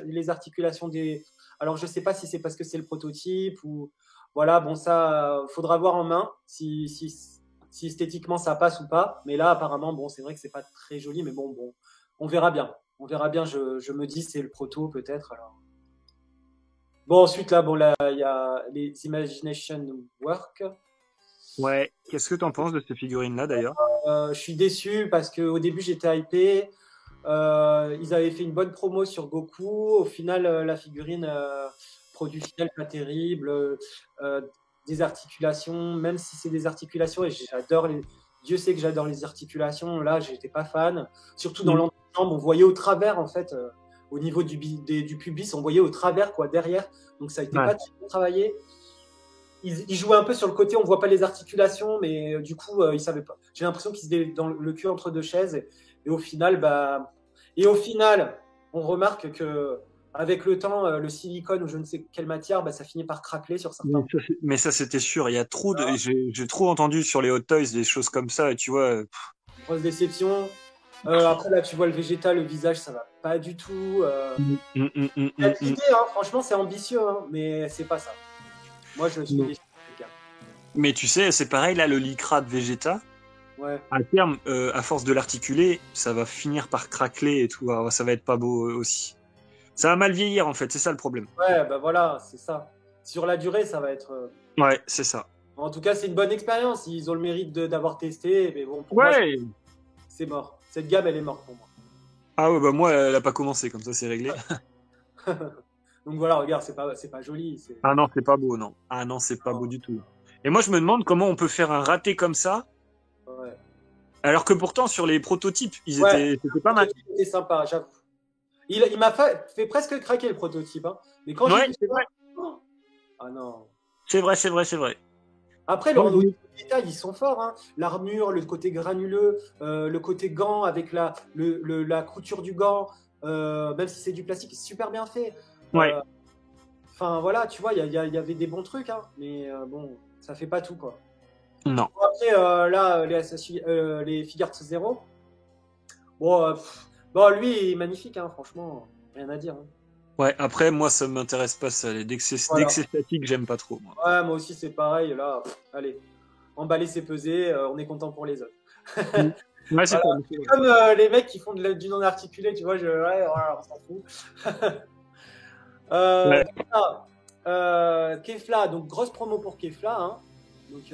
les articulations des. Alors, je ne sais pas si c'est parce que c'est le prototype ou. Voilà, bon, ça, faudra voir en main si esthétiquement ça passe ou pas. Mais là, apparemment, bon, c'est vrai que c'est pas très joli, mais bon, on verra bien. On verra bien. Je me dis, c'est le proto peut-être. Alors. Bon, ensuite, là, il y a les Imagination Work. Ouais. Qu'est-ce que t'en penses de ces figurines-là, d'ailleurs? Je suis déçu parce qu'au début, j'étais hypé. Ils avaient fait une bonne promo sur Goku. Au final, la figurine, produit final pas terrible. Des articulations, même si c'est des articulations, et Dieu sait que j'adore les articulations, là, j'étais pas fan. Surtout dans l'entrejambe, on voyait au travers, en fait, au niveau du pubis, on voyait au travers, quoi, derrière. Donc ça a été pas très bien travaillé. Il jouait un peu sur le côté, on voit pas les articulations, mais du coup, il savait pas. J'ai l'impression qu'il se était dans le cul entre deux chaises. Et au final, on remarque que avec le temps, le silicone ou je ne sais quelle matière, ça finit par craqueler sur certains. Mais ça, c'était sûr. Il y a trop de. J'ai trop entendu sur les Hot Toys des choses comme ça. Et tu vois. Grosse déception. Après, là, tu vois le Vegeta, le visage, ça va pas du tout. L'idée, franchement, c'est ambitieux, mais c'est pas ça. Moi, je suis déçu. Mais tu sais, c'est pareil, là, le Lycra de Vegeta. Ouais. À terme, à force de l'articuler, ça va finir par craqueler et tout. Alors, ça va être pas beau aussi. Ça va mal vieillir, en fait. C'est ça le problème. Ouais, voilà, c'est ça. Sur la durée, ça va être. Ouais, c'est ça. En tout cas, c'est une bonne expérience. Ils ont le mérite d'avoir testé. Mais bon, pour moi, c'est mort. Cette gamme, elle est morte pour moi. Ah ouais, moi, elle a pas commencé, comme ça, c'est réglé. Donc voilà, regarde, c'est pas joli. Ah non, c'est pas beau, non. Ah non, c'est pas beau du tout. Et moi, je me demande comment on peut faire un raté comme ça. Ouais. Alors que pourtant, sur les prototypes, c'était pas mal. C'était sympa, j'avoue. Il m'a fait presque craquer le prototype. Mais quand j'ai vu c'est vrai. Ah non. C'est vrai. Après, les détails, ils sont forts. L'armure, le côté granuleux, le côté gant avec la couture du gant, même si c'est du plastique, c'est super bien fait. Ouais. Enfin, voilà, tu vois, il y avait des bons trucs, mais bon, ça fait pas tout, quoi. Non. Bon, après, là, les Figures 0. Bon, lui, il est magnifique, franchement, rien à dire. Ouais, après, moi, ça m'intéresse pas, ça. Dès que c'est statique, j'aime pas trop. Moi. Ouais, moi aussi, c'est pareil. Là, allez, emballer, c'est peser, on est content pour les autres. Ouais, c'est comme les mecs qui font du non-articulé, tu vois, on s'en fout. Kefla, donc grosse promo pour Kefla. Donc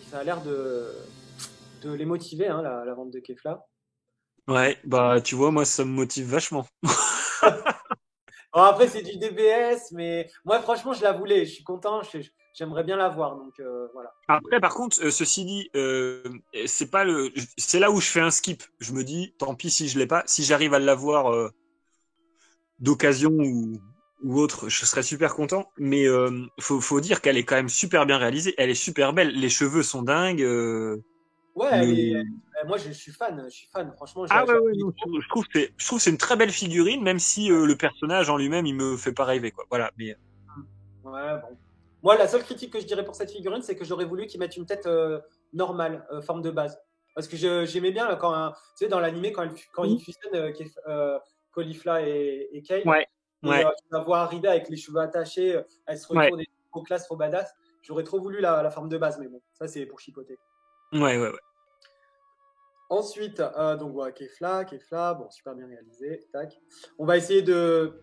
ça a l'air de les motiver, la vente de Kefla. Ouais, tu vois, moi, ça me motive vachement. Alors après, c'est du DBS, mais moi, franchement, je la voulais. Je suis content. J'aimerais bien la voir. Donc, voilà. Après, par contre, ceci dit, c'est là où je fais un skip. Je me dis, tant pis si je l'ai pas. Si j'arrive à l'avoir d'occasion ou autre, je serais super content. Mais faut dire qu'elle est quand même super bien réalisée. Elle est super belle. Les cheveux sont dingues. Ouais, moi je suis fan, franchement. Je trouve que c'est une très belle figurine, même si le personnage en lui-même, il me fait pas rêver, quoi. Voilà. Mais ouais, bon. Moi, la seule critique que je dirais pour cette figurine, c'est que j'aurais voulu qu'ils mettent une tête normale, forme de base, parce que j'aimais bien là, quand tu sais dans l'animé quand ils fusionnent Caulifla et Kale. Ouais. Et tu la vois arriver avec les cheveux attachés, elle se retourne et trop classe, trop badass. J'aurais trop voulu la forme de base, mais bon, ça c'est pour chipoter. Ouais. Ensuite, donc voilà, Kefla, bon, super bien réalisé. Tac. On va essayer de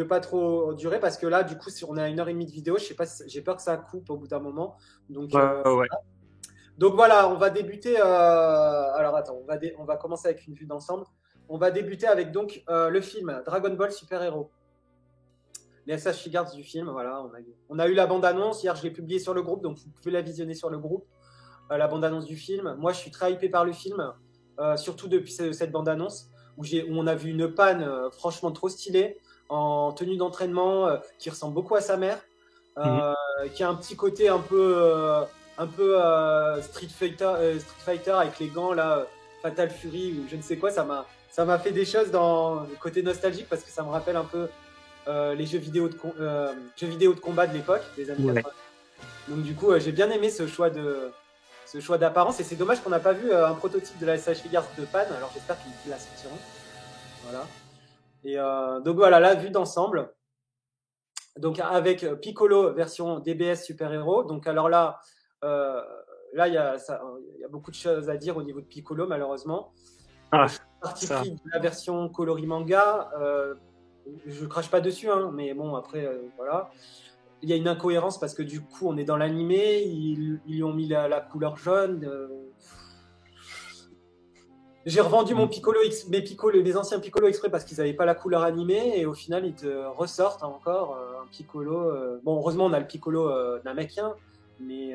pas trop durer parce que là, du coup, si on a 1h30 de vidéo, je sais pas, j'ai peur que ça coupe au bout d'un moment. Donc, donc voilà, on va débuter. Alors attends, on va commencer avec une vue d'ensemble. On va débuter avec donc le film Dragon Ball Super Hero. Les SH Figures du film, voilà. On a eu la bande-annonce. Hier, je l'ai publiée sur le groupe, donc vous pouvez la visionner sur le groupe. La bande-annonce du film. Moi, je suis très hypé par le film, surtout depuis cette bande-annonce où on a vu une panne franchement trop stylée en tenue d'entraînement qui ressemble beaucoup à sa mère. qui a un petit côté un peu Street Fighter avec les gants là, Fatal Fury ou je ne sais quoi. Ça m'a fait des choses dans le côté nostalgique parce que ça me rappelle un peu les jeux vidéo de combat de l'époque, des années 80. Donc du coup, j'ai bien aimé ce choix d'apparence et c'est dommage qu'on n'a pas vu un prototype de la SH Figures de Pan. Alors j'espère qu'ils la sortiront. Voilà. Et donc voilà, là vue d'ensemble. Donc avec Piccolo version DBS super héros. Donc alors là il y a beaucoup de choses à dire au niveau de Piccolo malheureusement. Parti pris de la version coloris manga. Je crache pas dessus, hein, mais bon après voilà. Il y a une incohérence parce que du coup on est dans l'animé, ils lui ont mis la couleur jaune. J'ai revendu mes anciens Piccolo exprès parce qu'ils n'avaient pas la couleur animée et au final ils te ressortent encore un Piccolo. Bon, heureusement on a le Piccolo namekian, mais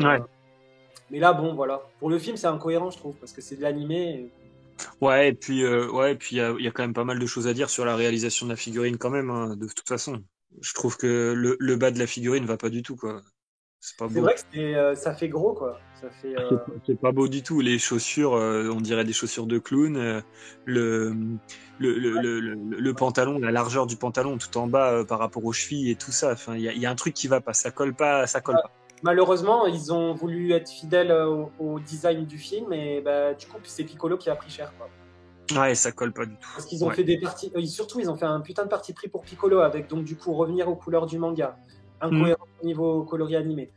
là bon voilà. Pour le film c'est incohérent je trouve parce que c'est de l'animé. Ouais, et puis il y a quand même pas mal de choses à dire sur la réalisation de la figurine quand même, hein, de toute façon. Je trouve que le bas de la figurine va pas du tout, quoi. C'est pas beau. C'est vrai que ça fait gros, quoi. Ça fait, c'est pas beau du tout. Les chaussures, on dirait des chaussures de clown. Le pantalon, la largeur du pantalon tout en bas par rapport aux chevilles et tout ça. Enfin, il y a un truc qui va pas. Ça colle pas. Malheureusement, ils ont voulu être fidèles au design du film et du coup, c'est Piccolo qui a pris cher, quoi. Ouais, ça colle pas du tout. Parce qu'ils ont fait des parties. Surtout, ils ont fait un putain de parti pris pour Piccolo avec donc du coup revenir aux couleurs du manga, incohérent au niveau coloris animé,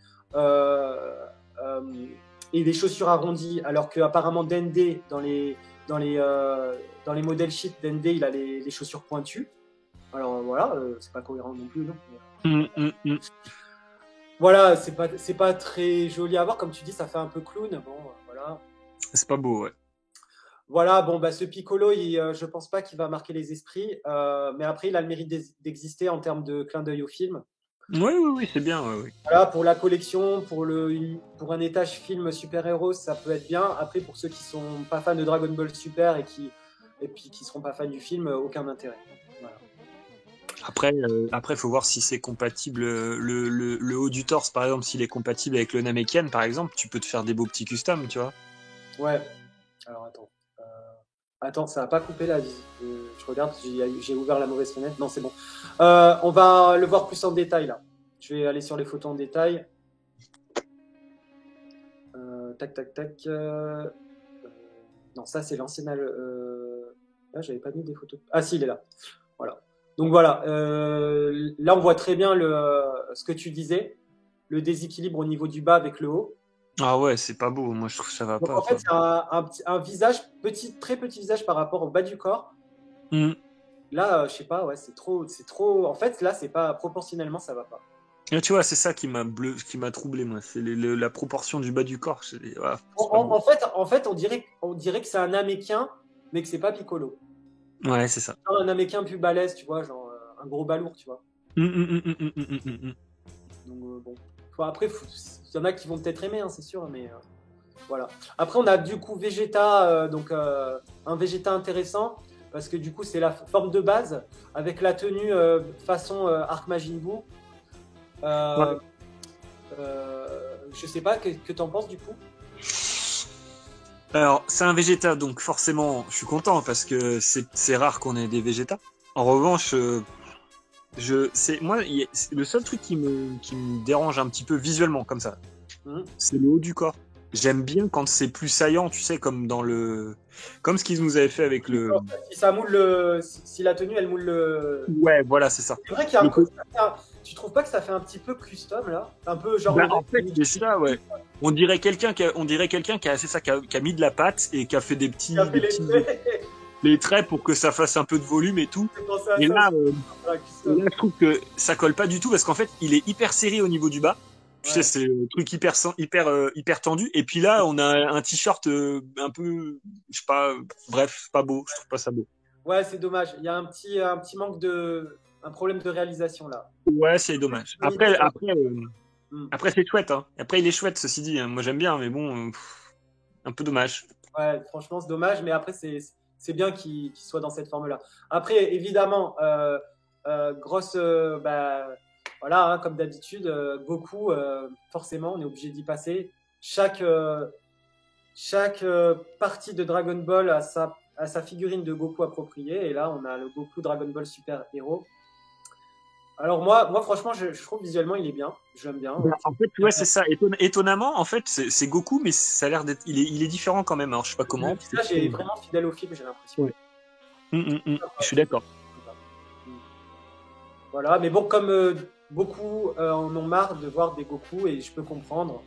et les chaussures arrondies, alors que apparemment Dende dans les modèles sheet, Dende il a les chaussures pointues. Alors voilà, c'est pas cohérent non plus, non. Voilà, c'est pas très joli à voir, comme tu dis, ça fait un peu clown. Bon, voilà. C'est pas beau, ouais. Voilà, bon, ce Piccolo, je pense pas qu'il va marquer les esprits, mais après, il a le mérite d'exister en termes de clin d'œil au film. Oui, c'est bien. Ouais. Voilà, pour la collection, pour un étage film super-héros, ça peut être bien. Après, pour ceux qui sont pas fans de Dragon Ball Super et puis qui seront pas fans du film, aucun intérêt. Voilà. Après, faut voir si c'est compatible. Le haut du torse, par exemple, s'il est compatible avec le Namekian, par exemple, tu peux te faire des beaux petits customs, tu vois. Ouais. Alors, attends. Attends, ça n'a pas coupé là. Je regarde, j'ai ouvert la mauvaise fenêtre. Non, c'est bon. On va le voir plus en détail là. Je vais aller sur les photos en détail. Tac. Non, ça c'est l'ancien. Là, j'avais pas mis des photos. Ah si, il est là. Voilà. Donc voilà. Là, on voit très bien ce que tu disais, le déséquilibre au niveau du bas avec le haut. Ah ouais, c'est pas beau. Moi, je trouve que ça va donc, pas. En fait, c'est un visage très petit visage par rapport au bas du corps. Là, je sais pas, ouais, c'est trop. En fait, là, c'est pas proportionnellement, ça va pas. Et tu vois, c'est ça qui m'a troublé, moi. C'est la proportion du bas du corps. En fait, on dirait que c'est un Namekian, mais que c'est pas Piccolo. Ouais, c'est ça. Un Namekian plus balèze, tu vois, genre un gros balourd, tu vois. Donc bon. Après, il y en a qui vont peut-être aimer, hein, c'est sûr, mais voilà. Après, on a du coup Vegeta, donc un Vegeta intéressant, parce que du coup, c'est la forme de base, avec la tenue façon Arc Majin Buu. Je sais pas, que t'en penses du coup? Alors, c'est un Vegeta, donc forcément, je suis content, parce que c'est rare qu'on ait des Vegeta. En revanche... moi, le seul truc qui me dérange un petit peu visuellement comme ça, c'est le haut du corps. J'aime bien quand c'est plus saillant, tu sais, comme ce qu'ils nous avaient fait avec le. Si ça moule si la tenue elle moule le. Ouais, voilà, c'est ça. C'est vrai qu'il y a tu trouves pas que ça fait un petit peu custom là, un peu genre. En fait, c'est ça, ouais. On dirait quelqu'un qui a mis de la pâte et qui a fait des petits. Les traits pour que ça fasse un peu de volume et tout. Et là, je trouve que ça colle pas du tout parce qu'en fait, il est hyper serré au niveau du bas. Tu sais, c'est le truc hyper tendu. Et puis là, on a un t-shirt un peu, je sais pas, bref, pas beau. Je trouve pas ça beau. Ouais, c'est dommage. Il y a un petit manque un problème de réalisation là. Ouais, c'est dommage. Après, c'est chouette. Hein. Après, il est chouette, ceci dit. Moi, j'aime bien, mais bon, un peu dommage. Ouais, franchement, c'est dommage. Mais après, c'est bien qu'il soit dans cette forme-là. Après, évidemment, grosse voilà, hein, comme d'habitude, Goku, forcément, on est obligé d'y passer. Chaque partie de Dragon Ball a sa figurine de Goku appropriée. Et là, on a le Goku Dragon Ball Super Hero. Alors moi franchement, je trouve visuellement, il est bien. J'aime bien. En fait, ouais, c'est ça. Étonnamment, en fait, c'est Goku, mais ça a l'air d'être. Il est différent quand même. Alors, je sais pas comment. Le visage est vraiment fidèle au film, j'ai l'impression. Ouais. Je suis d'accord. Voilà, mais bon, comme beaucoup en ont marre de voir des Goku, et je peux comprendre.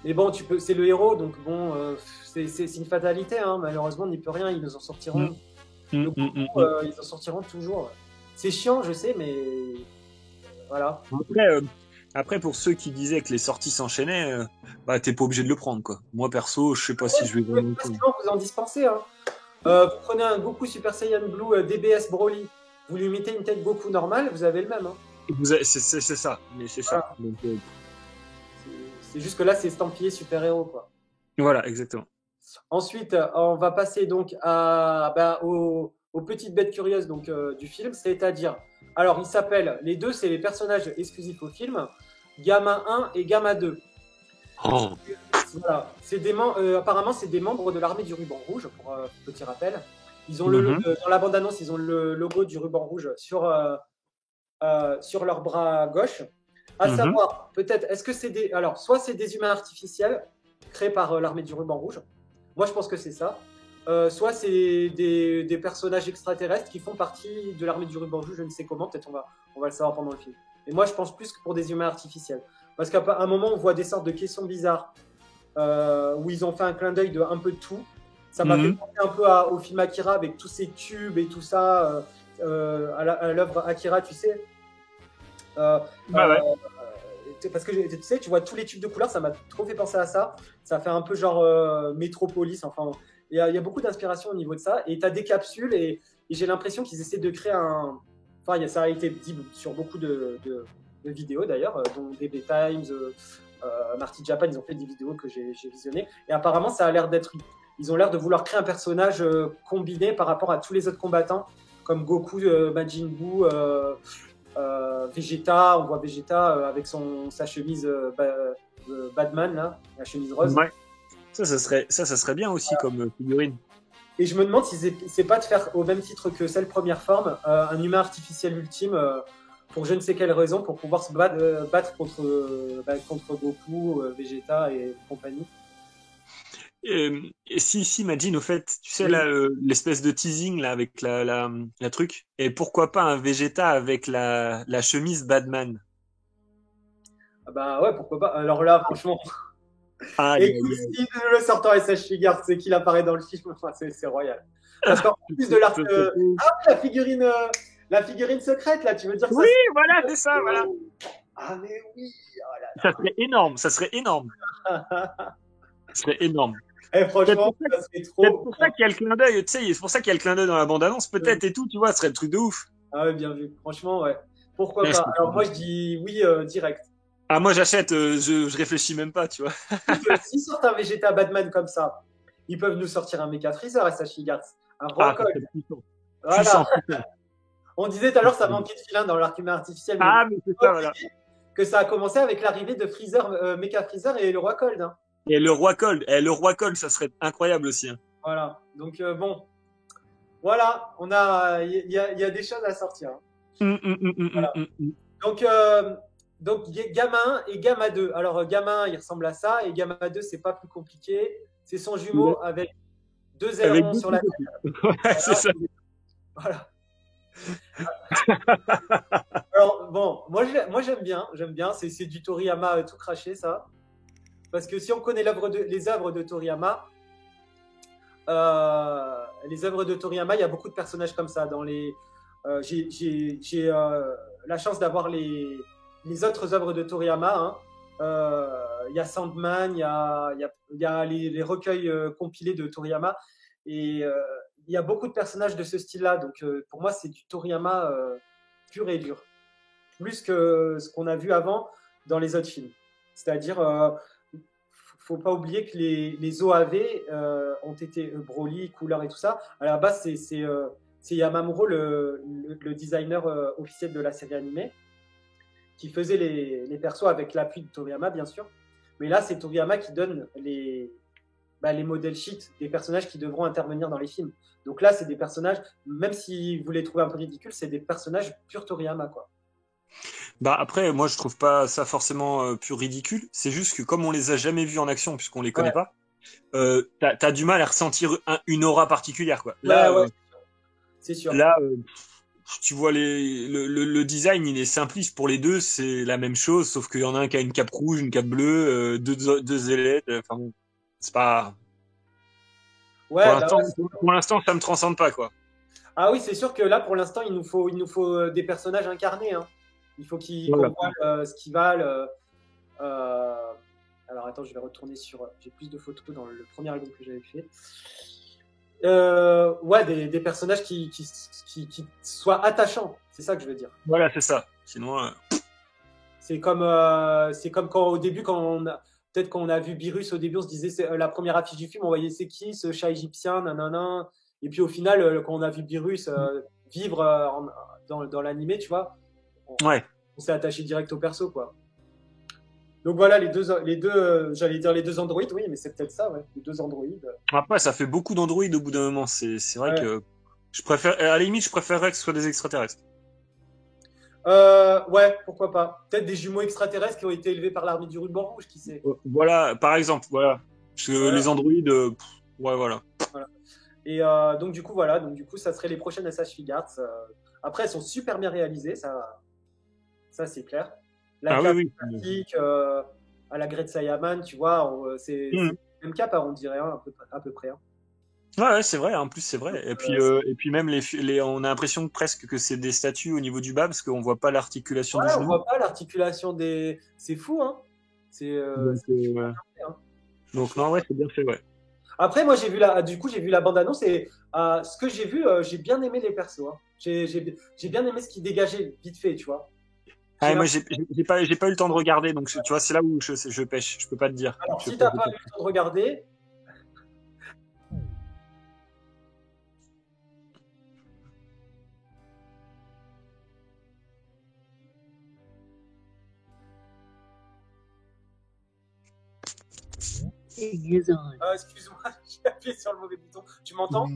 Mais bon, c'est le héros, donc bon, c'est une fatalité, hein. Malheureusement, on n'y peut rien. Ils nous en sortiront. Ils en sortiront toujours. C'est chiant, je sais, mais voilà. Après, pour ceux qui disaient que les sorties s'enchaînaient, bah, t'es pas obligé de le prendre, quoi. Moi, perso, je sais pas si je vais vraiment le prendre. Vous en dispensez, hein. Vous prenez un Goku Super Saiyan Blue DBS Broly, vous lui mettez une tête Goku normale, vous avez le même, hein. C'est ça, mais c'est ça. Donc, c'est juste que là, c'est estampillé super-héros, quoi. Voilà, exactement. Ensuite, on va passer donc aux petites bêtes curieuses donc, du film, c'est-à-dire, alors ils s'appellent, les deux, c'est les personnages exclusifs au film, Gamma 1 et Gamma 2. Oh. Voilà. Apparemment, c'est des membres de l'armée du ruban rouge, pour petit rappel. Ils ont dans la bande-annonce, ils ont le logo du ruban rouge sur leur bras gauche. À savoir, peut-être, est-ce que c'est alors, soit c'est des humains artificiels créés par l'armée du ruban rouge. Moi, je pense que c'est ça. Soit c'est des personnages extraterrestres qui font partie de l'armée du ruban rouge, je ne sais comment, peut-être on va le savoir pendant le film. Et moi, je pense plus que pour des humains artificiels. Parce qu'à un moment, on voit des sortes de questions bizarres où ils ont fait un clin d'œil de un peu de tout. Ça m'a fait penser un peu au film Akira avec tous ces tubes et tout ça, à l'œuvre Akira, tu sais. Parce que tu sais, tu vois tous les tubes de couleurs, ça m'a trop fait penser à ça. Ça fait un peu genre Metropolis. Enfin, il y a beaucoup d'inspiration au niveau de ça. Et tu as des capsules et j'ai l'impression qu'ils essaient de créer un. Enfin, ça a été dit sur beaucoup de vidéos d'ailleurs, dont DB Times, Marty Japan, ils ont fait des vidéos que j'ai visionnées. Et apparemment, ça a l'air d'être. Ils ont l'air de vouloir créer un personnage combiné par rapport à tous les autres combattants, comme Goku, Majin Buu. Vegeta, on voit Vegeta avec sa chemise Batman, là, la chemise rose. Ouais. Ça serait bien aussi comme figurine. Et je me demande si c'est pas de faire au même titre que celle première forme, un humain artificiel ultime, pour je ne sais quelle raison, pour pouvoir se battre contre Goku, Vegeta et compagnie. Et si imagine au fait, tu sais, là, l'espèce de teasing là avec la truc, et pourquoi pas un Vegeta avec la chemise Batman. Ah bah ouais, pourquoi pas. Alors là, franchement, écoute, si le sortant SH Figure, c'est qu'il apparaît dans le film, enfin, c'est royal. Parce qu'en plus de l'arc, la figurine secrète là, tu veux dire que oui, voilà, c'est ça, voilà. Ah mais oui, oh là là. Ça serait énorme. Ça serait énorme. Eh, franchement, ça serait trop. C'est pour ça qu'il y a le clin d'œil, tu sais, c'est pour ça qu'il y a le clin d'œil dans la bande-annonce, peut-être, et tout, tu vois, ce serait le truc de ouf. Ah ouais, bien vu. Franchement, ouais. Pourquoi pas. Alors moi, je dis oui direct. Ah, moi, j'achète, je réfléchis même pas, tu vois. S'ils sortent un Vegeta Batman comme ça, ils peuvent nous sortir un Mecha Freezer, SH Garth, un Rockhold. Voilà. On disait tout à l'heure, ça manquait de filin dans l'arc humain artificiel. Mais c'est ça, voilà. Que ça a commencé avec l'arrivée de Freezer, Mecha Freezer et le Rockhold. Hein. Et le Rockhold, ça serait incroyable aussi. Hein. Voilà. Donc bon, voilà, il y a des choses à sortir. Hein. Voilà. Donc Gamma 1 et Gamma 2. Alors Gamma 1, il ressemble à ça, et Gamma 2, c'est pas plus compliqué. C'est son jumeau avec deux ailerons sur la tête. Ouais, c'est ça. Voilà. Alors bon, moi j'aime bien. C'est du Toriyama tout craché, ça. Parce que si on connaît les œuvres de Toriyama, il y a beaucoup de personnages comme ça. J'ai la chance d'avoir les autres œuvres de Toriyama. Il y a Sandman, il y a les recueils compilés de Toriyama. Et il y a beaucoup de personnages de ce style-là. Donc pour moi, c'est du Toriyama pur et dur. Plus que ce qu'on a vu avant dans les autres films. C'est-à-dire... faut pas oublier que les OAV ont été Broly, couleur et tout ça. À la base, c'est Yamamuro, le designer officiel de la série animée, qui faisait les persos avec l'appui de Toriyama, bien sûr. Mais là, c'est Toriyama qui donne les modèles sheets des personnages qui devront intervenir dans les films. Donc là, c'est des personnages, même si vous les trouvez un peu ridicules, c'est des personnages pur Toriyama, quoi. Bah après, moi je trouve pas ça forcément pur ridicule. C'est juste que comme on les a jamais vus en action puisqu'on les connaît pas, t'as du mal à ressentir une aura particulière, quoi. Là, c'est sûr. Là, tu vois le design, il est simpliste pour les deux, c'est la même chose, sauf qu'il y en a un qui a une cape rouge, une cape bleue, deux ailettes. Enfin bon, c'est pas. Ouais, pour l'instant, ça me transcende pas, quoi. Ah oui, c'est sûr que là, pour l'instant, il nous faut des personnages incarnés. Hein. Il faut qu'on voit ce qu'ils valent. Alors attends, je vais retourner sur. J'ai plus de photos dans le premier album que j'avais fait. Des personnages qui soient attachants. C'est ça que je veux dire. Voilà, c'est ça. Sinon. C'est comme quand au début, peut-être quand on a vu Beerus au début, on se disait c'est la première affiche du film, on voyait c'est qui ce chat égyptien, nanana. Et puis au final, quand on a vu Beerus vivre dans l'animé, tu vois, on s'est attaché direct au perso, quoi. Donc voilà, les deux, j'allais dire les deux androïdes, oui, mais c'est peut-être ça, ouais, les deux androïdes. Après, ça fait beaucoup d'androïdes au bout d'un moment. C'est vrai que à la limite, je préférerais que ce soit des extraterrestres. Ouais, pourquoi pas. Peut-être des jumeaux extraterrestres qui ont été élevés par l'armée du ruban rouge, qui sait. Voilà, par exemple, voilà. Parce que les androïdes, voilà. Et donc du coup, ça serait les prochaines SH Figuarts. Après, elles sont super bien réalisées, ça c'est clair. La cape classique, à la Great Saiyaman, tu vois, c'est le même cap, on dirait, à peu près. Hein. Ouais, c'est vrai, en plus c'est vrai. Et puis même on a l'impression presque que c'est des statues au niveau du bas parce qu'on voit pas l'articulation du genou. On voit pas l'articulation des. C'est fou, hein. Donc non, ouais, c'est bien fait, ouais. Après, moi, j'ai vu la bande-annonce et ce que j'ai vu, j'ai bien aimé les persos. Hein. J'ai bien aimé ce qui dégageait vite fait, tu vois. Moi, j'ai pas eu le temps de regarder, donc tu vois, c'est là où je pêche. Je peux pas te dire. Alors, si t'as pas eu le temps de regarder. Excuse-moi, j'ai appuyé sur le mauvais bouton. Tu m'entends?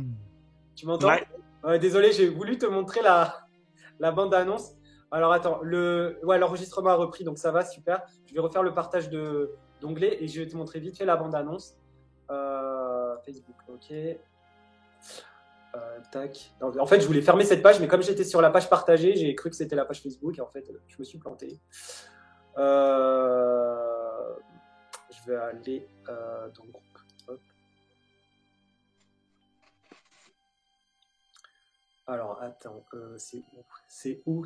Tu m'entends? Ouais. Désolé, j'ai voulu te montrer la bande-annonce. Alors attends, l'enregistrement a repris, donc ça va, super. Je vais refaire le partage d'onglets et je vais te montrer vite fait la bande-annonce. Facebook, ok. Tac. En fait, je voulais fermer cette page, mais comme j'étais sur la page partagée, j'ai cru que c'était la page Facebook et en fait, je me suis planté. Je vais aller dans le groupe. Hop. Alors, attends, c'est où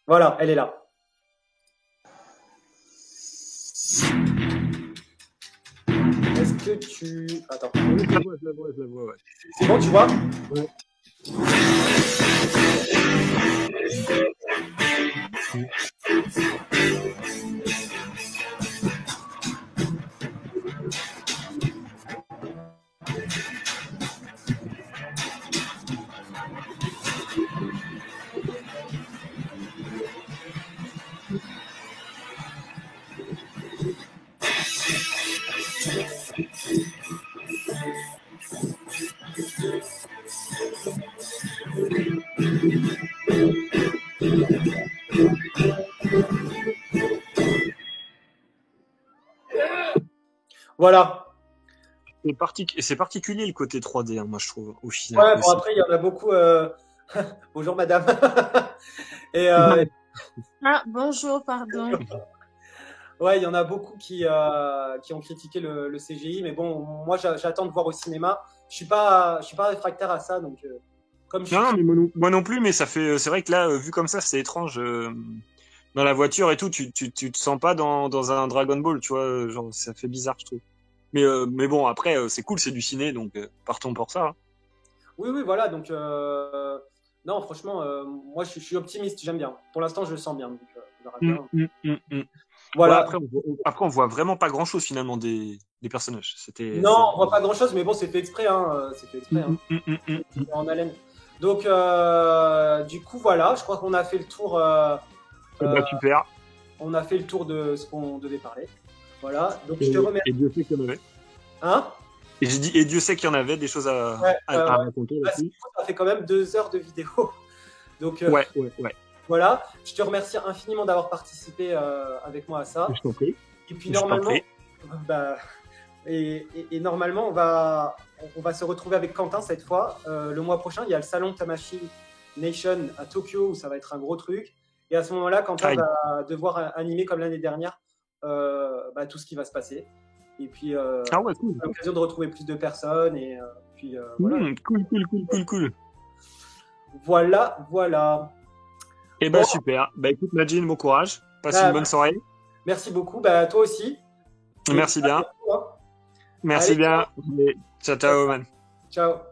Voilà, elle est là. Est-ce que tu... Attends. Je la vois, ouais. C'est bon, tu vois? Ouais. Voilà. C'est particulier le côté 3D, hein, moi je trouve, au final. Ouais, bon, après, il y en a beaucoup. Bonjour, madame. Et, bonjour, pardon. Ouais, il y en a beaucoup qui ont critiqué le CGI, mais bon, moi, j'attends de voir au cinéma. Je suis pas réfractaire à ça, donc comme je. Non, mais moi non plus, mais c'est vrai que là, vu comme ça, c'est étrange. Dans la voiture et tout, tu te sens pas dans un Dragon Ball, tu vois, genre ça fait bizarre, je trouve. Mais bon, après, c'est cool, c'est du ciné, donc partons pour ça. Hein. Oui, voilà, donc non, franchement, moi je suis optimiste, j'aime bien. Pour l'instant, je le sens bien, donc on verra bien. Voilà. Ouais, après, on voit vraiment pas grand-chose finalement des personnages. Non, on voit pas grand-chose, mais bon, c'est fait exprès, hein. C'est fait exprès, hein. En haleine. Donc, du coup, voilà, je crois qu'on a fait le tour. Super. On a fait le tour de ce qu'on devait parler. Voilà, donc je te remercie. Et Dieu sait qu'il y en avait. Hein? Et j'ai dit, et Dieu sait qu'il y en avait des choses à raconter aussi. Ça fait quand même 2 heures de vidéo. Donc, ouais. Voilà, je te remercie infiniment d'avoir participé avec moi à ça. Je t'en prie. Et puis normalement, normalement, on va se retrouver avec Quentin cette fois. Le mois prochain, il y a le salon Tamashii Nation à Tokyo où ça va être un gros truc. Et à ce moment-là, Quentin va devoir animer comme l'année dernière tout ce qui va se passer. Et puis, cool. l'occasion de retrouver plus de personnes. Et puis, voilà. Cool. Voilà. Et super. Écoute, Nadine, bon courage. Passe une bonne soirée. Merci beaucoup. Toi aussi. Merci bien. Bientôt, hein. Merci bien. Ciao, man. Ciao.